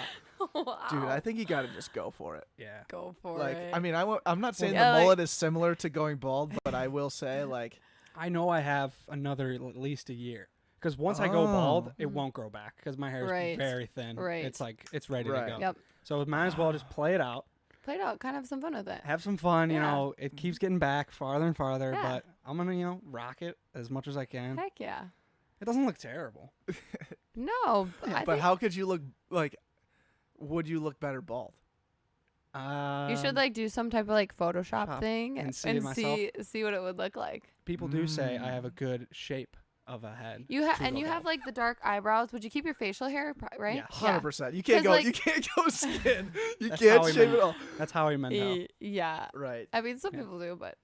[SPEAKER 2] Wow.
[SPEAKER 1] Dude, I think you gotta just go for it.
[SPEAKER 3] Yeah.
[SPEAKER 2] Go for
[SPEAKER 1] Like,
[SPEAKER 2] it.
[SPEAKER 1] I mean, I'm not saying
[SPEAKER 2] Yeah,
[SPEAKER 1] the
[SPEAKER 2] like-
[SPEAKER 1] mullet is similar to going bald, but I will say, like,
[SPEAKER 3] I know I have another at least a year. Because once I go bald,
[SPEAKER 1] Oh.
[SPEAKER 3] it
[SPEAKER 2] Mhm.
[SPEAKER 3] won't grow back because my hair is
[SPEAKER 2] Right.
[SPEAKER 3] very thin.
[SPEAKER 2] Right.
[SPEAKER 3] It's like it's ready
[SPEAKER 1] Right.
[SPEAKER 3] to go.
[SPEAKER 2] Yep.
[SPEAKER 3] So we might as well just play it out,
[SPEAKER 2] Play it out. Kind of have some fun with it.
[SPEAKER 3] have some fun. You
[SPEAKER 2] Yeah.
[SPEAKER 3] know, it keeps getting back farther and farther,
[SPEAKER 2] Yeah.
[SPEAKER 3] but I'm gonna rock it as much as I can.
[SPEAKER 2] Heck yeah.
[SPEAKER 3] It doesn't look terrible.
[SPEAKER 2] No. I
[SPEAKER 1] but
[SPEAKER 2] think
[SPEAKER 1] how could you look like? Would you look better bald?
[SPEAKER 2] you should like do some type of like Photoshop
[SPEAKER 3] Shop
[SPEAKER 2] thing
[SPEAKER 3] and see it myself.
[SPEAKER 2] see what it would look like.
[SPEAKER 3] People do say I
[SPEAKER 1] Mm.
[SPEAKER 3] have a good shape of a head.
[SPEAKER 2] You
[SPEAKER 3] to
[SPEAKER 2] and
[SPEAKER 3] go
[SPEAKER 2] you have
[SPEAKER 3] bald.
[SPEAKER 2] like the dark eyebrows. Would you keep your facial hair right?
[SPEAKER 3] Yeah.
[SPEAKER 1] 100%. You can't
[SPEAKER 2] 'Cause,
[SPEAKER 1] go.
[SPEAKER 2] like-
[SPEAKER 1] You can't go skin. You
[SPEAKER 3] That's
[SPEAKER 1] can't
[SPEAKER 3] how we
[SPEAKER 1] shave
[SPEAKER 3] meant.
[SPEAKER 1] it all.
[SPEAKER 3] That's how he meant out.
[SPEAKER 2] Yeah.
[SPEAKER 1] Right.
[SPEAKER 2] I mean, some
[SPEAKER 3] Yeah.
[SPEAKER 2] people do, but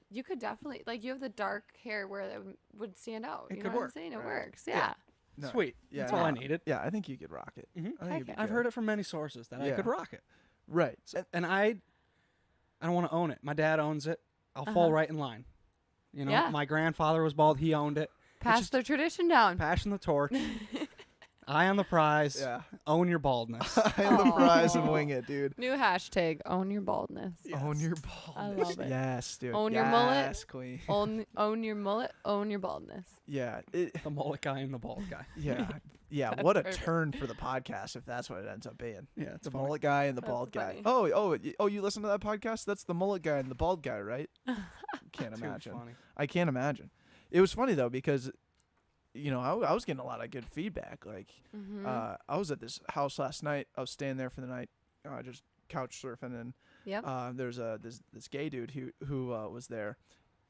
[SPEAKER 2] you could definitely like you have the dark hair where it would stand out.
[SPEAKER 3] It
[SPEAKER 2] You
[SPEAKER 3] could
[SPEAKER 2] know what I'm
[SPEAKER 3] work.
[SPEAKER 2] saying? It
[SPEAKER 1] Right.
[SPEAKER 2] works.
[SPEAKER 1] Yeah.
[SPEAKER 2] Yeah.
[SPEAKER 1] No,
[SPEAKER 3] Sweet.
[SPEAKER 1] Yeah.
[SPEAKER 3] That's all I
[SPEAKER 1] no.
[SPEAKER 3] needed.
[SPEAKER 1] Yeah, I think you could rock it.
[SPEAKER 3] Mhm.
[SPEAKER 1] I think
[SPEAKER 2] Heck
[SPEAKER 1] it'd be
[SPEAKER 2] yeah.
[SPEAKER 3] I've
[SPEAKER 1] good.
[SPEAKER 3] heard it from many sources that I
[SPEAKER 1] Yeah.
[SPEAKER 3] could rock it.
[SPEAKER 1] Right.
[SPEAKER 3] And I don't want to own it. My dad owns it. I'll fall
[SPEAKER 2] Uh-huh.
[SPEAKER 3] right in line. You know,
[SPEAKER 2] Yeah.
[SPEAKER 3] my grandfather was bald. He owned it.
[SPEAKER 2] Pass
[SPEAKER 3] just-
[SPEAKER 2] the tradition down.
[SPEAKER 3] Passion the torch. Eye on the prize.
[SPEAKER 1] Yeah.
[SPEAKER 3] Own your baldness.
[SPEAKER 1] I am the prize and
[SPEAKER 2] Aw.
[SPEAKER 1] wing it, dude.
[SPEAKER 2] New hashtag: own your baldness.
[SPEAKER 1] Own your baldness.
[SPEAKER 2] I love it.
[SPEAKER 1] Yes, dude.
[SPEAKER 2] Own your mullet.
[SPEAKER 1] Yes, queen.
[SPEAKER 2] Own your mullet. Own your baldness.
[SPEAKER 1] Yeah.
[SPEAKER 3] The mullet guy and the bald guy.
[SPEAKER 1] Yeah. Yeah.
[SPEAKER 2] That's
[SPEAKER 1] What a
[SPEAKER 2] perfect.
[SPEAKER 1] turn for the podcast if that's what it ends up being.
[SPEAKER 3] Yeah, it's
[SPEAKER 1] The
[SPEAKER 3] funny.
[SPEAKER 1] mullet guy and the
[SPEAKER 2] That's
[SPEAKER 1] bald guy.
[SPEAKER 2] funny.
[SPEAKER 1] Oh, you listen to that podcast? That's the mullet guy and the bald guy, right? Can't
[SPEAKER 3] Too
[SPEAKER 1] imagine.
[SPEAKER 3] funny.
[SPEAKER 1] I can't imagine. It was funny though because, you know, I was getting a lot of good feedback. Like,
[SPEAKER 2] Mm-hmm.
[SPEAKER 1] I was at this house last night. I was staying there for the night, just couch surfing, and
[SPEAKER 2] Yep.
[SPEAKER 1] there's this gay dude who was there,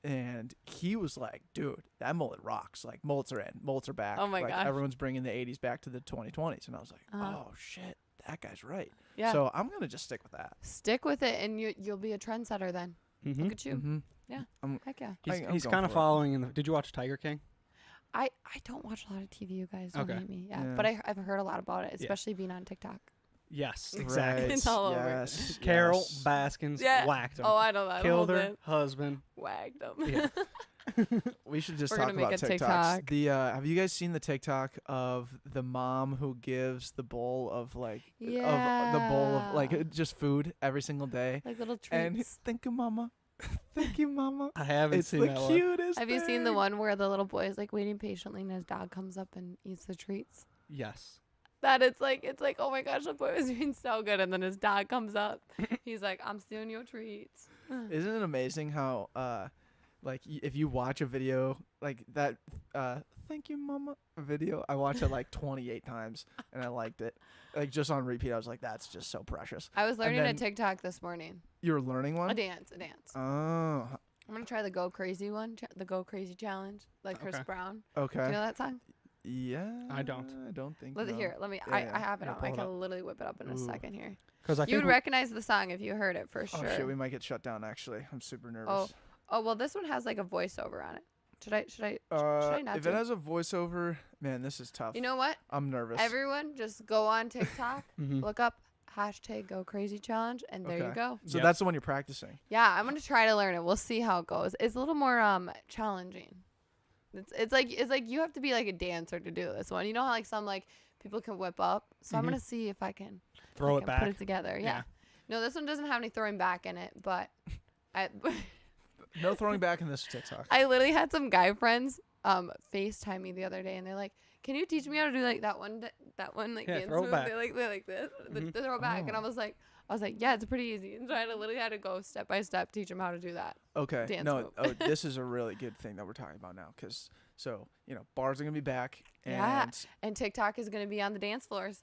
[SPEAKER 1] and he was like, "Dude, that mullet rocks. Like, mullets are in, mullets are back.
[SPEAKER 2] Oh my
[SPEAKER 1] like,
[SPEAKER 2] gosh.
[SPEAKER 1] everyone's bringing the '80s back to the 2020s." And I was like,
[SPEAKER 2] Uh-huh.
[SPEAKER 1] "Oh shit, that guy's right."
[SPEAKER 2] Yeah.
[SPEAKER 1] So I'm gonna just stick with that.
[SPEAKER 2] Stick with it, and you'll be a trendsetter then.
[SPEAKER 3] Mhm.
[SPEAKER 2] Look at you.
[SPEAKER 1] Mm-hmm.
[SPEAKER 2] Yeah. Heck yeah.
[SPEAKER 3] He's,
[SPEAKER 1] I'm
[SPEAKER 3] he's
[SPEAKER 1] going
[SPEAKER 3] kind of
[SPEAKER 1] for it.
[SPEAKER 3] following in the. Did you watch Tiger King?
[SPEAKER 2] I don't watch a lot of TV, you guys. Don't
[SPEAKER 3] Okay.
[SPEAKER 2] hate me. Yeah.
[SPEAKER 1] Yeah.
[SPEAKER 2] But I've heard a lot about it,
[SPEAKER 3] Yeah.
[SPEAKER 2] especially being on TikTok.
[SPEAKER 3] Yes,
[SPEAKER 1] Right.
[SPEAKER 3] exactly.
[SPEAKER 2] It's all over.
[SPEAKER 1] Yes.
[SPEAKER 3] Carol
[SPEAKER 1] yes.
[SPEAKER 3] Baskins
[SPEAKER 2] Yeah.
[SPEAKER 3] whacked him.
[SPEAKER 2] Oh, I know that.
[SPEAKER 3] Killed
[SPEAKER 2] Hold
[SPEAKER 3] her
[SPEAKER 2] it.
[SPEAKER 3] husband.
[SPEAKER 2] Whacked them.
[SPEAKER 3] Yeah.
[SPEAKER 1] We should just
[SPEAKER 2] We're
[SPEAKER 1] talk
[SPEAKER 2] gonna make
[SPEAKER 1] about
[SPEAKER 2] a
[SPEAKER 1] TikToks.
[SPEAKER 2] TikTok.
[SPEAKER 1] The have you guys seen the TikTok of the mom who gives the bowl of like of the bowl of like
[SPEAKER 2] Yeah.
[SPEAKER 1] just food every single day?
[SPEAKER 2] Like little
[SPEAKER 1] And
[SPEAKER 2] treats.
[SPEAKER 1] thank you, mama. Thank you, mama.
[SPEAKER 3] I haven't
[SPEAKER 1] It's
[SPEAKER 3] seen
[SPEAKER 1] the
[SPEAKER 3] that one.
[SPEAKER 1] cutest.
[SPEAKER 2] Have you seen the
[SPEAKER 1] thing.
[SPEAKER 2] one where the little boy is like waiting patiently and his dog comes up and eats the treats?
[SPEAKER 3] Yes.
[SPEAKER 2] That it's like oh my gosh, the boy was doing so good, and then his dog comes up. He's like, I'm stealing your treats.
[SPEAKER 1] Isn't it amazing how like if you watch a video like that thank you, mama video, I watched it like 28 times and I liked it. Like just on repeat, I was like, that's just so precious.
[SPEAKER 2] I was learning
[SPEAKER 1] then-
[SPEAKER 2] a TikTok this morning.
[SPEAKER 1] You were learning
[SPEAKER 2] A
[SPEAKER 1] one?
[SPEAKER 2] dance.
[SPEAKER 1] Oh,
[SPEAKER 2] I'm gonna try the Go Crazy one, the Go Crazy challenge, like Chris
[SPEAKER 3] Okay.
[SPEAKER 2] Brown.
[SPEAKER 1] okay.
[SPEAKER 2] Do you know that song?
[SPEAKER 1] Yeah.
[SPEAKER 3] I don't.
[SPEAKER 1] I don't think
[SPEAKER 2] Let
[SPEAKER 1] so.
[SPEAKER 2] Here, let me.
[SPEAKER 1] Yeah,
[SPEAKER 2] I
[SPEAKER 1] yeah.
[SPEAKER 2] have it
[SPEAKER 1] Yeah,
[SPEAKER 2] on. I
[SPEAKER 1] pull it
[SPEAKER 2] can
[SPEAKER 1] up.
[SPEAKER 2] literally whip it up in a
[SPEAKER 1] Ooh.
[SPEAKER 2] second here.
[SPEAKER 3] Because I
[SPEAKER 2] You
[SPEAKER 3] think
[SPEAKER 2] would recognize the song if you heard it for
[SPEAKER 1] Oh
[SPEAKER 2] sure.
[SPEAKER 1] shit, we might get shut down actually. I'm super nervous.
[SPEAKER 2] Oh well, this one has like a voiceover on it. Should I not
[SPEAKER 1] If
[SPEAKER 2] do?
[SPEAKER 1] it has a voiceover, man, this is tough.
[SPEAKER 2] You know what?
[SPEAKER 1] I'm nervous.
[SPEAKER 2] Everyone, just go on TikTok,
[SPEAKER 3] Mhm.
[SPEAKER 2] look up #Go Crazy Challenge, and there you
[SPEAKER 1] Okay.
[SPEAKER 2] go.
[SPEAKER 1] So
[SPEAKER 3] Yep.
[SPEAKER 1] that's the one you're practicing.
[SPEAKER 2] Yeah, I'm gonna try to learn it. We'll see how it goes. It's a little more challenging. It's like you have to be like a dancer to do this one. You know how like some like people can whip up. So I'm
[SPEAKER 3] Mhm.
[SPEAKER 2] gonna see if I can
[SPEAKER 3] throw
[SPEAKER 2] I
[SPEAKER 3] it
[SPEAKER 2] can
[SPEAKER 3] back.
[SPEAKER 2] put it together. Yeah.
[SPEAKER 3] Yeah.
[SPEAKER 2] No, this one doesn't have any throwing back in it, but I
[SPEAKER 1] No throwing back in this TikTok.
[SPEAKER 2] I literally had some guy friends FaceTime me the other day, and they're like, "Can you teach me how to do like that one like
[SPEAKER 3] Yeah,
[SPEAKER 2] dance
[SPEAKER 3] throw it
[SPEAKER 2] move?
[SPEAKER 3] back.
[SPEAKER 2] They're like this,
[SPEAKER 3] Mhm.
[SPEAKER 2] the throw back." And I
[SPEAKER 1] Oh.
[SPEAKER 2] was like, yeah, it's pretty easy. And so I literally had to go step by step teach them how to do that.
[SPEAKER 1] Okay.
[SPEAKER 2] Dance
[SPEAKER 1] No,
[SPEAKER 2] move.
[SPEAKER 1] oh, this is a really good thing that we're talking about now, because bars are gonna be back, and
[SPEAKER 2] Yeah. And TikTok is gonna be on the dance floors.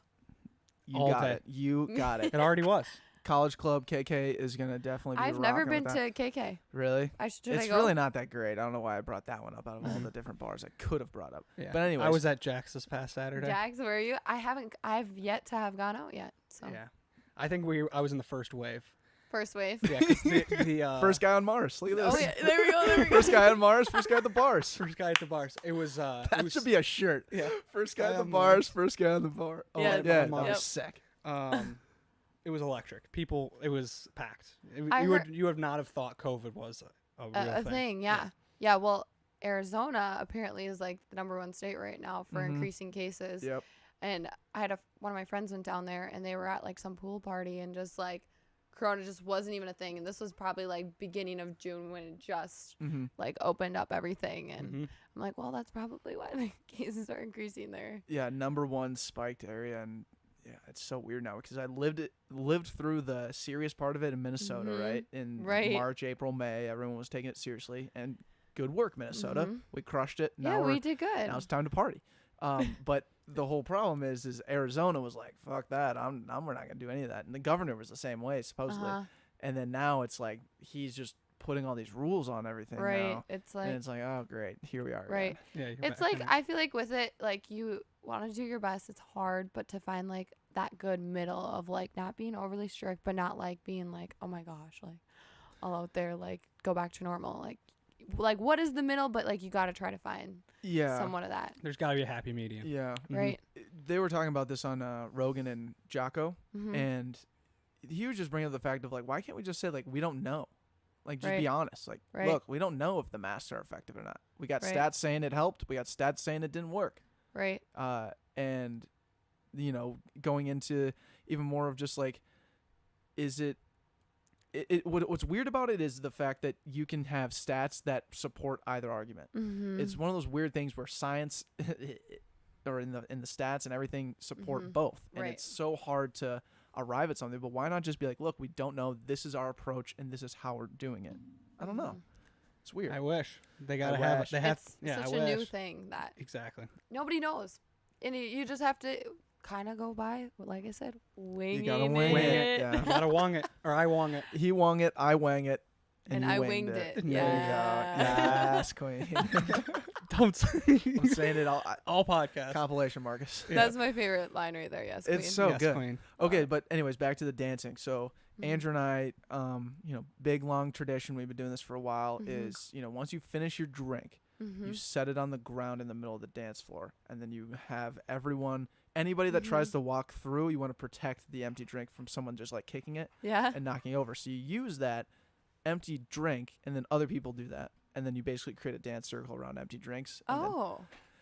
[SPEAKER 1] you
[SPEAKER 3] All
[SPEAKER 1] got
[SPEAKER 3] day.
[SPEAKER 1] it. You got it.
[SPEAKER 3] It already was.
[SPEAKER 1] College Club KK is gonna definitely be
[SPEAKER 2] I've never
[SPEAKER 1] rocking
[SPEAKER 2] been
[SPEAKER 1] with
[SPEAKER 2] to KK.
[SPEAKER 1] that. Really?
[SPEAKER 2] Should
[SPEAKER 1] It's
[SPEAKER 2] I go?
[SPEAKER 1] really not that great. I don't know why I brought that one up out of all the different bars I could have brought up.
[SPEAKER 3] Yeah.
[SPEAKER 1] But anyways,
[SPEAKER 3] I was at Jack's this past Saturday.
[SPEAKER 2] Jags, where are you? I've yet to have gone out yet. So
[SPEAKER 3] Yeah. I think I was in the first wave.
[SPEAKER 2] first wave.
[SPEAKER 3] Yeah, 'cause the
[SPEAKER 1] first guy on Mars. Look at this.
[SPEAKER 2] Oh yeah, there we go. There we go.
[SPEAKER 1] First guy on Mars. First guy at the bars.
[SPEAKER 3] first guy at the bars. It was
[SPEAKER 1] That should be a shirt.
[SPEAKER 3] yeah.
[SPEAKER 1] First guy
[SPEAKER 3] Guy
[SPEAKER 1] at the
[SPEAKER 3] on
[SPEAKER 1] bars.
[SPEAKER 3] Mars.
[SPEAKER 1] First guy on the bar. Oh
[SPEAKER 2] Yeah,
[SPEAKER 1] yeah,
[SPEAKER 3] on
[SPEAKER 1] that
[SPEAKER 3] Mars.
[SPEAKER 1] was sick.
[SPEAKER 3] It was electric. People, it was packed.
[SPEAKER 2] I
[SPEAKER 3] You would not have thought COVID was a real
[SPEAKER 2] A thing, yeah. Yeah, well, Arizona apparently is like the #1 state right now for
[SPEAKER 1] Mhm.
[SPEAKER 2] increasing cases.
[SPEAKER 1] Yep.
[SPEAKER 2] And I had one of my friends went down there, and they were at like some pool party, and just like Corona just wasn't even a thing. And this was probably like beginning of June when it just
[SPEAKER 1] Mm-hmm.
[SPEAKER 2] like opened up everything. And
[SPEAKER 3] Mhm.
[SPEAKER 2] I'm like, well, that's probably why the cases are increasing there.
[SPEAKER 1] Yeah, #1 spiked area, and yeah, it's so weird now because I lived through the serious part of it in Minnesota,
[SPEAKER 2] Mhm.
[SPEAKER 1] right? In
[SPEAKER 2] Right.
[SPEAKER 1] March, April, May, everyone was taking it seriously, and good work, Minnesota.
[SPEAKER 2] Mhm.
[SPEAKER 1] We crushed it.
[SPEAKER 2] Yeah, we did good.
[SPEAKER 1] Now it's time to party. But the whole problem is Arizona was like, fuck that. We're not gonna do any of that. And the governor was the same way supposedly.
[SPEAKER 2] Uh-huh.
[SPEAKER 1] And then now it's like he's just putting all these rules on everything
[SPEAKER 2] Right.
[SPEAKER 1] now.
[SPEAKER 2] It's
[SPEAKER 1] And
[SPEAKER 2] like
[SPEAKER 1] it's like, oh great, here we are.
[SPEAKER 2] right.
[SPEAKER 3] Yeah, you're
[SPEAKER 2] It's
[SPEAKER 3] back
[SPEAKER 2] like
[SPEAKER 3] in it.
[SPEAKER 2] I feel like with it, like you want to do your best. It's hard, but to find like that good middle of like not being overly strict, but not like being like, oh my gosh, like all out there, like go back to normal. Like what is the middle? But like you got to try to find
[SPEAKER 1] Yeah.
[SPEAKER 2] somewhat of that,
[SPEAKER 3] There's got to be a happy medium.
[SPEAKER 1] Yeah.
[SPEAKER 3] Mhm.
[SPEAKER 2] right?
[SPEAKER 1] They were talking about this on Rogan and Jocko,
[SPEAKER 2] Mm-hmm.
[SPEAKER 1] and he was just bringing up the fact of like, why can't we just say like we don't know, like just be
[SPEAKER 2] Right.
[SPEAKER 1] honest, like
[SPEAKER 2] Right.
[SPEAKER 1] look, we don't know if the masks are effective or not. We got
[SPEAKER 2] Right.
[SPEAKER 1] stats saying it helped, we got stats saying it didn't work,
[SPEAKER 2] Right.
[SPEAKER 1] and going into even more of just like, is it what's weird about it is the fact that you can have stats that support either argument.
[SPEAKER 2] Mm-hmm.
[SPEAKER 1] It's one of those weird things where science or in the stats and everything support
[SPEAKER 2] Mhm.
[SPEAKER 1] both, and
[SPEAKER 2] Right.
[SPEAKER 1] it's so hard to arrive at something. But why not just be like, look, we don't know, this is our approach and this is how we're doing it. I don't know, it's weird.
[SPEAKER 3] I wish they gotta
[SPEAKER 1] I
[SPEAKER 3] have.
[SPEAKER 1] wish.
[SPEAKER 3] They have.
[SPEAKER 2] It's
[SPEAKER 3] Yeah,
[SPEAKER 2] such
[SPEAKER 3] I
[SPEAKER 2] a new
[SPEAKER 3] wish.
[SPEAKER 2] thing that
[SPEAKER 3] Exactly.
[SPEAKER 2] nobody knows, and you just have to kind of go by, like I said, winging
[SPEAKER 1] gotta wing it, yeah.
[SPEAKER 3] You gotta wong it, or I wong it.
[SPEAKER 1] He wung it, I wang it,
[SPEAKER 2] and
[SPEAKER 1] you
[SPEAKER 2] I
[SPEAKER 1] winged
[SPEAKER 2] winged it.
[SPEAKER 1] There
[SPEAKER 2] Yeah.
[SPEAKER 1] you go. Yes, queen.
[SPEAKER 3] Don't say.
[SPEAKER 1] I'm saying it all.
[SPEAKER 3] All podcasts.
[SPEAKER 1] Compilation, Marcus.
[SPEAKER 3] Yeah.
[SPEAKER 2] That's my favorite line right there. Yes,
[SPEAKER 1] It's
[SPEAKER 2] queen.
[SPEAKER 1] so
[SPEAKER 3] Yes,
[SPEAKER 1] good.
[SPEAKER 3] queen.
[SPEAKER 1] Okay, but anyways, back to the dancing. So
[SPEAKER 2] Mhm.
[SPEAKER 1] Andrew and I, big long tradition. We've been doing this for a while.
[SPEAKER 2] Mhm.
[SPEAKER 1] Is once you finish your drink,
[SPEAKER 2] Mm-hmm.
[SPEAKER 1] You set it on the ground in the middle of the dance floor, and then you have anybody that tries to walk through, you want to protect the empty drink from someone just like kicking it
[SPEAKER 2] Yeah.
[SPEAKER 1] and knocking over. So you use that empty drink, and then other people do that, and then you basically create a dance circle around empty drinks. And then,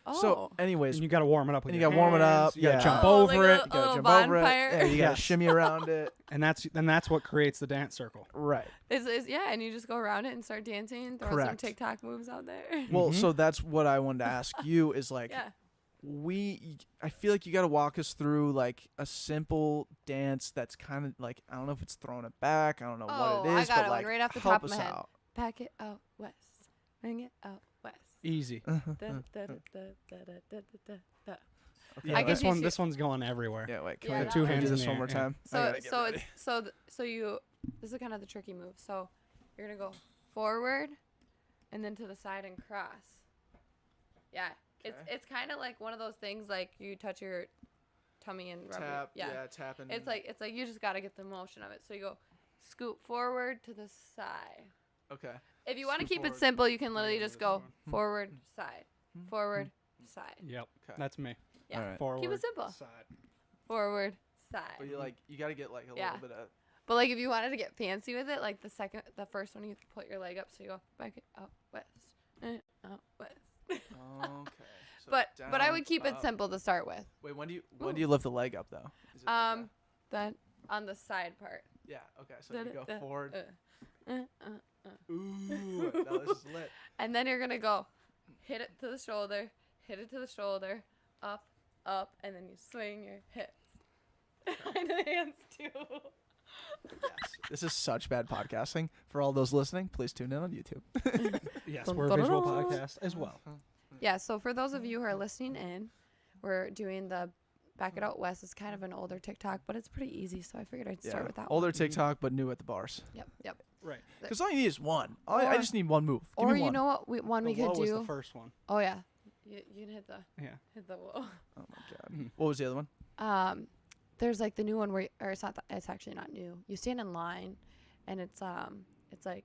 [SPEAKER 2] Oh.
[SPEAKER 1] so anyways,
[SPEAKER 3] And you got to warm it up with
[SPEAKER 1] and
[SPEAKER 3] your
[SPEAKER 1] you gotta warm it
[SPEAKER 3] hands,
[SPEAKER 1] up,
[SPEAKER 3] You got to
[SPEAKER 1] yeah.
[SPEAKER 3] jump
[SPEAKER 2] Oh,
[SPEAKER 3] over
[SPEAKER 2] like
[SPEAKER 3] it.
[SPEAKER 1] you gotta
[SPEAKER 2] little
[SPEAKER 1] jump over it.
[SPEAKER 2] bonfire.
[SPEAKER 1] Yeah, you gotta
[SPEAKER 3] Yes.
[SPEAKER 1] shimmy around it.
[SPEAKER 3] And that's what creates the dance circle.
[SPEAKER 1] Right.
[SPEAKER 2] Yeah, and you just go around it and start dancing, throw some
[SPEAKER 1] Correct.
[SPEAKER 2] TikTok moves out there.
[SPEAKER 1] Well,
[SPEAKER 3] Mhm.
[SPEAKER 1] so that's what I wanted to ask you is like,
[SPEAKER 2] Yeah.
[SPEAKER 1] I feel like you got to walk us through like a simple dance that's kind of like, I don't know if it's throwing it back. I don't know what it is,
[SPEAKER 2] I got
[SPEAKER 1] but
[SPEAKER 2] one
[SPEAKER 1] like,
[SPEAKER 2] right off the
[SPEAKER 1] help
[SPEAKER 2] top of
[SPEAKER 1] us
[SPEAKER 2] my head.
[SPEAKER 1] out.
[SPEAKER 2] Pack it out west. Bring it out west.
[SPEAKER 3] Easy.
[SPEAKER 2] Da, da, da, da, da, da, da, da.
[SPEAKER 3] Yeah,
[SPEAKER 2] I can teach you-
[SPEAKER 3] this one's going everywhere.
[SPEAKER 1] Yeah, wait, can
[SPEAKER 2] Yeah,
[SPEAKER 1] we
[SPEAKER 2] that
[SPEAKER 1] do
[SPEAKER 2] one.
[SPEAKER 3] Hands in
[SPEAKER 1] this
[SPEAKER 3] the
[SPEAKER 1] one
[SPEAKER 3] air,
[SPEAKER 1] more
[SPEAKER 3] yeah.
[SPEAKER 1] time? I
[SPEAKER 2] So
[SPEAKER 1] gotta get
[SPEAKER 2] so
[SPEAKER 1] ready.
[SPEAKER 2] it's so you this is kind of the tricky move. So you're gonna go forward, and then to the side and cross. Yeah,
[SPEAKER 1] Okay.
[SPEAKER 2] it's kind of like one of those things like you touch your tummy and rub
[SPEAKER 1] Tap,
[SPEAKER 2] your,
[SPEAKER 1] yeah, tapping.
[SPEAKER 2] It's like you just gotta get the motion of it. So you go scoop forward to the side.
[SPEAKER 1] okay.
[SPEAKER 2] If you want to
[SPEAKER 1] Scoop
[SPEAKER 2] keep it
[SPEAKER 1] forward.
[SPEAKER 2] simple, you can literally
[SPEAKER 3] Yeah,
[SPEAKER 2] just
[SPEAKER 3] this
[SPEAKER 2] go
[SPEAKER 3] one.
[SPEAKER 2] forward, side, forward, side.
[SPEAKER 3] Yep.
[SPEAKER 1] Okay.
[SPEAKER 3] That's me.
[SPEAKER 2] Yeah.
[SPEAKER 1] All right.
[SPEAKER 3] Forward.
[SPEAKER 2] Keep it simple.
[SPEAKER 3] Side.
[SPEAKER 2] Forward, side.
[SPEAKER 1] But you got to get like a
[SPEAKER 2] Yeah.
[SPEAKER 1] little bit of.
[SPEAKER 2] But like if you wanted to get fancy with it, like the first one you put your leg up, so you go back it out west, out west.
[SPEAKER 1] Okay. So
[SPEAKER 2] But I
[SPEAKER 1] down,
[SPEAKER 2] would keep it
[SPEAKER 1] up.
[SPEAKER 2] simple to start with.
[SPEAKER 1] Wait, when do you lift the leg up though? Is it like
[SPEAKER 2] Then on the side part.
[SPEAKER 1] yeah. Okay. So you go
[SPEAKER 2] Da-da-da,
[SPEAKER 1] forward.
[SPEAKER 2] uh.
[SPEAKER 1] Ooh. No, this is lit.
[SPEAKER 2] And then you're gonna go hit it to the shoulder, hit it to the shoulder, up, and then you swing your hips. And the hands too.
[SPEAKER 1] Yes. This is such bad podcasting. For all those listening, please tune in on YouTube.
[SPEAKER 3] Yes,
[SPEAKER 2] Dun,
[SPEAKER 3] we're a
[SPEAKER 2] dun,
[SPEAKER 3] visual
[SPEAKER 2] dun.
[SPEAKER 3] podcast as well.
[SPEAKER 2] Yeah, so for those of you who are listening in, we're doing the Back It Out West. It's kind of an older TikTok, but it's pretty easy, so I figured I'd start with that
[SPEAKER 1] Older
[SPEAKER 2] one.
[SPEAKER 1] TikTok, but new at the bars.
[SPEAKER 2] Yep.
[SPEAKER 3] Right.
[SPEAKER 1] Because all you need is one. I
[SPEAKER 2] Or-
[SPEAKER 1] just need one move. Give
[SPEAKER 2] Or
[SPEAKER 1] me
[SPEAKER 2] you
[SPEAKER 1] one.
[SPEAKER 2] know what one we
[SPEAKER 3] The
[SPEAKER 2] could
[SPEAKER 3] low was
[SPEAKER 2] do?
[SPEAKER 3] the first one.
[SPEAKER 2] Oh yeah, you can hit the
[SPEAKER 3] Yeah.
[SPEAKER 2] whoa.
[SPEAKER 1] Oh my god. What was the other one?
[SPEAKER 2] There's like the new one where, or it's not. It's actually not new. You stand in line, and it's like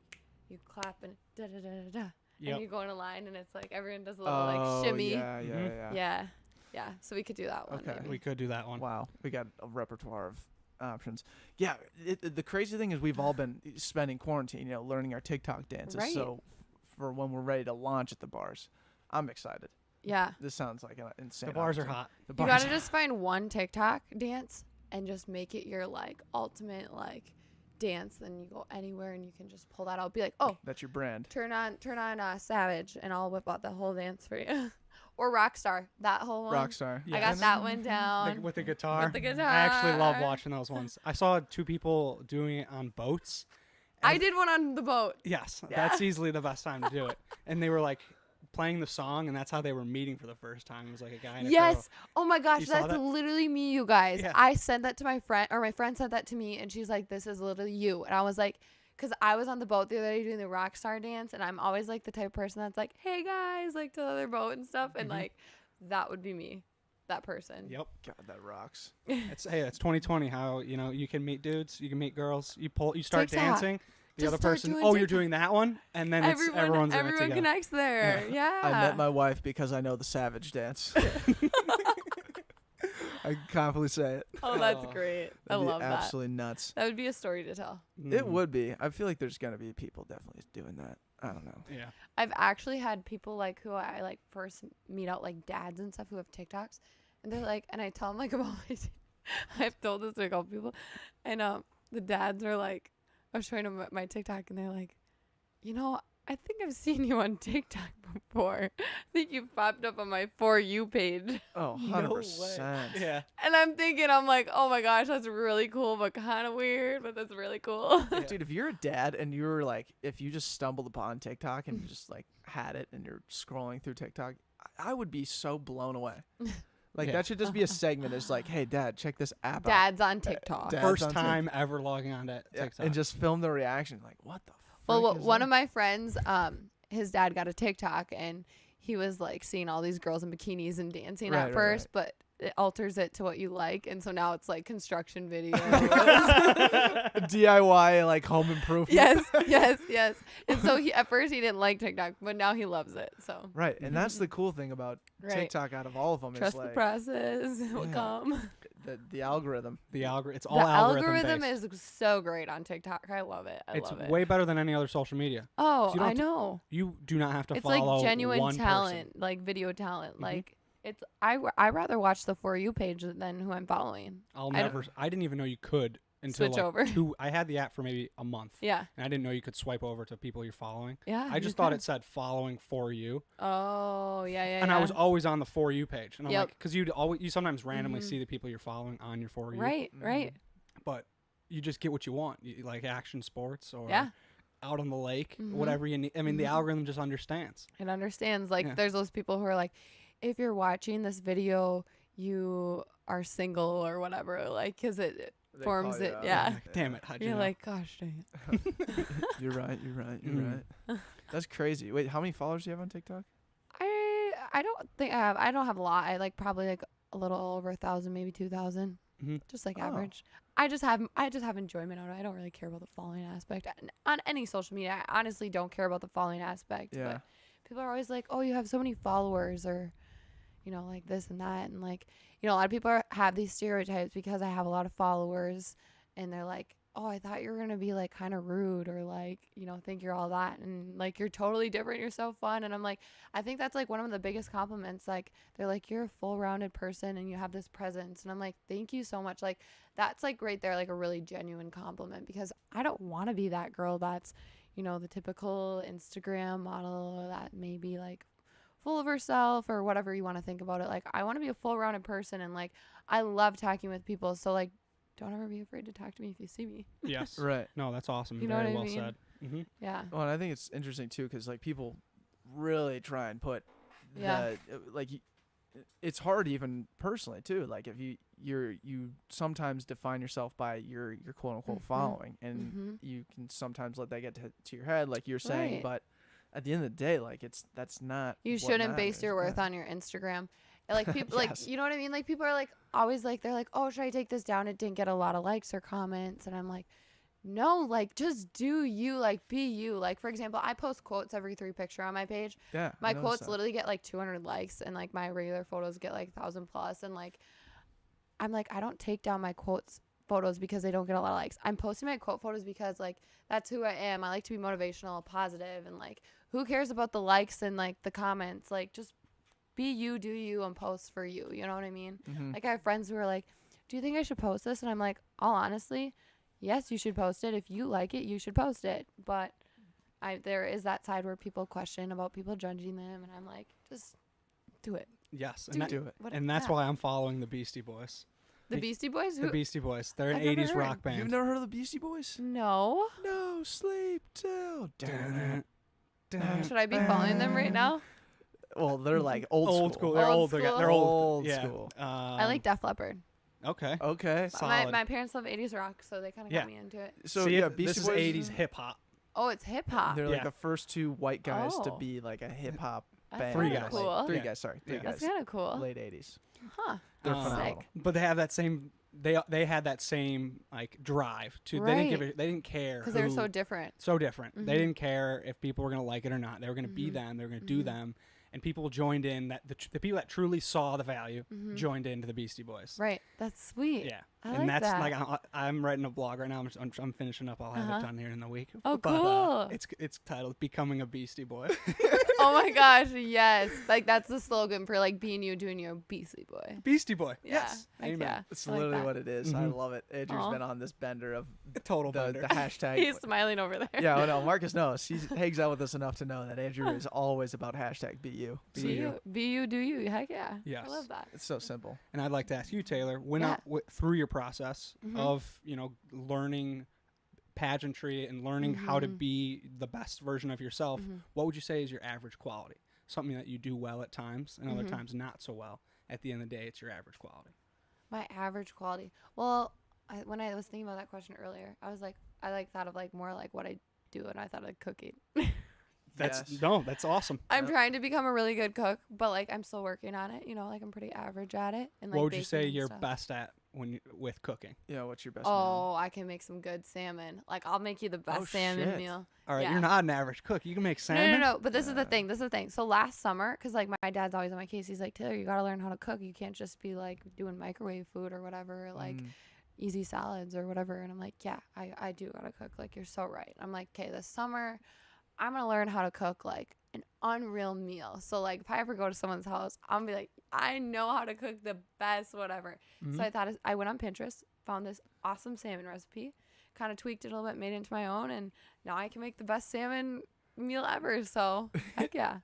[SPEAKER 2] you clap and da da da da da,
[SPEAKER 3] Yep.
[SPEAKER 2] and you go in a line, and it's like everyone does a little like shimmy.
[SPEAKER 1] Yeah.
[SPEAKER 2] Yeah. So we could do that one.
[SPEAKER 1] Okay.
[SPEAKER 2] Maybe.
[SPEAKER 3] We could do that one.
[SPEAKER 1] Wow, we got a repertoire of options. Yeah, the crazy thing is we've all been spending quarantine, learning our TikTok dances.
[SPEAKER 2] Right.
[SPEAKER 1] So for when we're ready to launch at the bars, I'm excited.
[SPEAKER 2] Yeah.
[SPEAKER 1] This sounds like an insane.
[SPEAKER 3] The bars are
[SPEAKER 1] opportunity.
[SPEAKER 3] hot.
[SPEAKER 1] The
[SPEAKER 2] You
[SPEAKER 1] bars
[SPEAKER 2] gotta
[SPEAKER 1] are
[SPEAKER 2] just find one TikTok dance and just make it your like ultimate like dance. Then you go anywhere and you can just pull that out. Be like, oh,
[SPEAKER 1] That's your brand.
[SPEAKER 2] turn on Savage, and I'll whip out the whole dance for you. Or Rockstar, that whole one.
[SPEAKER 1] Rockstar.
[SPEAKER 2] I got that one down.
[SPEAKER 3] With the guitar.
[SPEAKER 2] With the guitar.
[SPEAKER 3] I actually love watching those ones. I saw two people doing it on boats.
[SPEAKER 2] I did one on the boat.
[SPEAKER 3] Yes,
[SPEAKER 2] Yeah.
[SPEAKER 3] that's easily the best time to do it. And they were like playing the song, and that's how they were meeting for the first time. It was like a guy and a girl.
[SPEAKER 2] Yes. Oh my gosh,
[SPEAKER 3] You saw
[SPEAKER 2] that's
[SPEAKER 3] that?
[SPEAKER 2] literally me, you guys.
[SPEAKER 3] Yeah.
[SPEAKER 2] I sent that to my friend, or my friend sent that to me, and she's like, "This is literally you." And I was like, because I was on the boat the other day doing the Rockstar dance, and I'm always like the type of person that's like, "Hey guys," like to the other boat and stuff, and like that would be me, that person.
[SPEAKER 3] Yep.
[SPEAKER 1] God, that rocks.
[SPEAKER 3] It's 2020. How you can meet dudes, you can meet girls. You start
[SPEAKER 2] TikTok.
[SPEAKER 3] dancing. The
[SPEAKER 2] Just
[SPEAKER 3] other
[SPEAKER 2] start
[SPEAKER 3] person,
[SPEAKER 2] doing
[SPEAKER 3] you're
[SPEAKER 2] TikTok.
[SPEAKER 3] doing that one, and then everyone's in it
[SPEAKER 2] Everyone
[SPEAKER 3] together.
[SPEAKER 2] connects there. Yeah.
[SPEAKER 1] I met my wife because I know the Savage dance. I can confidently say it.
[SPEAKER 2] Oh, that's
[SPEAKER 3] Oh,
[SPEAKER 2] great. I
[SPEAKER 1] That'd be
[SPEAKER 2] love that.
[SPEAKER 1] absolutely nuts.
[SPEAKER 2] That would be a story to tell.
[SPEAKER 1] It
[SPEAKER 3] Mhm.
[SPEAKER 1] would be. I feel like there's gonna be people definitely doing that. I don't know.
[SPEAKER 3] Yeah.
[SPEAKER 2] I've actually had people like who I like first meet out, like dads and stuff who have TikToks, and they're like, and I tell them like about I've told this to a couple people, and the dads are like, I was showing them my TikTok, and they're like, I think I've seen you on TikTok before. I think you popped up on my For You page.
[SPEAKER 1] Oh,
[SPEAKER 3] No
[SPEAKER 1] 100%.
[SPEAKER 3] way. Yeah.
[SPEAKER 2] And I'm like, oh my gosh, that's really cool, but kind of weird, but that's really cool.
[SPEAKER 3] Yeah.
[SPEAKER 1] Dude, if you're a dad and you're like, if you just stumbled upon TikTok and you just like had it and you're scrolling through TikTok, I would be so blown away. Like
[SPEAKER 3] Yeah.
[SPEAKER 1] that should just be a segment. It's like, hey, dad, check this app out.
[SPEAKER 2] Dad's on TikTok.
[SPEAKER 1] Dad's
[SPEAKER 3] First
[SPEAKER 1] on
[SPEAKER 3] time ever logging on to
[SPEAKER 1] Yeah,
[SPEAKER 3] TikTok.
[SPEAKER 1] and just film the reaction. Like, what the
[SPEAKER 2] Well,
[SPEAKER 1] frick is
[SPEAKER 2] one
[SPEAKER 1] that?
[SPEAKER 2] of my friends, his dad got a TikTok, and he was like seeing all these girls in bikinis and dancing
[SPEAKER 1] Right,
[SPEAKER 2] at
[SPEAKER 1] right,
[SPEAKER 2] first,
[SPEAKER 1] right.
[SPEAKER 2] but it alters it to what you like, and so now it's like construction videos.
[SPEAKER 1] DIY like home improvement.
[SPEAKER 2] yes. And so at first he didn't like TikTok, but now he loves it. So
[SPEAKER 1] Right, and that's the cool thing about
[SPEAKER 2] Right.
[SPEAKER 1] TikTok out of all of them
[SPEAKER 2] trust
[SPEAKER 1] is
[SPEAKER 2] the
[SPEAKER 1] like
[SPEAKER 2] process. It will
[SPEAKER 1] Yeah.
[SPEAKER 2] come.
[SPEAKER 1] the algorithm.
[SPEAKER 3] It's all
[SPEAKER 2] The
[SPEAKER 3] algorithm
[SPEAKER 2] algorithm
[SPEAKER 3] based.
[SPEAKER 2] is so great on TikTok. I love it. I
[SPEAKER 3] It's
[SPEAKER 2] love it.
[SPEAKER 3] way better than any other social media.
[SPEAKER 2] Oh,
[SPEAKER 3] So you don't
[SPEAKER 2] I
[SPEAKER 3] have to-
[SPEAKER 2] know.
[SPEAKER 3] You do not have to
[SPEAKER 2] It's
[SPEAKER 3] follow
[SPEAKER 2] like genuine
[SPEAKER 3] one
[SPEAKER 2] talent,
[SPEAKER 3] person.
[SPEAKER 2] like video talent.
[SPEAKER 3] Mhm.
[SPEAKER 2] Like it's I rather watch the For You page than who I'm following.
[SPEAKER 3] I didn't even know you could until
[SPEAKER 2] Switch
[SPEAKER 3] like
[SPEAKER 2] over.
[SPEAKER 3] I had the app for maybe a month.
[SPEAKER 2] Yeah.
[SPEAKER 3] And I didn't know you could swipe over to people you're following.
[SPEAKER 2] Yeah.
[SPEAKER 3] I
[SPEAKER 2] you
[SPEAKER 3] just thought
[SPEAKER 2] can.
[SPEAKER 3] it said following For You.
[SPEAKER 2] Oh, yeah.
[SPEAKER 3] And I was always on the For You page. And I'm
[SPEAKER 2] Yep.
[SPEAKER 3] like, because you sometimes randomly see the people you're following on your For You.
[SPEAKER 2] Right.
[SPEAKER 3] But you just get what you want. You, like action sports or
[SPEAKER 2] Yeah.
[SPEAKER 3] out on the lake,
[SPEAKER 2] Mhm.
[SPEAKER 3] whatever you need. I mean, the
[SPEAKER 2] Mhm.
[SPEAKER 3] algorithm just understands.
[SPEAKER 2] It understands. Like
[SPEAKER 3] Yeah.
[SPEAKER 2] there's those people who are like, if you're watching this video, you are single or whatever. Like, because it
[SPEAKER 1] They
[SPEAKER 2] forms
[SPEAKER 1] call you
[SPEAKER 2] it.
[SPEAKER 1] out.
[SPEAKER 2] Yeah.
[SPEAKER 3] Damn it. How'd you
[SPEAKER 2] You're
[SPEAKER 3] know?
[SPEAKER 2] like, gosh dang it.
[SPEAKER 1] You're right.
[SPEAKER 3] Mm.
[SPEAKER 1] That's crazy. Wait, how many followers do you have on TikTok?
[SPEAKER 2] I don't think I don't have a lot. I like probably like a little over 1,000, maybe 2,000.
[SPEAKER 3] Mhm.
[SPEAKER 2] Just like
[SPEAKER 1] Oh.
[SPEAKER 2] average. I just have enjoyment out of it. I don't really care about the following aspect. On any social media, I honestly don't care about the following aspect.
[SPEAKER 1] Yeah.
[SPEAKER 2] But people are always like, oh, you have so many followers or, like this and that. And like, a lot of people have these stereotypes because I have a lot of followers and they're like, oh, I thought you were going to be like kind of rude or like, think you're all that. And like, you're totally different. You're so fun. And I'm like, I think that's like one of the biggest compliments. Like, they're like, you're a full rounded person and you have this presence. And I'm like, thank you so much. Like, that's like right there, like a really genuine compliment because I don't want to be that girl that's, the typical Instagram model that may be like full of herself or whatever you want to think about it. Like, I want to be a full rounded person and like, I love talking with people. So like, don't ever be afraid to talk to me if you see me.
[SPEAKER 3] Yes.
[SPEAKER 1] Right.
[SPEAKER 3] No, that's awesome.
[SPEAKER 2] You know
[SPEAKER 3] Very
[SPEAKER 2] what I
[SPEAKER 3] well
[SPEAKER 2] mean?
[SPEAKER 3] said. Mm-hmm.
[SPEAKER 2] Yeah.
[SPEAKER 1] Well, and I think it's interesting too, because like people really try and put
[SPEAKER 2] Yeah.
[SPEAKER 1] it's hard even personally too. Like if you sometimes define yourself by your quote unquote following, and you can sometimes let that get to your head, like you're saying.
[SPEAKER 2] Right.
[SPEAKER 1] But at the end of the day, like that's not.
[SPEAKER 2] You
[SPEAKER 1] what
[SPEAKER 2] shouldn't base
[SPEAKER 1] matters.
[SPEAKER 2] your worth
[SPEAKER 1] Yeah.
[SPEAKER 2] on your Instagram. Like people, like
[SPEAKER 1] Yes.
[SPEAKER 2] you know what I mean. Like people are like always like they're like, oh, should I take this down? It didn't get a lot of likes or comments, and I'm like, no, like just do you, like be you. Like for example, I post quotes every 3 picture on my page.
[SPEAKER 1] Yeah.
[SPEAKER 2] My
[SPEAKER 1] I noticed
[SPEAKER 2] quotes
[SPEAKER 1] that.
[SPEAKER 2] literally get like 200 likes, and like my regular photos get like 1,000 plus. And like, I'm like, I don't take down my quotes photos because they don't get a lot of likes. I'm posting my quote photos because like that's who I am. I like to be motivational, positive, and like who cares about the likes and like the comments? Like just be you, do you, and post for you. You know what I mean?
[SPEAKER 1] Mhm.
[SPEAKER 2] Like I have friends who are like, do you think I should post this? And I'm like, all honestly, yes, you should post it. If you like it, you should post it. But there is that side where people question about people judging them, and I'm like, just do it.
[SPEAKER 3] Yes.
[SPEAKER 1] Do it.
[SPEAKER 3] And that's why I'm following the Beastie Boys.
[SPEAKER 2] The Beastie Boys?
[SPEAKER 3] The Beastie Boys. They're an
[SPEAKER 2] I've never
[SPEAKER 3] 80s
[SPEAKER 2] heard.
[SPEAKER 3] rock band.
[SPEAKER 1] You've never heard of the Beastie Boys?
[SPEAKER 2] No.
[SPEAKER 1] No sleep till.
[SPEAKER 2] Should I be following them right now?
[SPEAKER 1] Well, they're like old
[SPEAKER 3] Old
[SPEAKER 1] school.
[SPEAKER 3] school. They're
[SPEAKER 2] Old
[SPEAKER 3] old. They're
[SPEAKER 2] school.
[SPEAKER 3] old.
[SPEAKER 1] Old
[SPEAKER 3] Yeah.
[SPEAKER 1] school.
[SPEAKER 2] I like Def Leppard.
[SPEAKER 3] Okay.
[SPEAKER 1] Okay.
[SPEAKER 2] But
[SPEAKER 3] Solid.
[SPEAKER 2] my parents love 80s rock, so they kind of
[SPEAKER 3] Yeah.
[SPEAKER 2] got me into it.
[SPEAKER 1] So
[SPEAKER 3] See,
[SPEAKER 1] yeah,
[SPEAKER 3] this
[SPEAKER 1] Beastie
[SPEAKER 3] is
[SPEAKER 1] Boys.
[SPEAKER 3] 80s hip hop.
[SPEAKER 2] Oh, it's hip hop.
[SPEAKER 1] They're like
[SPEAKER 3] Yeah.
[SPEAKER 1] the first 2 white guys to
[SPEAKER 2] Oh.
[SPEAKER 1] be like a hip hop
[SPEAKER 2] That's
[SPEAKER 1] band.
[SPEAKER 3] Three
[SPEAKER 2] kinda
[SPEAKER 3] guys.
[SPEAKER 2] Cool.
[SPEAKER 1] 3
[SPEAKER 3] Yeah.
[SPEAKER 1] guys. Sorry, 3
[SPEAKER 3] Yeah.
[SPEAKER 1] guys.
[SPEAKER 2] That's kind of cool.
[SPEAKER 1] Late 80s.
[SPEAKER 2] Huh.
[SPEAKER 1] They're
[SPEAKER 3] Um,
[SPEAKER 1] phenomenal.
[SPEAKER 2] Sick.
[SPEAKER 3] But they have that same. They had that same like drive to. They didn't give
[SPEAKER 2] Right.
[SPEAKER 3] it. They didn't care.
[SPEAKER 2] Because they're
[SPEAKER 3] who-
[SPEAKER 2] so different.
[SPEAKER 3] so different.
[SPEAKER 2] Mhm.
[SPEAKER 3] They didn't care if people were gonna like it or not. They were gonna be
[SPEAKER 2] Mhm.
[SPEAKER 3] them. They were gonna do
[SPEAKER 2] Mhm.
[SPEAKER 3] them. And people joined in. That the people that truly saw the value
[SPEAKER 2] Mhm.
[SPEAKER 3] joined into the Beastie Boys.
[SPEAKER 2] Right. That's sweet.
[SPEAKER 3] Yeah.
[SPEAKER 2] I
[SPEAKER 3] And
[SPEAKER 2] like
[SPEAKER 3] that's
[SPEAKER 2] that.
[SPEAKER 3] like I'm writing a blog right now. I'm finishing up. I'll have
[SPEAKER 2] Uh-huh.
[SPEAKER 3] it done here in the week.
[SPEAKER 2] Oh,
[SPEAKER 3] But,
[SPEAKER 2] cool.
[SPEAKER 3] it's titled "Becoming a Beastie Boy."
[SPEAKER 2] Oh my gosh, yes. Like that's the slogan for like being you, doing your Beastie Boy.
[SPEAKER 3] Beastie Boy.
[SPEAKER 2] Yeah.
[SPEAKER 3] Yes.
[SPEAKER 2] Heck
[SPEAKER 3] Amen.
[SPEAKER 2] yeah.
[SPEAKER 1] It's
[SPEAKER 2] I like
[SPEAKER 1] literally
[SPEAKER 2] that.
[SPEAKER 1] what it is. I
[SPEAKER 3] Mhm.
[SPEAKER 1] love it. Andrew's
[SPEAKER 2] Aw.
[SPEAKER 1] been on this bender of
[SPEAKER 3] Total
[SPEAKER 1] the
[SPEAKER 3] bender.
[SPEAKER 1] hashtag.
[SPEAKER 2] He's smiling over there.
[SPEAKER 1] Yeah, well, no, Marcus knows. He hangs out with us enough to know that Andrew is always about hashtag be you.
[SPEAKER 2] Be you, do you. Heck yeah.
[SPEAKER 3] Yes.
[SPEAKER 2] I love that.
[SPEAKER 1] It's so simple.
[SPEAKER 3] And I'd like to ask you, Taylor,
[SPEAKER 2] Yeah.
[SPEAKER 3] through your process
[SPEAKER 2] Mhm.
[SPEAKER 3] of learning pageantry and learning how to
[SPEAKER 2] Mhm.
[SPEAKER 3] be the best version of yourself,
[SPEAKER 2] Mhm.
[SPEAKER 3] what would you say is your average quality? Something that you do well at times and other
[SPEAKER 2] Mhm.
[SPEAKER 3] times not so well. At the end of the day, it's your average quality.
[SPEAKER 2] My average quality. Well, when I was thinking about that question earlier, I was like, I like thought of like more like what I do, and I thought of cooking.
[SPEAKER 3] That's awesome.
[SPEAKER 2] I'm trying to become a really good cook, but like I'm still working on it. You know, like I'm pretty average at it. And like
[SPEAKER 3] What would you say
[SPEAKER 2] baking and
[SPEAKER 3] you're
[SPEAKER 2] stuff.
[SPEAKER 3] best at with cooking?
[SPEAKER 1] Yeah, what's your best meal?
[SPEAKER 2] Oh, I can make some good salmon. Like I'll make you the best salmon
[SPEAKER 1] shit.
[SPEAKER 2] meal.
[SPEAKER 3] All right,
[SPEAKER 2] Yeah.
[SPEAKER 3] you're not an average cook. You can make salmon.
[SPEAKER 2] No. But this is the thing. So last summer, because like my dad's always on my case, he's like, Taylor, you gotta learn how to cook. You can't just be like doing microwave food or whatever, like easy salads or whatever. And I'm like, yeah, I do gotta cook. Like you're so right. I'm like, okay, this summer, I'm gonna learn how to cook like an unreal meal. So like if I ever go to someone's house, I'm gonna be like, I know how to cook the best whatever. So I went on Pinterest, found this awesome salmon recipe, kind of tweaked it a little bit, made it into my own, and now I can make the best salmon meal ever. So heck yeah.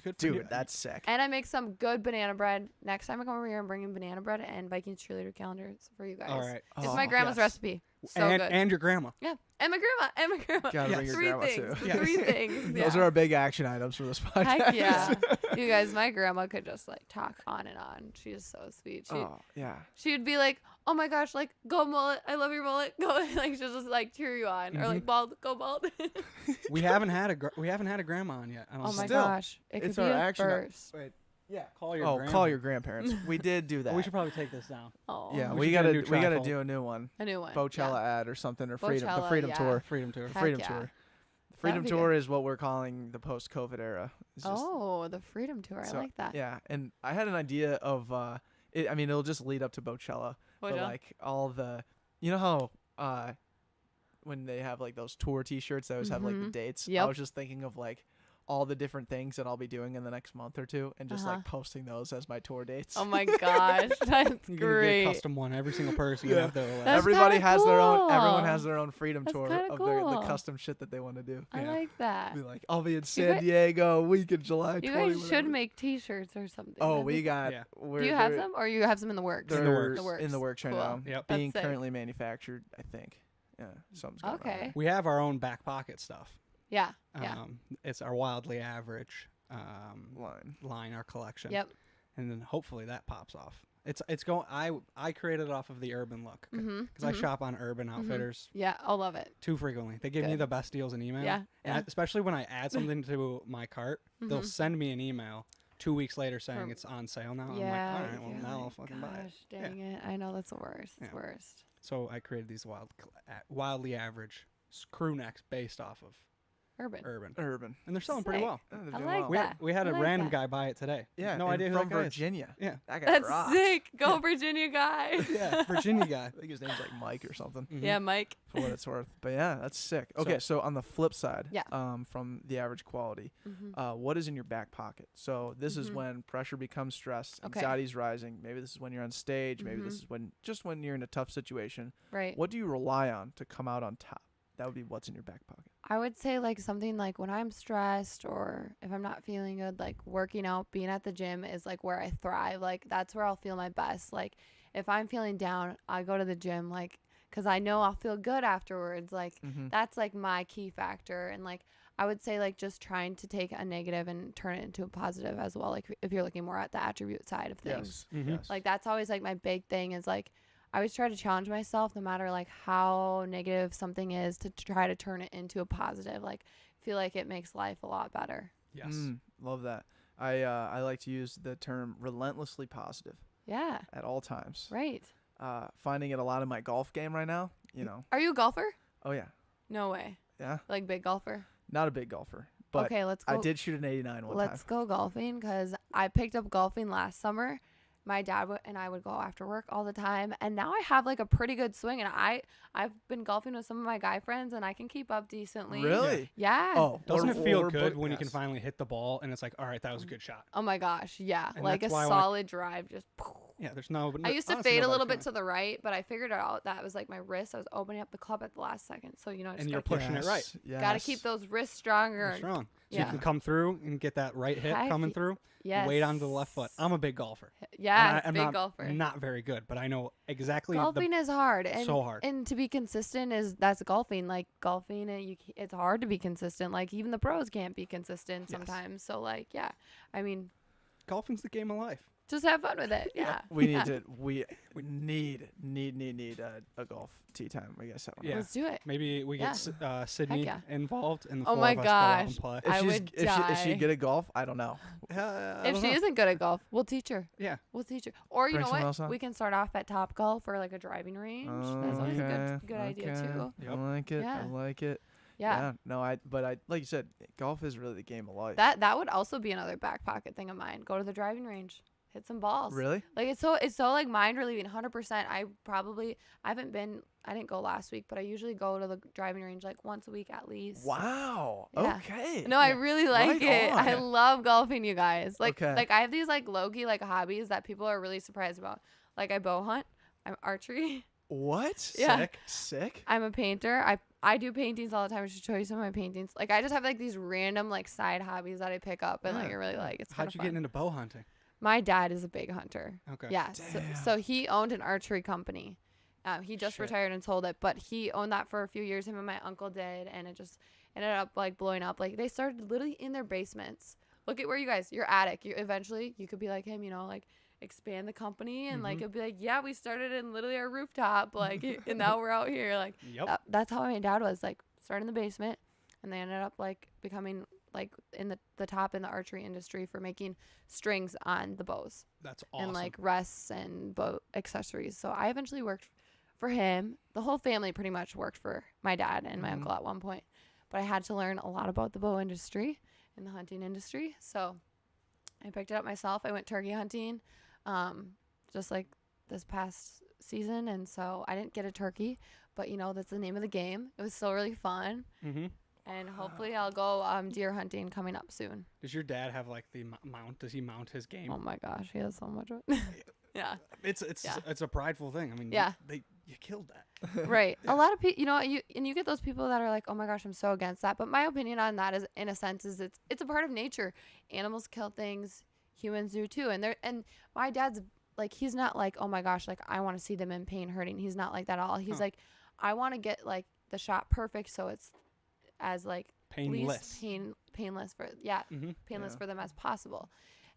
[SPEAKER 3] Good for you.
[SPEAKER 1] Dude, that's sick.
[SPEAKER 2] And I make some good banana bread. Next time I come over here, I'm bringing banana bread and Vikings cheerleader calendars for you guys.
[SPEAKER 3] All right.
[SPEAKER 2] It's
[SPEAKER 1] Oh,
[SPEAKER 2] my grandma's
[SPEAKER 1] yes.
[SPEAKER 2] recipe. So good.
[SPEAKER 3] And your grandma.
[SPEAKER 2] Yeah. And my grandma.
[SPEAKER 1] Gotta bring your
[SPEAKER 2] Three
[SPEAKER 1] grandma,
[SPEAKER 2] things.
[SPEAKER 1] too.
[SPEAKER 2] The three things. Yeah.
[SPEAKER 1] Those are our big action items for this podcast.
[SPEAKER 2] Heck yeah. You guys, my grandma could just like talk on and on. She is so sweet.
[SPEAKER 1] Oh, yeah.
[SPEAKER 2] She would be like, oh my gosh, like, go mullet. I love your mullet. Go. Like, she'll just like cheer you on. Or like, bald. Go bald.
[SPEAKER 3] We haven't had a grandma on yet. I don't
[SPEAKER 2] Oh my
[SPEAKER 3] think.
[SPEAKER 1] Still,
[SPEAKER 2] gosh. It
[SPEAKER 1] it's
[SPEAKER 2] could be
[SPEAKER 1] our
[SPEAKER 2] a
[SPEAKER 1] action item.
[SPEAKER 2] first.
[SPEAKER 3] Wait. Yeah, call your
[SPEAKER 1] Call your grandparents. We did do that.
[SPEAKER 3] We should probably take this down.
[SPEAKER 2] Oh.
[SPEAKER 1] Yeah,
[SPEAKER 3] We
[SPEAKER 1] we
[SPEAKER 3] should get a
[SPEAKER 1] gotta
[SPEAKER 3] new
[SPEAKER 1] we gotta
[SPEAKER 3] trifold.
[SPEAKER 1] do a new one.
[SPEAKER 2] A new one.
[SPEAKER 1] Coachella
[SPEAKER 2] Yeah.
[SPEAKER 1] ad or something, or the Freedom
[SPEAKER 2] Coachella,
[SPEAKER 1] Tour.
[SPEAKER 3] Freedom tour.
[SPEAKER 1] The
[SPEAKER 2] Heck
[SPEAKER 1] Freedom
[SPEAKER 2] yeah.
[SPEAKER 1] Tour. The Freedom
[SPEAKER 2] be
[SPEAKER 1] Tour is what we're calling the post-COVID era. It's just-
[SPEAKER 2] Oh, the Freedom Tour.
[SPEAKER 1] so,
[SPEAKER 2] I like that.
[SPEAKER 1] Yeah, and I had an idea of it'll just lead up to Bochella, but
[SPEAKER 2] Bochella?
[SPEAKER 1] like all the, you know how when they have like those tour T-shirts that always have like the dates. I
[SPEAKER 2] Yep.
[SPEAKER 1] was just thinking of like all the different things that I'll be doing in the next month or two, and just like posting those as my tour dates.
[SPEAKER 2] Oh my gosh. That's
[SPEAKER 3] You're gonna
[SPEAKER 2] great.
[SPEAKER 3] be a custom one. Every single person you
[SPEAKER 1] Yeah.
[SPEAKER 3] have their
[SPEAKER 2] That's
[SPEAKER 1] Everybody
[SPEAKER 2] kinda
[SPEAKER 1] has their own. Everyone
[SPEAKER 2] cool.
[SPEAKER 1] has their own Freedom
[SPEAKER 2] That's
[SPEAKER 1] Tour
[SPEAKER 2] kinda
[SPEAKER 1] of the
[SPEAKER 2] cool.
[SPEAKER 1] custom shit that they want to do.
[SPEAKER 2] I
[SPEAKER 3] Yeah.
[SPEAKER 2] like that.
[SPEAKER 1] Be like, I'll be in
[SPEAKER 2] You
[SPEAKER 1] San
[SPEAKER 2] guys-
[SPEAKER 1] Diego week in July.
[SPEAKER 2] You
[SPEAKER 1] 20,
[SPEAKER 2] guys should
[SPEAKER 1] whatever.
[SPEAKER 2] make T-shirts or something.
[SPEAKER 1] Oh,
[SPEAKER 2] That'd
[SPEAKER 1] we
[SPEAKER 2] be-
[SPEAKER 1] got.
[SPEAKER 3] Yeah.
[SPEAKER 2] Do you have them, or you have some in the works?
[SPEAKER 1] They're
[SPEAKER 3] In the works.
[SPEAKER 2] The works.
[SPEAKER 1] in the works right
[SPEAKER 2] Cool.
[SPEAKER 1] now.
[SPEAKER 3] Yep.
[SPEAKER 2] That's
[SPEAKER 1] Being
[SPEAKER 2] sick.
[SPEAKER 1] currently manufactured, I think. Yeah, something's going on
[SPEAKER 2] Okay.
[SPEAKER 1] there.
[SPEAKER 3] We have our own Backpocket stuff.
[SPEAKER 2] Yeah. Yeah.
[SPEAKER 3] It's our wildly average
[SPEAKER 1] Line.
[SPEAKER 3] our collection.
[SPEAKER 2] Yep.
[SPEAKER 3] And then hopefully that pops off. It's going. I created it off of the urban look because I shop on Urban Outfitters
[SPEAKER 2] Yeah. I'll love it.
[SPEAKER 3] too frequently. They give me
[SPEAKER 2] Good.
[SPEAKER 3] the best deals in email.
[SPEAKER 2] Yeah,
[SPEAKER 3] And
[SPEAKER 2] yeah.
[SPEAKER 3] especially when I add something to my cart, they'll send me an email 2 weeks later saying
[SPEAKER 2] From-
[SPEAKER 3] it's on sale now.
[SPEAKER 2] Yeah.
[SPEAKER 3] I'm like, all right, well
[SPEAKER 2] you're
[SPEAKER 3] now I'll
[SPEAKER 2] like,
[SPEAKER 3] fucking buy it.
[SPEAKER 2] gosh, dang it. I know that's the worst. It's
[SPEAKER 3] Yeah.
[SPEAKER 2] worst.
[SPEAKER 3] So I created these wildly average crew necks based off of
[SPEAKER 2] Urban.
[SPEAKER 3] Urban, and they're selling pretty
[SPEAKER 2] Sick.
[SPEAKER 3] well.
[SPEAKER 1] Oh, they're
[SPEAKER 2] I
[SPEAKER 1] doing
[SPEAKER 2] like
[SPEAKER 1] well.
[SPEAKER 3] We
[SPEAKER 2] that.
[SPEAKER 3] had, we had
[SPEAKER 2] I
[SPEAKER 3] a
[SPEAKER 2] like
[SPEAKER 3] random
[SPEAKER 2] that.
[SPEAKER 3] guy buy it today.
[SPEAKER 1] Yeah,
[SPEAKER 3] no
[SPEAKER 1] and
[SPEAKER 3] idea who
[SPEAKER 1] from
[SPEAKER 3] that guy is.
[SPEAKER 1] Virginia.
[SPEAKER 3] Yeah.
[SPEAKER 1] That guy
[SPEAKER 2] That's
[SPEAKER 1] rocks.
[SPEAKER 2] sick. Go Virginia guy.
[SPEAKER 3] Yeah, Virginia guy.
[SPEAKER 1] I think his name's like Mike or something.
[SPEAKER 2] Yeah, Mike.
[SPEAKER 1] For what it's worth. But yeah, that's sick. Okay, so on the flip side,
[SPEAKER 2] Yeah.
[SPEAKER 1] From the average quality, what is in your back pocket? So this is when pressure becomes stress,
[SPEAKER 2] Okay.
[SPEAKER 1] anxiety's rising. Maybe this is when you're on stage. Maybe this is when you're in a tough situation.
[SPEAKER 2] Right.
[SPEAKER 1] What do you rely on to come out on top? That would be what's in your back pocket.
[SPEAKER 2] I would say like something like when I'm stressed or if I'm not feeling good, like working out, being at the gym is like where I thrive. Like that's where I'll feel my best. Like if I'm feeling down, I go to the gym, like, cause I know I'll feel good afterwards. Like that's like my key factor. And like, I would say like just trying to take a negative and turn it into a positive as well. Like if you're looking more at the attribute side of things,
[SPEAKER 1] Yes.
[SPEAKER 2] like that's always like my big thing is like, I always try to challenge myself no matter like how negative something is to try to turn it into a positive. Like feel like it makes life a lot better.
[SPEAKER 3] Yes.
[SPEAKER 1] Love that. I like to use the term relentlessly positive
[SPEAKER 2] Yeah.
[SPEAKER 1] at all times.
[SPEAKER 2] Right.
[SPEAKER 1] Finding it a lot in my golf game right now. You know.
[SPEAKER 2] Are you a golfer?
[SPEAKER 1] Oh yeah.
[SPEAKER 2] No way.
[SPEAKER 1] Yeah.
[SPEAKER 2] Like big golfer?
[SPEAKER 1] Not a big golfer, but
[SPEAKER 2] Okay, let's go.
[SPEAKER 1] I did shoot an 89 one
[SPEAKER 2] Let's
[SPEAKER 1] time.
[SPEAKER 2] go golfing because I picked up golfing last summer. My dad and I would go after work all the time, and now I have like a pretty good swing. And I've been golfing with some of my guy friends, and I can keep up decently.
[SPEAKER 1] Really?
[SPEAKER 2] Yeah.
[SPEAKER 1] Oh,
[SPEAKER 3] Doesn't
[SPEAKER 1] or-
[SPEAKER 3] it feel
[SPEAKER 1] or
[SPEAKER 3] good
[SPEAKER 1] book-
[SPEAKER 3] when you can
[SPEAKER 1] yes.
[SPEAKER 3] finally hit the ball and it's like, all right, that was a good shot?
[SPEAKER 2] Oh my gosh, yeah.
[SPEAKER 3] And
[SPEAKER 2] Like a
[SPEAKER 3] that's why I wanna-
[SPEAKER 2] solid drive, just.
[SPEAKER 3] Yeah, there's no.
[SPEAKER 2] I used to
[SPEAKER 3] honestly,
[SPEAKER 2] fade a
[SPEAKER 3] no
[SPEAKER 2] little
[SPEAKER 3] better
[SPEAKER 2] bit to the right, but I figured out that was like my wrist. I was opening up the club at the last second, so you know, I just
[SPEAKER 3] And you're
[SPEAKER 2] gotta
[SPEAKER 3] pushing it right.
[SPEAKER 1] Yes.
[SPEAKER 2] keep those wrists stronger.
[SPEAKER 3] You're strong. So
[SPEAKER 2] Yeah.
[SPEAKER 3] you can come through and get that right hit
[SPEAKER 2] Heck
[SPEAKER 3] coming through.
[SPEAKER 2] Yes.
[SPEAKER 3] Weight onto the left foot. I'm a big golfer.
[SPEAKER 2] Yeah,
[SPEAKER 3] I'm
[SPEAKER 2] big
[SPEAKER 3] not,
[SPEAKER 2] golfer.
[SPEAKER 3] Not very good, but I know exactly.
[SPEAKER 2] Golfing is hard, and
[SPEAKER 3] so hard.
[SPEAKER 2] and to be consistent that's golfing. Like golfing, it's hard to be consistent. Like even the pros can't be consistent
[SPEAKER 3] Yes.
[SPEAKER 2] sometimes. So like, yeah, I mean,
[SPEAKER 3] golfing's the game of life.
[SPEAKER 2] Just have fun with it. Yeah.
[SPEAKER 1] We need a golf tee time. I guess. I don't know.
[SPEAKER 3] Yeah.
[SPEAKER 2] Let's do it.
[SPEAKER 3] Maybe we get Sydney
[SPEAKER 2] yeah.
[SPEAKER 3] involved, and the
[SPEAKER 2] Oh
[SPEAKER 3] four
[SPEAKER 2] my
[SPEAKER 3] of us go out and
[SPEAKER 2] gosh.
[SPEAKER 3] play.
[SPEAKER 2] I would
[SPEAKER 1] If she'd
[SPEAKER 2] die.
[SPEAKER 1] good at golf, I don't know.
[SPEAKER 2] If she isn't good at golf, we'll teach her.
[SPEAKER 3] Yeah.
[SPEAKER 2] We'll teach her. Or you
[SPEAKER 1] Bring
[SPEAKER 2] know
[SPEAKER 1] someone
[SPEAKER 2] what?
[SPEAKER 1] else on?
[SPEAKER 2] We can start off at Top Golf or like a driving range. That's always a good idea too.
[SPEAKER 3] Yep.
[SPEAKER 1] I like it.
[SPEAKER 2] Yeah.
[SPEAKER 1] I like it.
[SPEAKER 2] Yeah.
[SPEAKER 1] No, I like you said, golf is really the game of life.
[SPEAKER 2] That would also be another back pocket thing of mine. Go to the driving range. Hit some balls.
[SPEAKER 1] Really?
[SPEAKER 2] Like it's so like mind relieving. 100%. I didn't go last week, but I usually go to the driving range like once a week at least.
[SPEAKER 1] Wow.
[SPEAKER 2] Yeah.
[SPEAKER 1] Okay.
[SPEAKER 2] No, I really like
[SPEAKER 1] Right
[SPEAKER 2] it.
[SPEAKER 1] on.
[SPEAKER 2] I love golfing, you guys. Like
[SPEAKER 1] Okay.
[SPEAKER 2] like I have these like low-key like hobbies that people are really surprised about. Like I bow hunt. I'm archery.
[SPEAKER 1] What?
[SPEAKER 2] Yeah.
[SPEAKER 1] Sick.
[SPEAKER 2] I'm a painter. I do paintings all the time. I should show you some of my paintings. Like I just have like these random like side hobbies that I pick up and like I really like. It's kind
[SPEAKER 3] How'd
[SPEAKER 2] of
[SPEAKER 3] you
[SPEAKER 2] fun.
[SPEAKER 3] get into bow hunting?
[SPEAKER 2] My dad is a big hunter.
[SPEAKER 3] Okay.
[SPEAKER 2] Yeah. So he owned an archery company. He just
[SPEAKER 3] Shit.
[SPEAKER 2] retired and sold it, but he owned that for a few years. Him and my uncle did, and it just ended up like blowing up. Like they started literally in their basements. Look at where you guys, your attic. Eventually you could be like him, you know, like expand the company and like it'd be like, yeah, we started in literally our rooftop, like, and now we're out here. Like
[SPEAKER 3] Yep.
[SPEAKER 2] that's how my dad was. Like started in the basement, and they ended up like becoming like in the top in the archery industry for making strings on the bows.
[SPEAKER 3] That's awesome.
[SPEAKER 2] And like rests and bow accessories. So I eventually worked for him. The whole family pretty much worked for my dad and my uncle at one point. But I had to learn a lot about the bow industry and the hunting industry. So I picked it up myself. I went turkey hunting just like this past season. And so I didn't get a turkey, but you know, that's the name of the game. It was still really fun.
[SPEAKER 3] Mm-hmm.
[SPEAKER 2] And hopefully I'll go deer hunting coming up soon.
[SPEAKER 3] Does your dad have like the mount? Does he mount his game?
[SPEAKER 2] Oh my gosh, he has so much of it. Yeah.
[SPEAKER 3] It's a prideful thing. I mean,
[SPEAKER 2] Yeah.
[SPEAKER 3] you killed that.
[SPEAKER 2] Right. A lot of people, you know, you get those people that are like, oh my gosh, I'm so against that. But my opinion on that is, in a sense, is it's a part of nature. Animals kill things, humans do too. And my dad's like, he's not like, oh my gosh, like I want to see them in pain, hurting. He's not like that at all. He's like, I want to get like the shot perfect, so it's as like
[SPEAKER 3] Painless.
[SPEAKER 2] least painless for painless
[SPEAKER 1] Yeah.
[SPEAKER 2] for them as possible.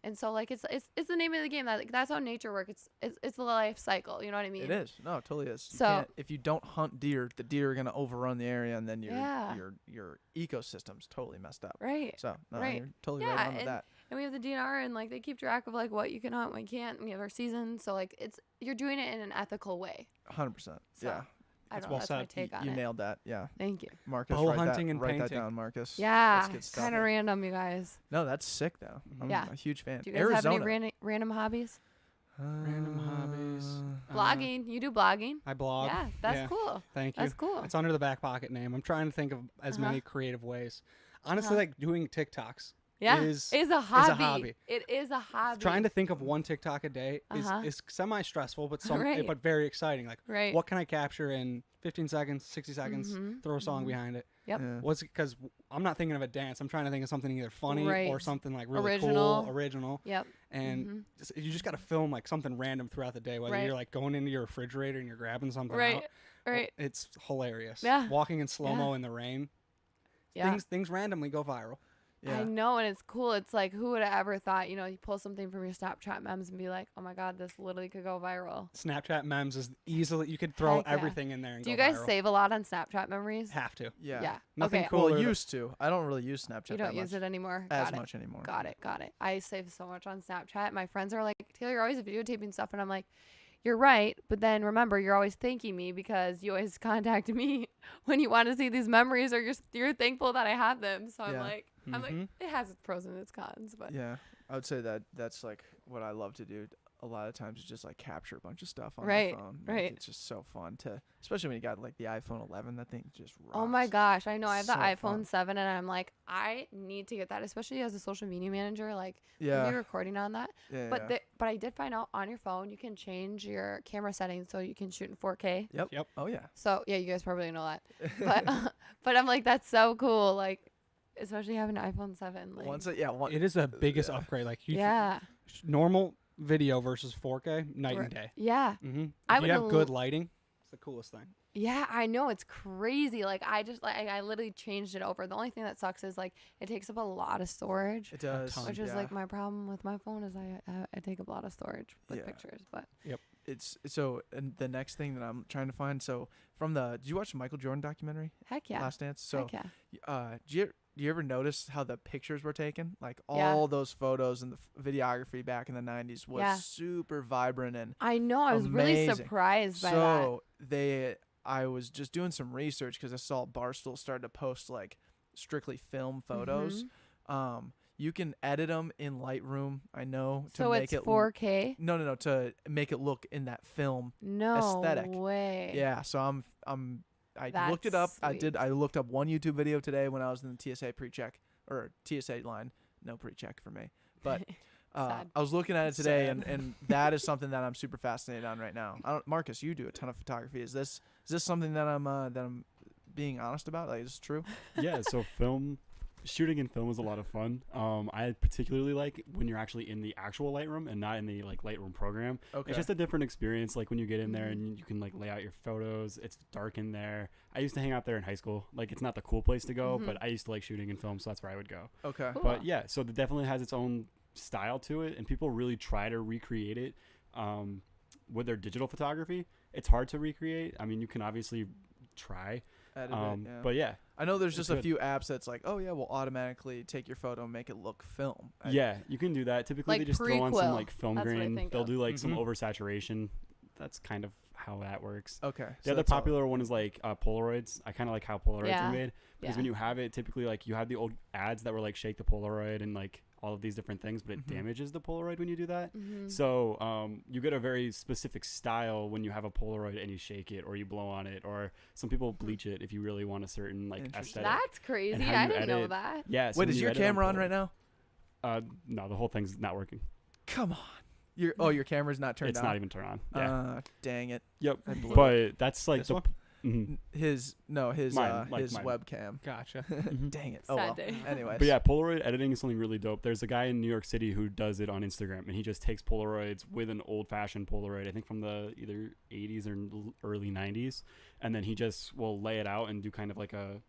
[SPEAKER 2] And so like it's the name of the game. That's how nature works. It's the life cycle. You know what I mean?
[SPEAKER 1] It is. No, it totally is.
[SPEAKER 2] So-
[SPEAKER 1] if you don't hunt deer, the deer are gonna overrun the area, and then
[SPEAKER 2] Yeah.
[SPEAKER 1] your ecosystem's totally messed up.
[SPEAKER 2] Right.
[SPEAKER 1] So no,
[SPEAKER 2] Right.
[SPEAKER 1] you're totally
[SPEAKER 2] Yeah,
[SPEAKER 1] right on with that.
[SPEAKER 2] And we have the DNR, and like they keep track of like what you can hunt, what you can't. And we have our season, so like you're doing it in an ethical way.
[SPEAKER 1] 100%.
[SPEAKER 2] So,
[SPEAKER 1] Yeah.
[SPEAKER 2] I
[SPEAKER 3] That's
[SPEAKER 2] don't know.
[SPEAKER 3] well
[SPEAKER 2] That's my
[SPEAKER 3] said.
[SPEAKER 2] take on
[SPEAKER 1] You
[SPEAKER 2] it.
[SPEAKER 1] nailed that. Yeah.
[SPEAKER 2] Thank you.
[SPEAKER 1] Marcus,
[SPEAKER 3] Bow
[SPEAKER 1] write
[SPEAKER 3] hunting
[SPEAKER 1] that,
[SPEAKER 3] and
[SPEAKER 1] write that
[SPEAKER 3] painting.
[SPEAKER 1] down, Marcus.
[SPEAKER 2] Yeah.
[SPEAKER 1] That's good stuff.
[SPEAKER 2] Kind of random, you guys.
[SPEAKER 1] No, that's sick though. I'm
[SPEAKER 2] Yeah.
[SPEAKER 1] a huge fan.
[SPEAKER 2] Do you guys
[SPEAKER 1] Arizona.
[SPEAKER 2] have any random hobbies?
[SPEAKER 3] Random hobbies.
[SPEAKER 2] Blogging. You do blogging.
[SPEAKER 3] I blog.
[SPEAKER 2] Yeah, that's cool.
[SPEAKER 3] Thank you.
[SPEAKER 2] That's cool.
[SPEAKER 3] It's under the Backpocket name. I'm trying to think of as many creative ways. Honestly, like doing TikToks.
[SPEAKER 2] Yeah,
[SPEAKER 3] is
[SPEAKER 2] a hobby.
[SPEAKER 3] hobby.
[SPEAKER 2] It is a hobby.
[SPEAKER 3] Trying to think of one TikTok a day
[SPEAKER 2] Uh-huh.
[SPEAKER 3] is semi-stressful, but
[SPEAKER 2] Right.
[SPEAKER 3] but very exciting. Like,
[SPEAKER 2] Right.
[SPEAKER 3] what can I capture in 15 seconds, 60 seconds? Throw a song behind it.
[SPEAKER 2] Yep.
[SPEAKER 1] Yeah.
[SPEAKER 3] What's because I'm not thinking of a dance. I'm trying to think of something either funny
[SPEAKER 2] Right.
[SPEAKER 3] or something like really
[SPEAKER 2] Original.
[SPEAKER 3] cool, original.
[SPEAKER 2] Yep.
[SPEAKER 3] And you just got to film like something random throughout the day, whether
[SPEAKER 2] Right.
[SPEAKER 3] you're like going into your refrigerator and you're grabbing something
[SPEAKER 2] Right.
[SPEAKER 3] out.
[SPEAKER 2] Right.
[SPEAKER 3] It's hilarious.
[SPEAKER 2] Yeah.
[SPEAKER 3] Walking in slow-mo in the rain.
[SPEAKER 2] Yeah.
[SPEAKER 3] Things randomly go viral.
[SPEAKER 1] Yeah.
[SPEAKER 2] I know, and it's cool. It's like, who would have ever thought, you know, you pull something from your Snapchat memes and be like, oh my God, this literally could go viral.
[SPEAKER 3] Snapchat memes is easily, you could throw
[SPEAKER 2] Heck yeah.
[SPEAKER 3] everything in there and
[SPEAKER 2] Do
[SPEAKER 3] go
[SPEAKER 2] you guys
[SPEAKER 3] viral.
[SPEAKER 2] save a lot on Snapchat memories?
[SPEAKER 3] Have to.
[SPEAKER 1] Yeah.
[SPEAKER 2] Yeah.
[SPEAKER 3] Nothing
[SPEAKER 2] Okay.
[SPEAKER 3] cool.
[SPEAKER 1] Well,
[SPEAKER 3] Cooler than-
[SPEAKER 1] used to. I don't really use Snapchat
[SPEAKER 2] You
[SPEAKER 1] that
[SPEAKER 2] don't use
[SPEAKER 1] much.
[SPEAKER 2] it anymore?
[SPEAKER 1] As
[SPEAKER 2] Got it.
[SPEAKER 1] much anymore.
[SPEAKER 2] Got it. I save so much on Snapchat. My friends are like, Taylor, you're always videotaping stuff. And I'm like, you're right. But then remember, you're always thanking me because you always contact me when you want to see these memories or you're thankful that I have them. So
[SPEAKER 1] Yeah.
[SPEAKER 2] I'm like, it has its pros and its cons. But
[SPEAKER 1] Yeah, I would say that's like what I love to do. A lot of times is just like capture a bunch of stuff on
[SPEAKER 2] Right,
[SPEAKER 1] my phone. Like,
[SPEAKER 2] right.
[SPEAKER 1] It's just so fun to, especially when you got like the iPhone 11. That thing just rocks.
[SPEAKER 2] oh my gosh, I know. I have the
[SPEAKER 1] So
[SPEAKER 2] iPhone
[SPEAKER 1] fun.
[SPEAKER 2] 7 and I'm like, I need to get that, especially as a social media manager. Like,
[SPEAKER 1] Yeah.
[SPEAKER 2] be recording on that.
[SPEAKER 1] Yeah.
[SPEAKER 2] But but I did find out on your phone you can change your camera settings so you can shoot in 4K.
[SPEAKER 1] Yep.
[SPEAKER 3] Yep.
[SPEAKER 1] Oh yeah.
[SPEAKER 2] So yeah, you guys probably know that. But I'm like, that's so cool. Like, especially having an iPhone 7. Like,
[SPEAKER 3] It is the biggest upgrade. Like
[SPEAKER 2] yeah.
[SPEAKER 3] normal video versus 4K, night and
[SPEAKER 2] Right.
[SPEAKER 3] day.
[SPEAKER 2] Yeah.
[SPEAKER 3] Mm-hmm.
[SPEAKER 2] I
[SPEAKER 3] If
[SPEAKER 2] would
[SPEAKER 3] you have good
[SPEAKER 2] l-
[SPEAKER 3] lighting, It's the coolest thing.
[SPEAKER 2] Yeah, I know, it's crazy. Like I literally changed it over. The only thing that sucks is like it takes up a lot of storage.
[SPEAKER 1] It does.
[SPEAKER 3] ton.
[SPEAKER 2] Which is like my problem with my phone is I take up a lot of storage with pictures. But
[SPEAKER 1] It's so, and the next thing that I'm trying to find. So did you watch the Michael Jordan documentary?
[SPEAKER 2] heck yeah,
[SPEAKER 1] Last Dance. So,
[SPEAKER 2] heck yeah.
[SPEAKER 1] do you ever notice how the pictures were taken? Like all those photos and the videography back in the 90s was super vibrant and
[SPEAKER 2] I know. I was really
[SPEAKER 1] amazing.
[SPEAKER 2] surprised by that.
[SPEAKER 1] So I was just doing some research because I saw Barstool started to post like strictly film photos. You can edit them in Lightroom. I know to
[SPEAKER 2] So
[SPEAKER 1] make
[SPEAKER 2] it's
[SPEAKER 1] it
[SPEAKER 2] 4K.
[SPEAKER 1] no to make it look in that film
[SPEAKER 2] No
[SPEAKER 1] aesthetic.
[SPEAKER 2] way.
[SPEAKER 1] Yeah, so I
[SPEAKER 2] That's
[SPEAKER 1] looked it up.
[SPEAKER 2] sweet.
[SPEAKER 1] I looked up one YouTube video today when I was in the TSA pre-check or TSA line. No pre-check for me. But
[SPEAKER 2] Sad.
[SPEAKER 1] I was looking at it today
[SPEAKER 3] Sad.
[SPEAKER 1] and that is something that I'm super fascinated on right now. Marcus, you do a ton of photography. Is this something that I'm being honest about? Like, is this true?
[SPEAKER 4] Yeah, so shooting in film is a lot of fun. I particularly like when you're actually in the actual Lightroom and not in the like Lightroom program.
[SPEAKER 1] Okay.
[SPEAKER 4] It's just a different experience. Like when you get in there and you can like lay out your photos. It's dark in there. I used to hang out there in high school. Like it's not the cool place to go, but I used to like shooting in film, so that's where I would go.
[SPEAKER 1] Okay.
[SPEAKER 2] Cool.
[SPEAKER 4] But yeah, so it definitely has its own style to it, and people really try to recreate it with their digital photography. It's hard to recreate. I mean, you can obviously try.
[SPEAKER 1] Edit it, yeah.
[SPEAKER 4] But yeah,
[SPEAKER 1] I know there's just a
[SPEAKER 4] good.
[SPEAKER 1] few apps that's like, oh yeah, we'll automatically take your photo and make it look film.
[SPEAKER 4] yeah, you can do that. Typically,
[SPEAKER 2] Like
[SPEAKER 4] they just throw on some
[SPEAKER 2] prequel.
[SPEAKER 4] like film
[SPEAKER 2] That's what I
[SPEAKER 4] grain.
[SPEAKER 2] think
[SPEAKER 4] They'll
[SPEAKER 2] of.
[SPEAKER 4] do like some
[SPEAKER 3] Mhm.
[SPEAKER 4] oversaturation. That's kind of how that works.
[SPEAKER 1] Okay.
[SPEAKER 4] The other popular one is like Polaroids. I kind of like how Polaroids
[SPEAKER 2] Yeah.
[SPEAKER 4] are made because when you have it, typically like you have the old ads that were like shake the Polaroid and like all of these different things, but it damages the Polaroid when you do that. So you get a very specific style when you have a Polaroid and you shake it or you blow on it, or some people bleach it if you really want a certain like
[SPEAKER 1] Interesting.
[SPEAKER 4] aesthetic.
[SPEAKER 2] That's crazy.
[SPEAKER 4] And how
[SPEAKER 2] I
[SPEAKER 4] you
[SPEAKER 2] didn't know
[SPEAKER 4] edit-
[SPEAKER 2] that.
[SPEAKER 4] Yeah. So
[SPEAKER 1] Wait,
[SPEAKER 4] when
[SPEAKER 1] is
[SPEAKER 4] you
[SPEAKER 1] your
[SPEAKER 4] edit
[SPEAKER 1] camera on
[SPEAKER 4] Polaroid-
[SPEAKER 1] right now?
[SPEAKER 4] No, the whole thing's not working.
[SPEAKER 1] Come on. Your camera's not turned
[SPEAKER 4] It's
[SPEAKER 1] on.
[SPEAKER 4] not even turned on. Yeah.
[SPEAKER 1] Dang it.
[SPEAKER 4] Yep.
[SPEAKER 1] I blew it.
[SPEAKER 4] But that's like
[SPEAKER 3] This
[SPEAKER 4] the.
[SPEAKER 3] one?
[SPEAKER 4] Mhm.
[SPEAKER 1] His
[SPEAKER 4] Mine, like
[SPEAKER 1] his
[SPEAKER 4] mine.
[SPEAKER 1] webcam.
[SPEAKER 3] Gotcha.
[SPEAKER 1] Dang it. Oh
[SPEAKER 2] Sad
[SPEAKER 1] well.
[SPEAKER 2] day.
[SPEAKER 1] Anyways.
[SPEAKER 4] But yeah, Polaroid editing is something really dope. There's a guy in New York City who does it on Instagram, and he just takes Polaroids with an old-fashioned Polaroid, I think from the either 80s or early 90s, and then he just will lay it out and do kind of like a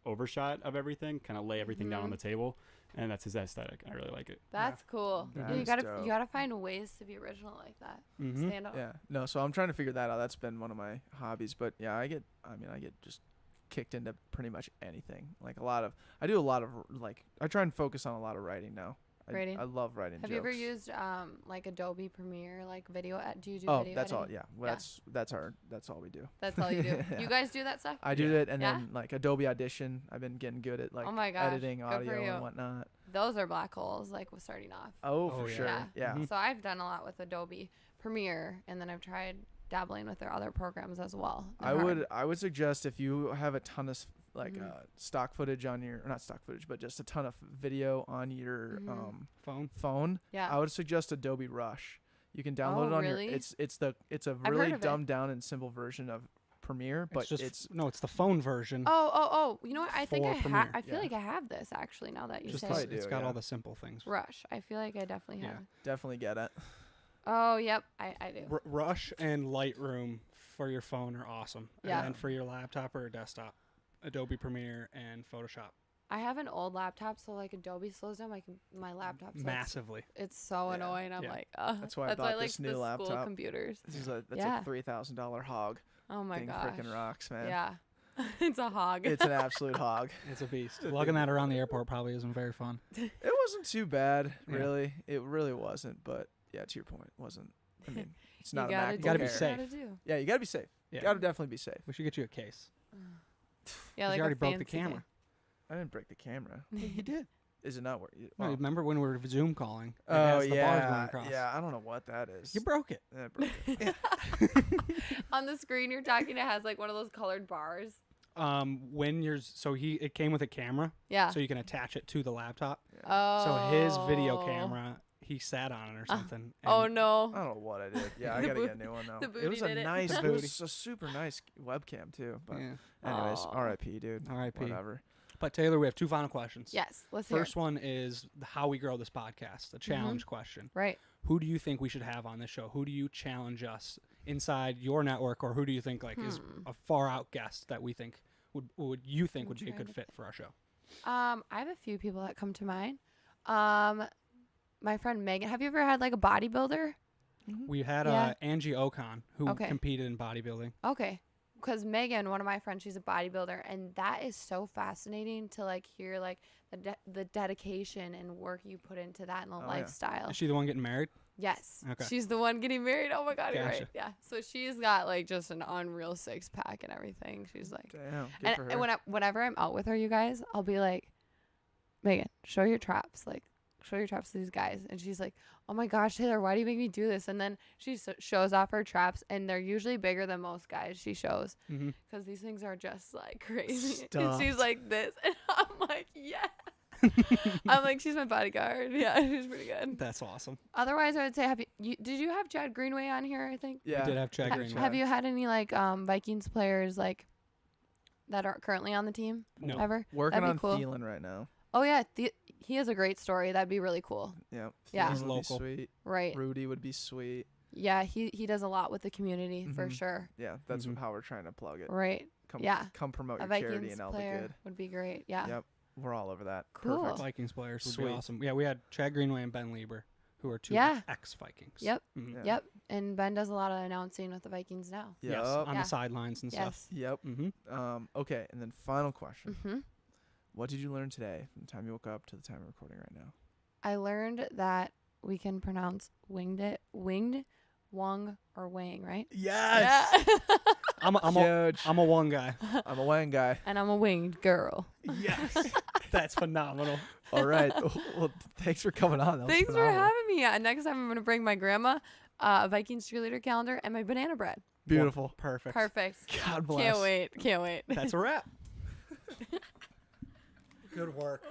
[SPEAKER 4] overshot of everything, kind of lay everything down on the table, and that's his aesthetic. I really like it.
[SPEAKER 2] That's cool.
[SPEAKER 1] That
[SPEAKER 2] Yeah, you
[SPEAKER 1] is
[SPEAKER 2] gotta
[SPEAKER 1] dope.
[SPEAKER 2] you gotta find ways to be original like that.
[SPEAKER 3] Mhm.
[SPEAKER 2] Stand out.
[SPEAKER 1] Yeah. No, so I'm trying to figure that out. That's been one of my hobbies. But yeah, I get just kicked into pretty much anything. Like I do a lot of like, I try and focus on a lot of writing now.
[SPEAKER 2] Writing?
[SPEAKER 1] I love writing
[SPEAKER 2] Have
[SPEAKER 1] jokes.
[SPEAKER 2] you ever used like Adobe Premiere, like video? Do you do
[SPEAKER 1] Oh,
[SPEAKER 2] video
[SPEAKER 1] that's all.
[SPEAKER 2] editing?
[SPEAKER 1] Yeah. Well, that's all we do.
[SPEAKER 2] That's all you do.
[SPEAKER 1] Yeah.
[SPEAKER 2] You guys do that stuff?
[SPEAKER 1] I do it, and
[SPEAKER 2] Yeah?
[SPEAKER 1] then like Adobe Audition. I've been getting good at like
[SPEAKER 2] Oh my gosh,
[SPEAKER 1] editing
[SPEAKER 2] good for
[SPEAKER 1] audio
[SPEAKER 2] you.
[SPEAKER 1] and whatnot.
[SPEAKER 2] Those are black holes, like with starting off.
[SPEAKER 1] Oh,
[SPEAKER 3] Oh,
[SPEAKER 1] for
[SPEAKER 3] yeah.
[SPEAKER 1] sure.
[SPEAKER 2] Yeah.
[SPEAKER 1] Yeah.
[SPEAKER 3] Mhm.
[SPEAKER 2] So I've done a lot with Adobe Premiere, and then I've tried dabbling with their other programs as well. They're
[SPEAKER 1] I would suggest if you have a ton of like
[SPEAKER 2] Mhm.
[SPEAKER 1] stock footage on your, or not stock footage, but just a ton of video on your
[SPEAKER 3] Phone.
[SPEAKER 1] phone.
[SPEAKER 2] Yeah.
[SPEAKER 1] I would suggest Adobe Rush. You can download
[SPEAKER 2] Oh,
[SPEAKER 1] it on
[SPEAKER 2] really?
[SPEAKER 1] your. It's a
[SPEAKER 2] heard
[SPEAKER 1] really
[SPEAKER 2] of it.
[SPEAKER 1] dumbed down and simple version of Premiere, but
[SPEAKER 3] it's the phone version.
[SPEAKER 2] Oh! You know what? I think
[SPEAKER 3] For
[SPEAKER 2] I
[SPEAKER 3] Premiere.
[SPEAKER 2] I feel
[SPEAKER 1] Yeah.
[SPEAKER 2] like I have this actually. Now that you
[SPEAKER 3] Just
[SPEAKER 2] say
[SPEAKER 1] probably
[SPEAKER 2] it.
[SPEAKER 1] do,
[SPEAKER 3] it's got
[SPEAKER 1] yeah.
[SPEAKER 3] all the simple things.
[SPEAKER 2] Rush, I feel like I definitely
[SPEAKER 3] Yeah.
[SPEAKER 2] have.
[SPEAKER 1] definitely get it.
[SPEAKER 2] Oh, yep, I do.
[SPEAKER 3] Rush and Lightroom for your phone are awesome.
[SPEAKER 2] Yeah.
[SPEAKER 3] And then for your laptop or desktop, Adobe Premiere and Photoshop.
[SPEAKER 2] I have an old laptop, so like Adobe slows down my laptop. So
[SPEAKER 3] Massively.
[SPEAKER 2] It's so
[SPEAKER 1] Yeah.
[SPEAKER 2] annoying. I'm
[SPEAKER 3] Yeah.
[SPEAKER 2] like,
[SPEAKER 1] That's why I bought
[SPEAKER 2] like
[SPEAKER 1] this new
[SPEAKER 2] the school
[SPEAKER 1] laptop.
[SPEAKER 2] computers.
[SPEAKER 1] That's
[SPEAKER 2] Yeah.
[SPEAKER 1] a $3,000 hog.
[SPEAKER 2] Oh my
[SPEAKER 1] Thing
[SPEAKER 2] gosh.
[SPEAKER 1] freaking rocks, man.
[SPEAKER 2] Yeah. It's a hog.
[SPEAKER 1] It's an absolute hog.
[SPEAKER 3] It's a beast. Lugging that around the airport probably isn't very fun.
[SPEAKER 1] It wasn't too bad,
[SPEAKER 3] Yeah.
[SPEAKER 1] really. It really wasn't. But yeah, to your point, it wasn't. I mean, it's not a
[SPEAKER 2] gotta
[SPEAKER 1] MacBook
[SPEAKER 3] gotta be
[SPEAKER 1] Air.
[SPEAKER 3] safe.
[SPEAKER 2] Do.
[SPEAKER 1] Yeah, you gotta be safe.
[SPEAKER 3] Yeah.
[SPEAKER 1] You gotta definitely be safe.
[SPEAKER 3] We should get you a case.
[SPEAKER 2] Yeah,
[SPEAKER 3] 'Cause
[SPEAKER 2] like
[SPEAKER 3] you
[SPEAKER 2] a
[SPEAKER 3] already broke the
[SPEAKER 2] fancy
[SPEAKER 3] camera.
[SPEAKER 1] I didn't break the camera.
[SPEAKER 3] You did.
[SPEAKER 1] Is it not working?
[SPEAKER 3] No, remember when we were Zoom calling? It
[SPEAKER 1] Oh
[SPEAKER 3] has the bars going
[SPEAKER 1] yeah,
[SPEAKER 3] across.
[SPEAKER 1] yeah. I don't know what that is.
[SPEAKER 3] You broke it.
[SPEAKER 1] I broke it.
[SPEAKER 2] On the screen you're talking, it has like one of those colored bars.
[SPEAKER 3] When you're it came with a camera,
[SPEAKER 2] Yeah.
[SPEAKER 3] so you can attach it to the laptop.
[SPEAKER 2] Oh.
[SPEAKER 3] So his video camera, he sat on it or something.
[SPEAKER 2] Oh
[SPEAKER 3] and
[SPEAKER 2] no.
[SPEAKER 1] I don't know what I did. Yeah, I
[SPEAKER 2] The
[SPEAKER 1] gotta
[SPEAKER 2] boo-
[SPEAKER 1] get a new one though.
[SPEAKER 2] the
[SPEAKER 1] It
[SPEAKER 2] booty
[SPEAKER 1] was a
[SPEAKER 2] did it.
[SPEAKER 1] nice,
[SPEAKER 3] The
[SPEAKER 1] it was
[SPEAKER 3] booty.
[SPEAKER 1] a super nice webcam too. But
[SPEAKER 3] Yeah.
[SPEAKER 1] anyways,
[SPEAKER 2] Aw.
[SPEAKER 1] R.I.P. dude.
[SPEAKER 3] R.I.P.
[SPEAKER 1] Whatever.
[SPEAKER 3] But Taylor, we have 2 final questions.
[SPEAKER 2] Yes, let's hear
[SPEAKER 3] First one is how we grow this podcast, a challenge question.
[SPEAKER 2] Right.
[SPEAKER 3] Who do you think we should have on this show? Who do you challenge us inside your network, or who do you think is a far out guest that we think would you think would be a good fit for our show?
[SPEAKER 2] I have a few people that come to mind. My friend Megan. Have you ever had like a bodybuilder?
[SPEAKER 3] We had Angie Ocon, who competed in bodybuilding.
[SPEAKER 2] Okay. Because Megan, one of my friends, she's a bodybuilder, and that is so fascinating to like hear like the dedication and work you put into that and the lifestyle.
[SPEAKER 3] Is she the one getting married?
[SPEAKER 2] Yes.
[SPEAKER 3] Okay.
[SPEAKER 2] She's the one getting married. Oh my God, you're
[SPEAKER 3] Gotcha.
[SPEAKER 2] right. Yeah. So she's got like just an unreal 6-pack and everything. She's like,
[SPEAKER 1] damn. Good for her.
[SPEAKER 2] and whenever I'm out with her, you guys, I'll be like, Megan, show your traps. Like, show your traps to these guys. And she's like, oh my gosh, Taylor, why do you make me do this? And then she shows off her traps, and they're usually bigger than most guys she shows, because these things are just like crazy. And she's like this, and I'm like, yeah. I'm like, she's my bodyguard. Yeah, she's pretty good.
[SPEAKER 3] That's awesome.
[SPEAKER 2] Otherwise, I would say, did you have Chad Greenway on here? I think.
[SPEAKER 1] Yeah,
[SPEAKER 3] we did have Chad Greenway.
[SPEAKER 2] Have you had any like Vikings players like that are currently on the team?
[SPEAKER 3] No.
[SPEAKER 2] Ever?
[SPEAKER 1] Working
[SPEAKER 2] That'd
[SPEAKER 1] on
[SPEAKER 2] be cool.
[SPEAKER 1] Thielen right now.
[SPEAKER 2] Oh yeah, he has a great story. That'd be really cool.
[SPEAKER 1] Yeah.
[SPEAKER 2] Yeah.
[SPEAKER 1] Thielen
[SPEAKER 3] He's
[SPEAKER 1] would be
[SPEAKER 3] local.
[SPEAKER 1] sweet.
[SPEAKER 2] Right.
[SPEAKER 1] Rudy would be sweet.
[SPEAKER 2] Yeah, he does a lot with the community for sure.
[SPEAKER 1] Yeah, that's how we're trying to plug it.
[SPEAKER 2] Right.
[SPEAKER 1] Come, come promote
[SPEAKER 2] A
[SPEAKER 1] your charity
[SPEAKER 2] Vikings
[SPEAKER 1] and I'll be
[SPEAKER 2] player
[SPEAKER 1] good.
[SPEAKER 2] would be great. Yeah.
[SPEAKER 1] Yep, we're all over that.
[SPEAKER 2] Cool.
[SPEAKER 1] Perfect.
[SPEAKER 3] Vikings players would
[SPEAKER 1] Sweet.
[SPEAKER 3] be awesome. Yeah, we had Chad Greenway and Ben Lieber, who are 2 ex-Vikings.
[SPEAKER 2] Yep.
[SPEAKER 3] Mhm.
[SPEAKER 1] Yeah.
[SPEAKER 2] Yep. And Ben does a lot of announcing with the Vikings now.
[SPEAKER 1] Yep.
[SPEAKER 3] Yes, on
[SPEAKER 2] Yeah.
[SPEAKER 3] the sidelines and stuff.
[SPEAKER 1] Yep.
[SPEAKER 3] Mm-hmm.
[SPEAKER 1] Okay, and then final question.
[SPEAKER 2] Mm-hmm.
[SPEAKER 1] What did you learn today from the time you woke up to the time we're recording right now?
[SPEAKER 2] I learned that we can pronounce winged, wung, or wang, right?
[SPEAKER 1] Yes.
[SPEAKER 2] Yeah.
[SPEAKER 3] I'm a one guy.
[SPEAKER 1] I'm a Wang guy.
[SPEAKER 2] And I'm a winged girl.
[SPEAKER 3] Yes, that's phenomenal.
[SPEAKER 1] All right. Well, thanks for coming on. That was
[SPEAKER 2] Thanks for
[SPEAKER 1] phenomenal.
[SPEAKER 2] having me. Next time I'm going to bring my grandma a Vikings cheerleader calendar and my banana bread.
[SPEAKER 1] Beautiful.
[SPEAKER 3] Perfect.
[SPEAKER 2] Perfect.
[SPEAKER 1] God bless.
[SPEAKER 2] Can't wait. Can't wait.
[SPEAKER 3] That's a wrap. Good work.